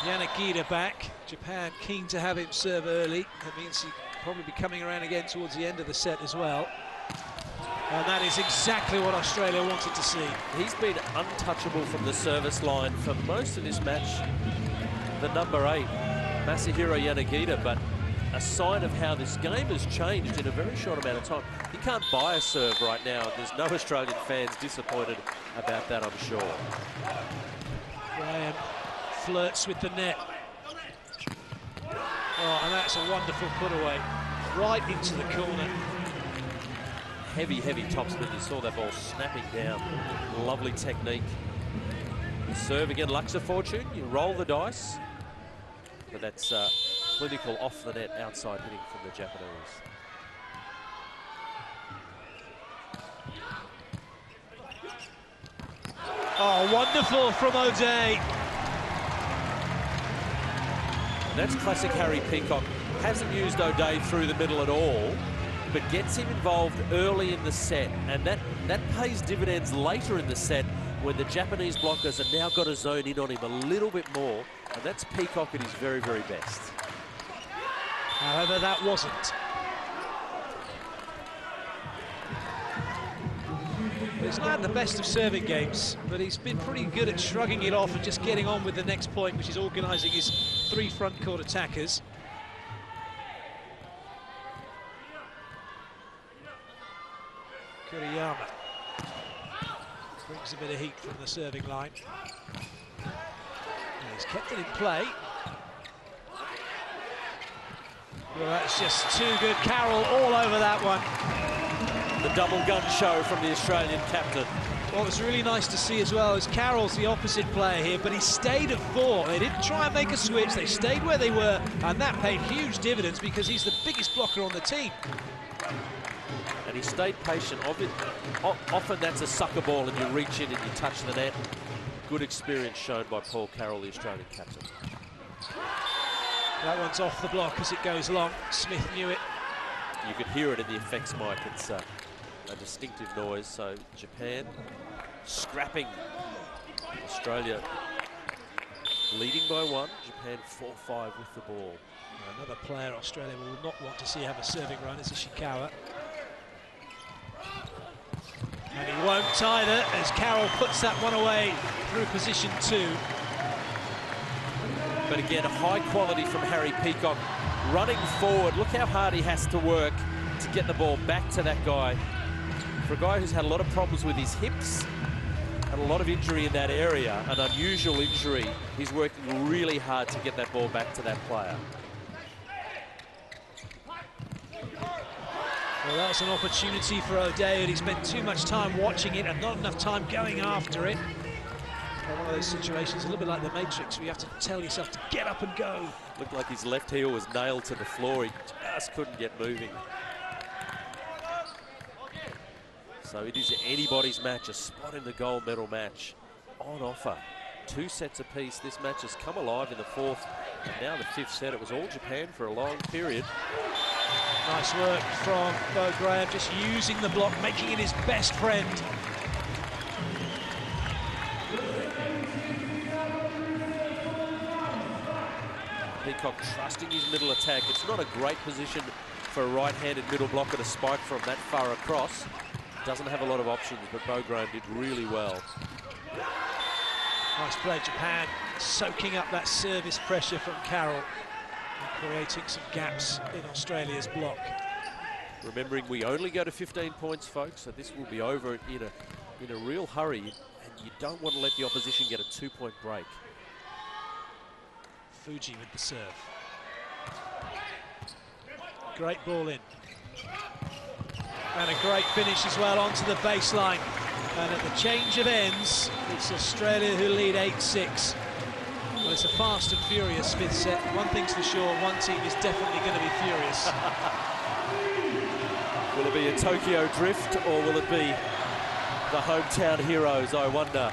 Yanagida back. Japan keen to have him serve early. That means he'll probably be coming around again towards the end of the set as well. And that is exactly what Australia wanted to see. He's been untouchable from the service line for most of this match. The number 8, Masahiro Yanagida, but a sign of how this game has changed in a very short amount of time. He can't buy a serve right now. There's no Australian fans disappointed about that, I'm sure. Graham flirts with the net. Oh, and that's a wonderful put away, right into the corner. Heavy, heavy topspin. You saw that ball snapping down. Lovely technique. Serve again, Luxa Fortune. You roll the dice. But that's clinical off the net, outside hitting from the Japanese. Oh, wonderful from O'Day. That's classic Harry Peacock. Hasn't used O'Day through the middle at all, but gets him involved early in the set, and that pays dividends later in the set when the Japanese blockers have now got to zone in on him a little bit more, and that's Peacock at his very, very best. However, that wasn't. He's not had the best of serving games, but he's been pretty good at shrugging it off and just getting on with the next point, which is organising his 3 front court attackers. Kuriyama brings a bit of heat from the serving line. And he's kept it in play. Well, that's just too good. Carroll all over that one. The double gun show from the Australian captain. What was really nice to see as well is Carroll's the opposite player here, but he stayed at 4. They didn't try and make a switch. They stayed where they were, and that paid huge dividends because he's the biggest blocker on the team. And he stayed patient. Often that's a sucker ball and you reach in and you touch the net. Good experience shown by Paul Carroll, the Australian captain. That one's off the block as it goes long. Smith knew it. You could hear it in the effects mic. It's a distinctive noise. So Japan scrapping. Australia leading by 1. Japan 4-5 with the ball. Another player Australia will not want to see have a serving run is Ishikawa. And he won't either as Carroll puts that one away through position 2. But again, a high quality from Harry Peacock. Running forward, look how hard he has to work to get the ball back to that guy. For a guy who's had a lot of problems with his hips and a lot of injury in that area, an unusual injury, he's working really hard to get that ball back to that player. Well, that was an opportunity for O'Day, and he spent too much time watching it and not enough time going after it. One of those situations, a little bit like the Matrix, where you have to tell yourself to get up and go. Looked like his left heel was nailed to the floor. He just couldn't get moving. So it is anybody's match, a spot in the gold medal match on offer. 2 sets apiece. This match has come alive in the 4th, and now the 5th set. It was all Japan for a long period. Nice work from Bo Graham, just using the block, making it his best friend. Peacock trusting his middle attack. It's not a great position for a right-handed middle blocker to spike from that far across. Doesn't have a lot of options, but Bo Graham did really well. Nice play, Japan, soaking up that service pressure from Carroll. creating some gaps in Australia's block. Remembering we only go to 15 points, folks, so this will be over in a real hurry, and you don't want to let the opposition get a 2-point break. Fuji with the serve. Great ball in. And a great finish as well onto the baseline. And at the change of ends, it's Australia who lead 8-6. Well, it's a fast and furious fifth set. One thing's for sure, one team is definitely going to be furious. Will it be a Tokyo drift, or will it be the hometown heroes, I wonder?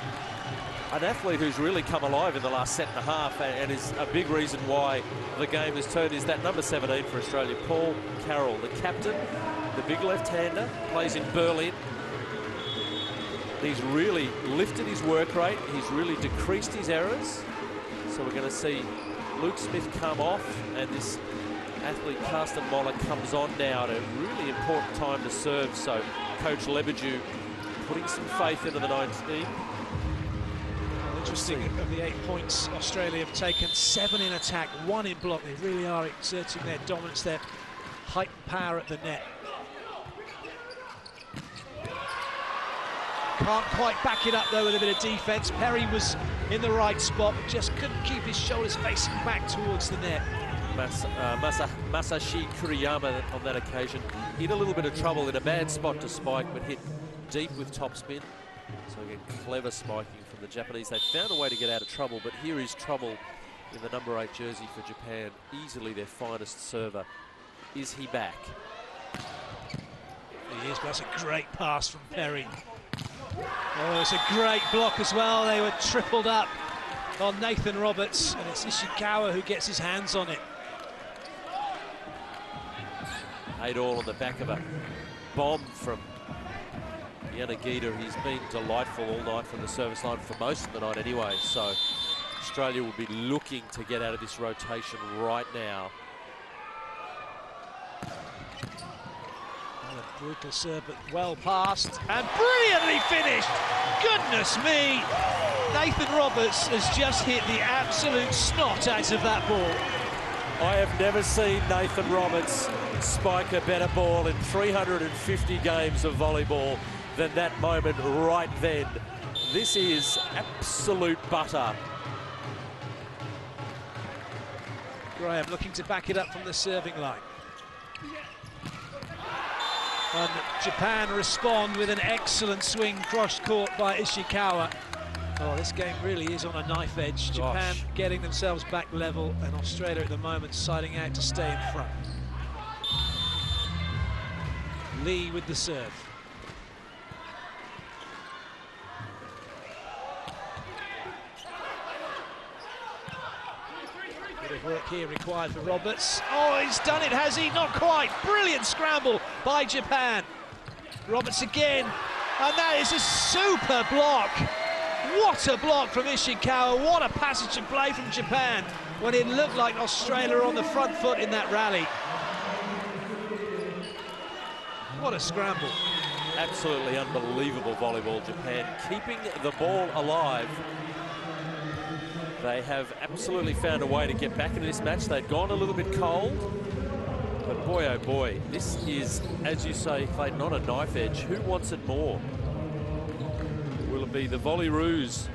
An athlete who's really come alive in the last set and a half, and is a big reason why the game has turned, is that number 17 for Australia, Paul Carroll, the captain, the big left-hander, plays in Berlin. He's really lifted his work rate, he's really decreased his errors. So we're going to see Luke Smith come off, and this athlete, Carsten Moller, comes on now at a really important time to serve. So Coach Lebedew putting some faith into the 19. Well, interesting, of the 8 points Australia have taken, 7 in attack, 1 in block. They really are exerting their dominance, their heightened power at the net. Can't quite back it up though with a bit of defence. Perry was in the right spot, but just couldn't keep his shoulders facing back towards the net. Masashi Kuriyama on that occasion in a little bit of trouble, in a bad spot to spike, but hit deep with topspin. So again, clever spiking from the Japanese. They found a way to get out of trouble, but here is trouble in the number 8 jersey for Japan. Easily their finest server. Is he back? He is, but that's a great pass from Perry. Oh, it's a great block as well. They were tripled up on Nathan Roberts, and it's Ishikawa who gets his hands on it. 8-all on the back of a bomb from Yanagita. He's been delightful all night from the service line for most of the night anyway, so Australia will be looking to get out of this rotation right now. A brutal serve, but well passed and brilliantly finished. Goodness me, Nathan Roberts has just hit the absolute snot out of that ball. I have never seen Nathan Roberts spike a better ball in 350 games of volleyball than that moment right then. This is absolute butter. Graham looking to back it up from the serving line. And Japan respond with an excellent swing cross-court by Ishikawa. Oh, this game really is on a knife edge. Japan getting themselves back level, and Australia at the moment siding out to stay in front. Lee with the serve. Bit of work here required for Roberts. Oh, he's done it, has he? Not quite. Brilliant scramble by Japan. Roberts again, and that is a super block. What a block from Ishikawa. What a passage of play from Japan when it looked like Australia were on the front foot in that rally. What a scramble. Absolutely unbelievable volleyball, Japan, keeping the ball alive. They have absolutely found a way to get back into this match. They'd gone a little bit cold, but boy, oh boy, this is, as you say, Clayton, on a knife edge. Who wants it more? Will it be the Volleyroos?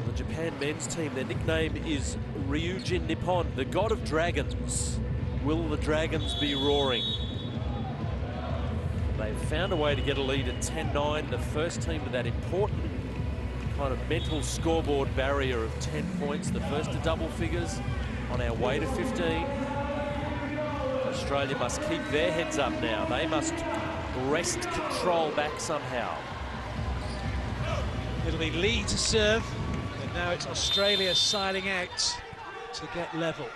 The Japan men's team, their nickname is Ryujin Nippon, the god of dragons. Will the dragons be roaring? They've found a way to get a lead at 10-9, the first team to that important kind of mental scoreboard barrier of 10 points, the first to double figures on our way to 15. Australia must keep their heads up now. They must wrest control back somehow. It'll be Lee to serve, and now it's Australia siding out to get level.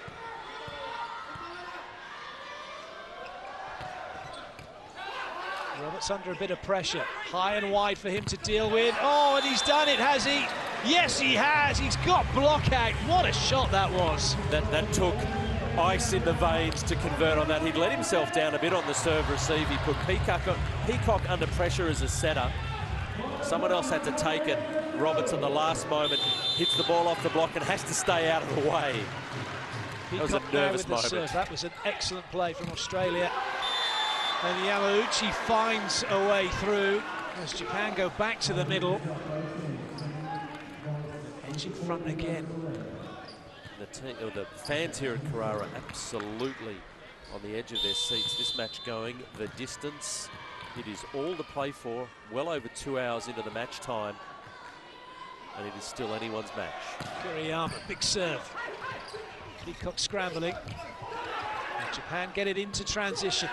Roberts under a bit of pressure. High and wide for him to deal with. Oh, and he's done it, has he? Yes, he has. He's got block out. What a shot that was. That took ice in the veins to convert on that. He'd let himself down a bit on the serve receive. He put Peacock under pressure as a setter. Someone else had to take it. Roberts at the last moment hits the ball off the block and has to stay out of the way. That was a nervous moment. Serve. That was an excellent play from Australia. And Yamauchi finds a way through as Japan go back to the middle. Edge in front again. The fans here at Carrara absolutely on the edge of their seats. This match going the distance. It is all to play for. Well over 2 hours into the match time. And it is still anyone's match. Kuriyama, big serve. Peacock scrambling. And Japan get it into transition.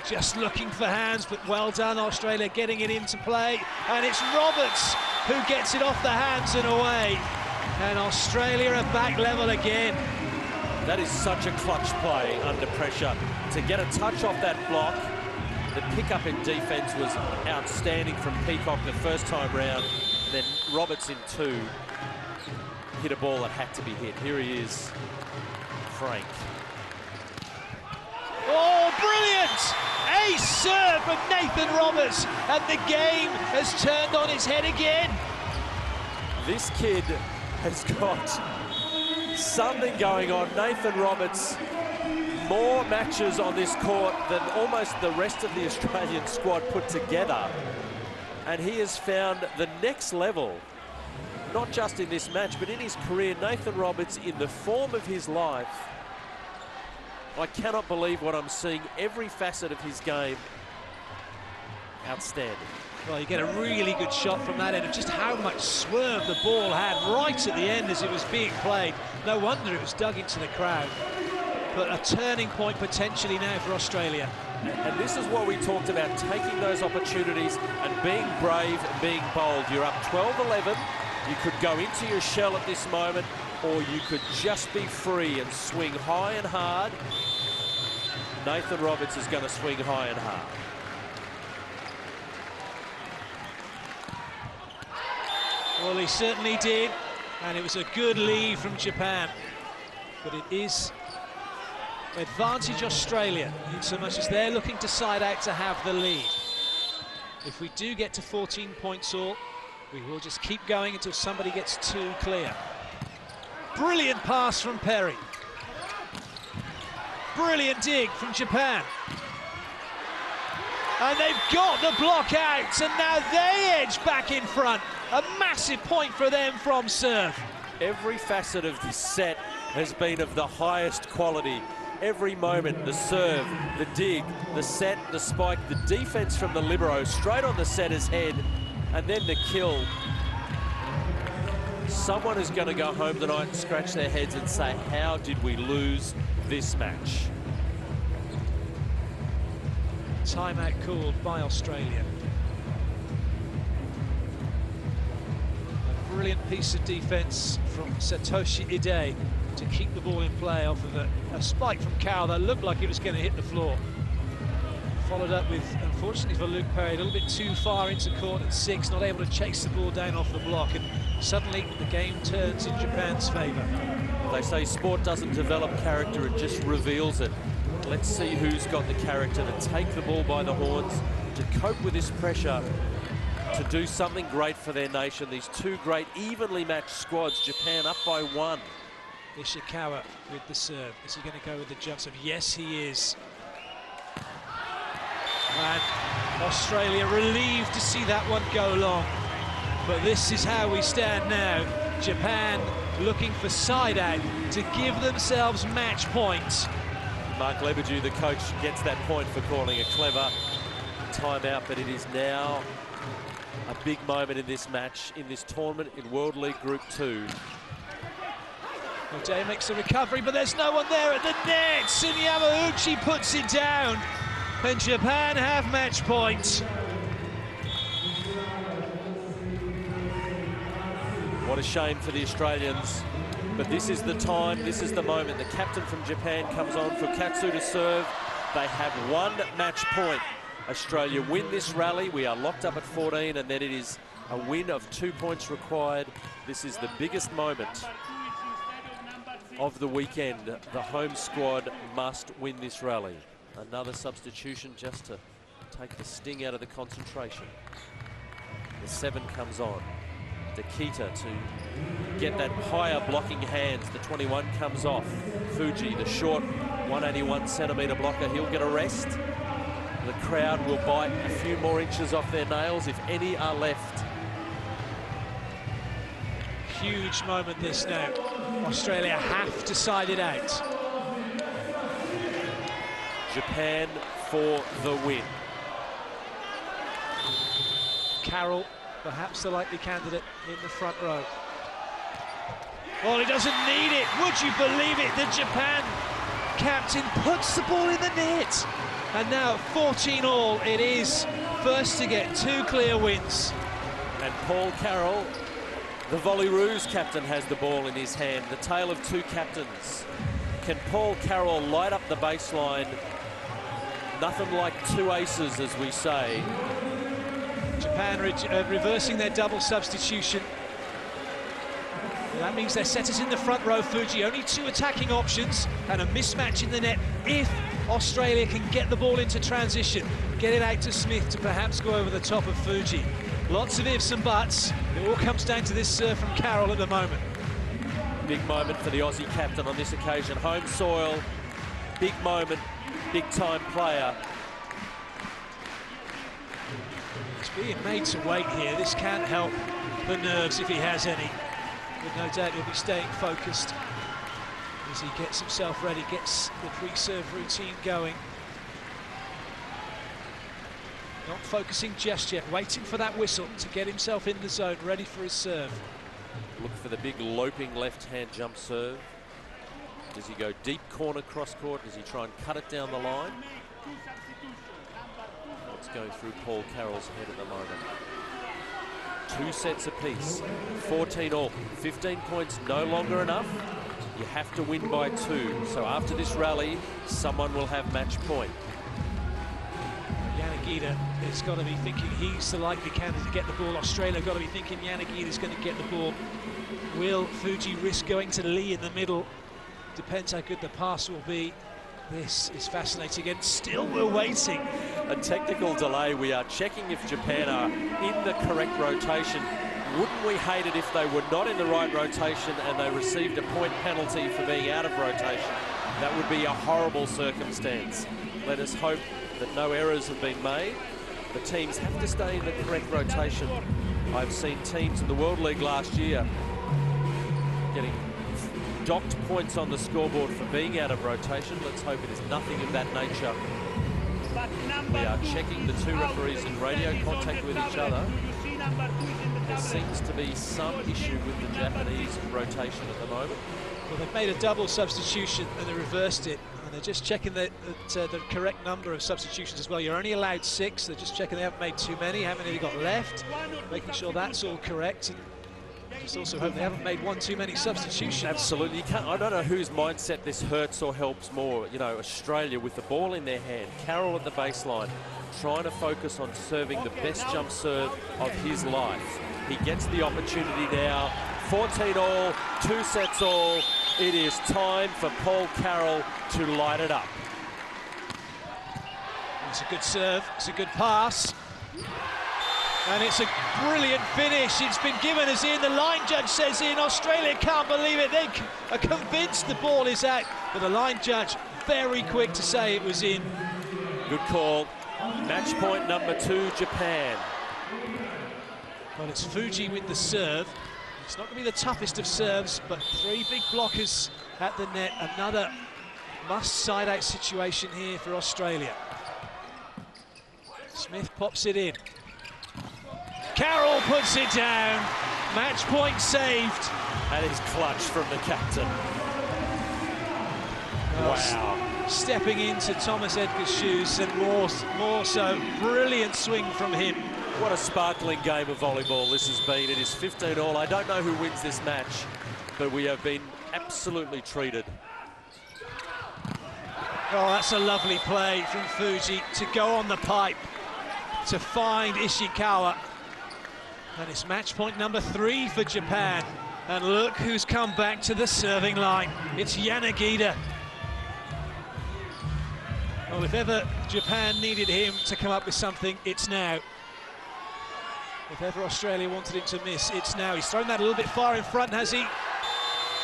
Just looking for hands, but well done, Australia getting it into play. And it's Roberts who gets it off the hands and away. And Australia are back level again. That is such a clutch play under pressure. To get a touch off that block, the pickup in defence was outstanding from Peacock the first time round. And then Roberts in two hit a ball that had to be hit. Here he is, Frank. Oh, brilliant! Ace serve from Nathan Roberts, and the game has turned on its head again. This kid has got something going on. Nathan Roberts, more matches on this court than almost the rest of the Australian squad put together. And he has found the next level, not just in this match, but in his career. Nathan Roberts, in the form of his life, I cannot believe what I'm seeing. Every facet of his game, outstanding. Well, you get a really good shot from that end of just how much swerve the ball had right at the end as it was being played. No wonder it was dug into the crowd. But a turning point potentially now for Australia. And this is what we talked about, taking those opportunities and being brave and being bold. You're up 12-11. You could go into your shell at this moment, or you could just be free and swing high and hard. Nathan Roberts is going to swing high and hard. Well, he certainly did, and it was a good lead from Japan. But it is advantage Australia, in so much as they're looking to side out to have the lead. If we do get to 14 points all, we will just keep going until somebody gets two clear. Brilliant pass from Perry. Brilliant dig from Japan. And they've got the block out, and now they edge back in front. A massive point for them from serve. Every facet of this set has been of the highest quality. Every moment, the serve, the dig, the set, the spike, the defense from the libero, straight on the setter's head, and then the kill. Someone is going to go home tonight and scratch their heads and say, how did we lose this match? Timeout called by Australia. A brilliant piece of defense from Satoshi Ide to keep the ball in play off of a spike from Cowell that looked like it was going to hit the floor. Followed up with, unfortunately for Luke Perry, a little bit too far into court at 6, not able to chase the ball down off the block, and suddenly the game turns in Japan's favour. They say sport doesn't develop character, it just reveals it. Let's see who's got the character to take the ball by the horns, to cope with this pressure, to do something great for their nation. These two great, evenly matched squads, Japan up by 1. Ishikawa with the serve. Is he going to go with the jump serve? Yes, he is. And Australia relieved to see that one go long. But this is how we stand now. Japan looking for side out to give themselves match points. Mark Lebedew, the coach, gets that point for calling a clever timeout, but it is now a big moment in this match, in this tournament, in World League Group 2. O'Day makes a recovery, but there's no one there at the net, and Yamauchi puts it down, and Japan have match point. What a shame for the Australians, but this is the time, this is the moment. The captain from Japan comes on for Katsu to serve. They have one match point. Australia win this rally. We are locked up at 14, and then it is a win of 2 points required. This is the biggest moment of the weekend. The home squad must win this rally. Another substitution just to take the sting out of the concentration. The 7 comes on. Kita to get that higher blocking hands. The 21 comes off. Fuji, the short 181-centimetre blocker, he'll get a rest. The crowd will bite a few more inches off their nails, if any are left. Huge moment this now. Australia have to side it out. Japan for the win. Carroll, perhaps the likely candidate in the front row. Well, he doesn't need it. Would you believe it? The Japan captain puts the ball in the net. And now at 14-all, it is first to get 2 clear wins. And Paul Carroll, the Volleyroos captain, has the ball in his hand. The tale of 2 captains. Can Paul Carroll light up the baseline? Nothing like 2 aces, as we say. Japan reversing their double substitution. Well, that means their setters in the front row, Fuji. Only 2 attacking options and a mismatch in the net if Australia can get the ball into transition, get it out to Smith to perhaps go over the top of Fuji. Lots of ifs and buts. It all comes down to this serve from Carroll at the moment. Big moment for the Aussie captain on this occasion. Home soil, big moment, big-time player. He's being made to wait here. This can't help the nerves if he has any. But no doubt he'll be staying focused as he gets himself ready, gets the pre-serve routine going. Not focusing just yet, waiting for that whistle to get himself in the zone, ready for his serve. Look for the big loping left-hand jump serve. Does he go deep corner cross-court? Does he try and cut it down the line? What's going through Paul Carroll's head at the moment? 2 sets apiece, 14-all, 15 points no longer enough. You have to win by 2. So after this rally, someone will have match point. Yanagida has got to be thinking he's the likely candidate to get the ball. Australia got to be thinking Yanagida's going to get the ball. Will Fuji risk going to Lee in the middle? Depends how good the pass will be. This is fascinating, and still we're waiting. A technical delay. We are checking if Japan are in the correct rotation. Wouldn't we hate it if they were not in the right rotation and they received a point penalty for being out of rotation? That would be a horrible circumstance. Let us hope that no errors have been made. The teams have to stay in the correct rotation. I've seen teams in the World League last year getting docked points on the scoreboard for being out of rotation. Let's hope it is nothing of that nature. We are checking the 2 referees in radio contact with each other. There seems to be some issue with the Japanese rotation at the moment. Well, they've made a double substitution and they reversed it. And they're just checking the correct number of substitutions as well. You're only allowed 6. They're just checking they haven't made too many. How many have you got left? Making sure that's all correct. And just also hope they haven't made 1 too many substitutions. Absolutely. You can't, I don't know whose mindset this hurts or helps more. You know, Australia with the ball in their hand, Carroll at the baseline, trying to focus on serving the best jump serve of his life. He gets the opportunity now. 14-all, 2 sets all. It is time for Paul Carroll to light it up. It's a good serve, it's a good pass. And it's a brilliant finish. It's been given as in. The line judge says in. Australia can't believe it. They are convinced the ball is out. But the line judge very quick to say it was in. Good call. Match point number 2, Japan. Well, it's Fuji with the serve. It's not going to be the toughest of serves, but 3 big blockers at the net. Another must side out situation here for Australia. Smith pops it in. Carroll puts it down. Match point saved. That is clutch from the captain. Wow. Stepping into Thomas Edgar's shoes and more so. Brilliant swing from him. What a sparkling game of volleyball this has been. It is 15-all. I don't know who wins this match, but we have been absolutely treated. Oh, that's a lovely play from Fuji to go on the pipe to find Ishikawa. And it's match point number 3 for Japan. And look who's come back to the serving line. It's Yanagida. Well, if ever Japan needed him to come up with something, it's now. If ever Australia wanted him to miss, it's now. He's thrown that a little bit far in front, has he?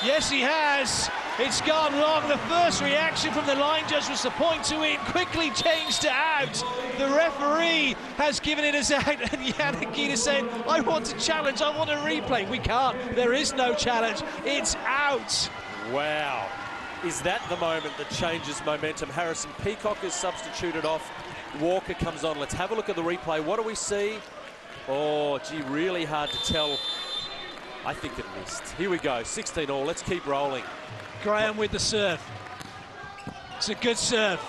Yes, he has. It's gone long. The first reaction from the line judge was to point to in, quickly changed to out. The referee has given it as out, and Yanagita saying, I want to challenge, I want a replay. We can't. There is no challenge. It's out. Wow. Is that the moment that changes momentum? Harrison Peacock is substituted off. Walker comes on. Let's have a look at the replay. What do we see? Oh, gee, really hard to tell. I think it missed. Here we go, 16 all. Let's keep rolling. Graham with the serve. It's a good serve.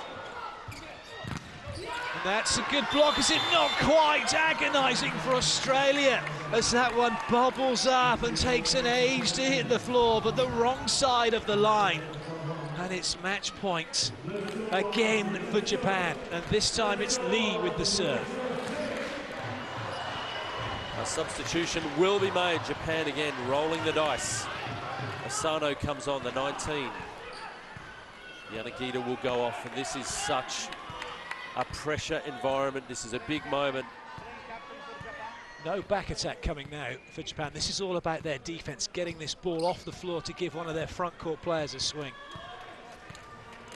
And that's a good block. Is it not quite? Agonising for Australia as that one bobbles up and takes an age to hit the floor, but the wrong side of the line. And it's match point again for Japan. And this time it's Lee with the serve. A substitution will be made. Japan again rolling the dice. Asano comes on, the 19. Yanagita will go off, and this is such a pressure environment. This is a big moment. No back attack coming now for Japan. This is all about their defense, getting this ball off the floor to give one of their front court players a swing.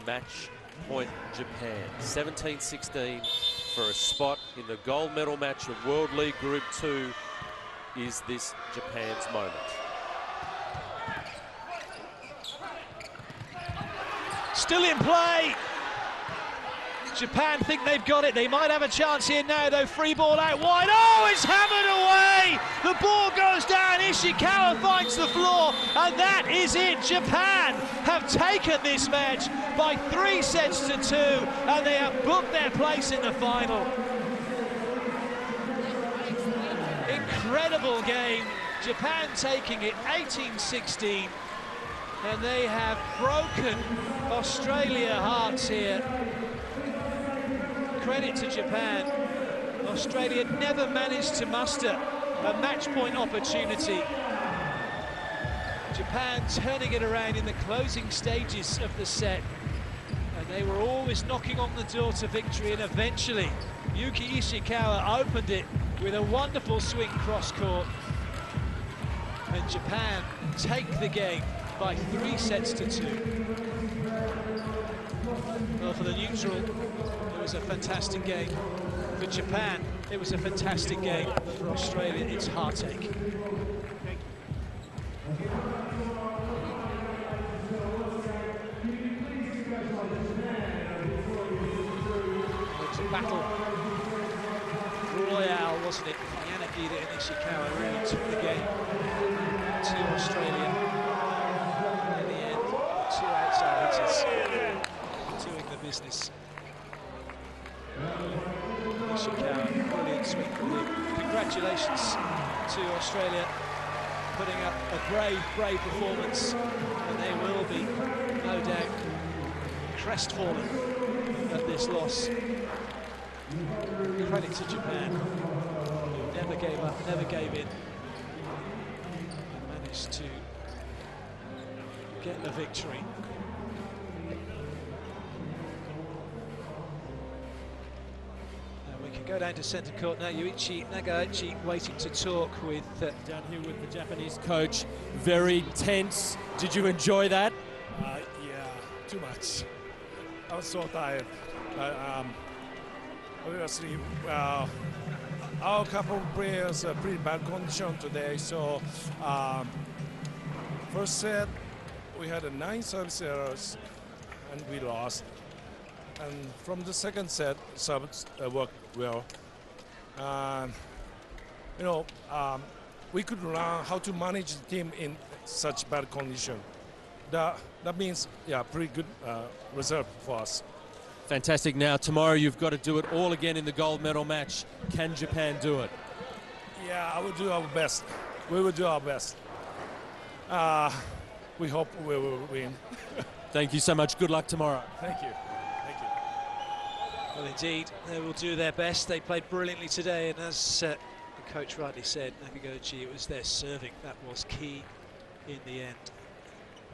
Match point Japan. 17-16 for a spot in the gold medal match of World League Group 2. Is this Japan's moment? Still in play. Japan think they've got it. They might have a chance here now, though. Free ball out wide. Oh, it's hammered away. The ball goes down. Ishikawa finds the floor, and that is it. Japan have taken this match by 3-2, and they have booked their place in the final. Incredible game. Japan taking it 18-16, and they have broken Australia hearts here. Credit to Japan. Australia never managed to muster a match point opportunity. Japan turning it around in the closing stages of the set, and they were always knocking on the door to victory, and eventually Yuki Ishikawa opened it with a wonderful swing cross court, and Japan take the game by 3-2. Well, for the neutral, it was a fantastic game. For Japan, it was a fantastic game. For Australia, it's heartache. It's a battle royale, wasn't it? Yanagita and Ishikawa really took the game to Australia. And in the end, 2 outside hitters doing the business. Ishikawa, brilliant swing for him. Congratulations to Australia, putting up a brave performance, and they will be, no doubt, crestfallen at this loss. Credit to Japan, who never gave up, never gave in, and managed to get the victory. We can go down to centre court now. Yuichi Nagaichi waiting to talk with... down here with the Japanese coach. Very tense. Did you enjoy that? Yeah, too much. I was so tired. Obviously, our couple of players are pretty bad condition today. So, first set, we had 9 service errors, and we lost. And from the second set, subs worked well. We could learn how to manage the team in such bad condition. That means, yeah, pretty good result for us. Fantastic. Now, tomorrow you've got to do it all again in the gold medal match. Can Japan do it? Yeah, I will do our best. We will do our best. We hope we will win. Thank you so much. Good luck tomorrow. Thank you. Well, indeed, they will do their best. They played brilliantly today, and as the coach rightly said, Nakaguchi, it was their serving that was key in the end.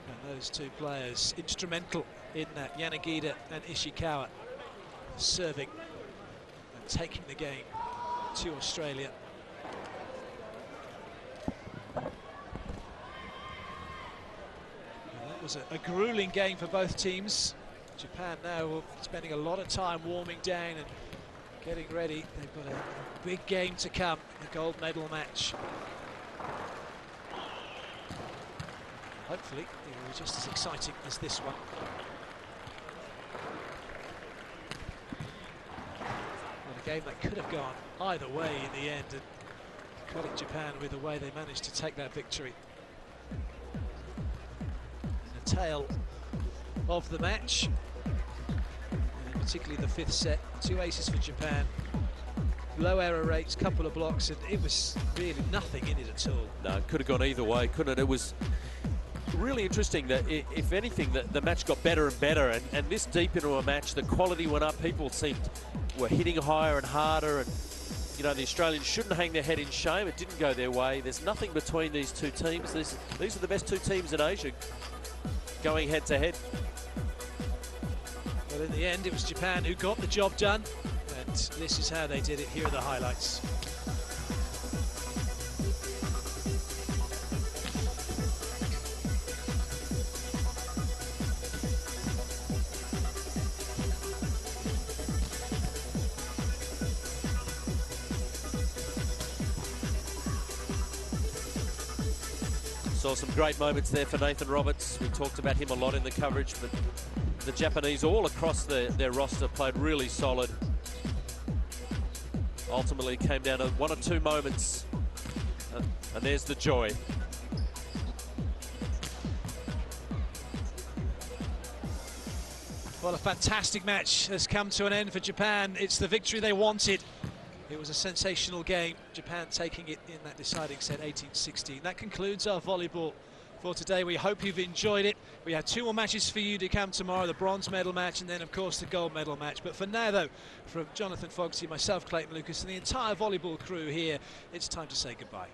And those two players instrumental in that, Yanagita and Ishikawa, serving and taking the game to Australia. That was a grueling game for both teams. Japan now spending a lot of time warming down and getting ready. They've got a big game to come, the gold medal match. Hopefully it will be just as exciting as this one. Well, a game that could have gone either way in the end, and credit Japan with the way they managed to take that victory. The tale of the match, and particularly the fifth set, 2 aces for Japan, low error rates, couple of blocks, and it was really nothing in it at all. No, it could have gone either way, couldn't it? It was really interesting that, if anything, the match got better and better, and this deep into a match, the quality went up. People were hitting higher and harder, and you know, the Australians shouldn't hang their head in shame. It didn't go their way. There's nothing between these two teams. These are the best two teams in Asia going head to head. But in the end, it was Japan who got the job done, and this is how they did it. Here are the highlights. Saw some great moments there for Nathan Roberts. We talked about him a lot in the coverage, but the Japanese all across their roster played really solid. Ultimately came down to 1 or 2 moments, and there's the joy. Well, a fantastic match has come to an end for Japan. It's the victory they wanted. It was a sensational game. Japan taking it in that deciding set, 18-16. That concludes our volleyball for today. We hope you've enjoyed it. We have 2 more matches for you to come tomorrow, the bronze medal match and then, of course, the gold medal match. But for now, though, from Jonathan Fogarty, myself, Clayton Lucas, and the entire volleyball crew here, it's time to say goodbye.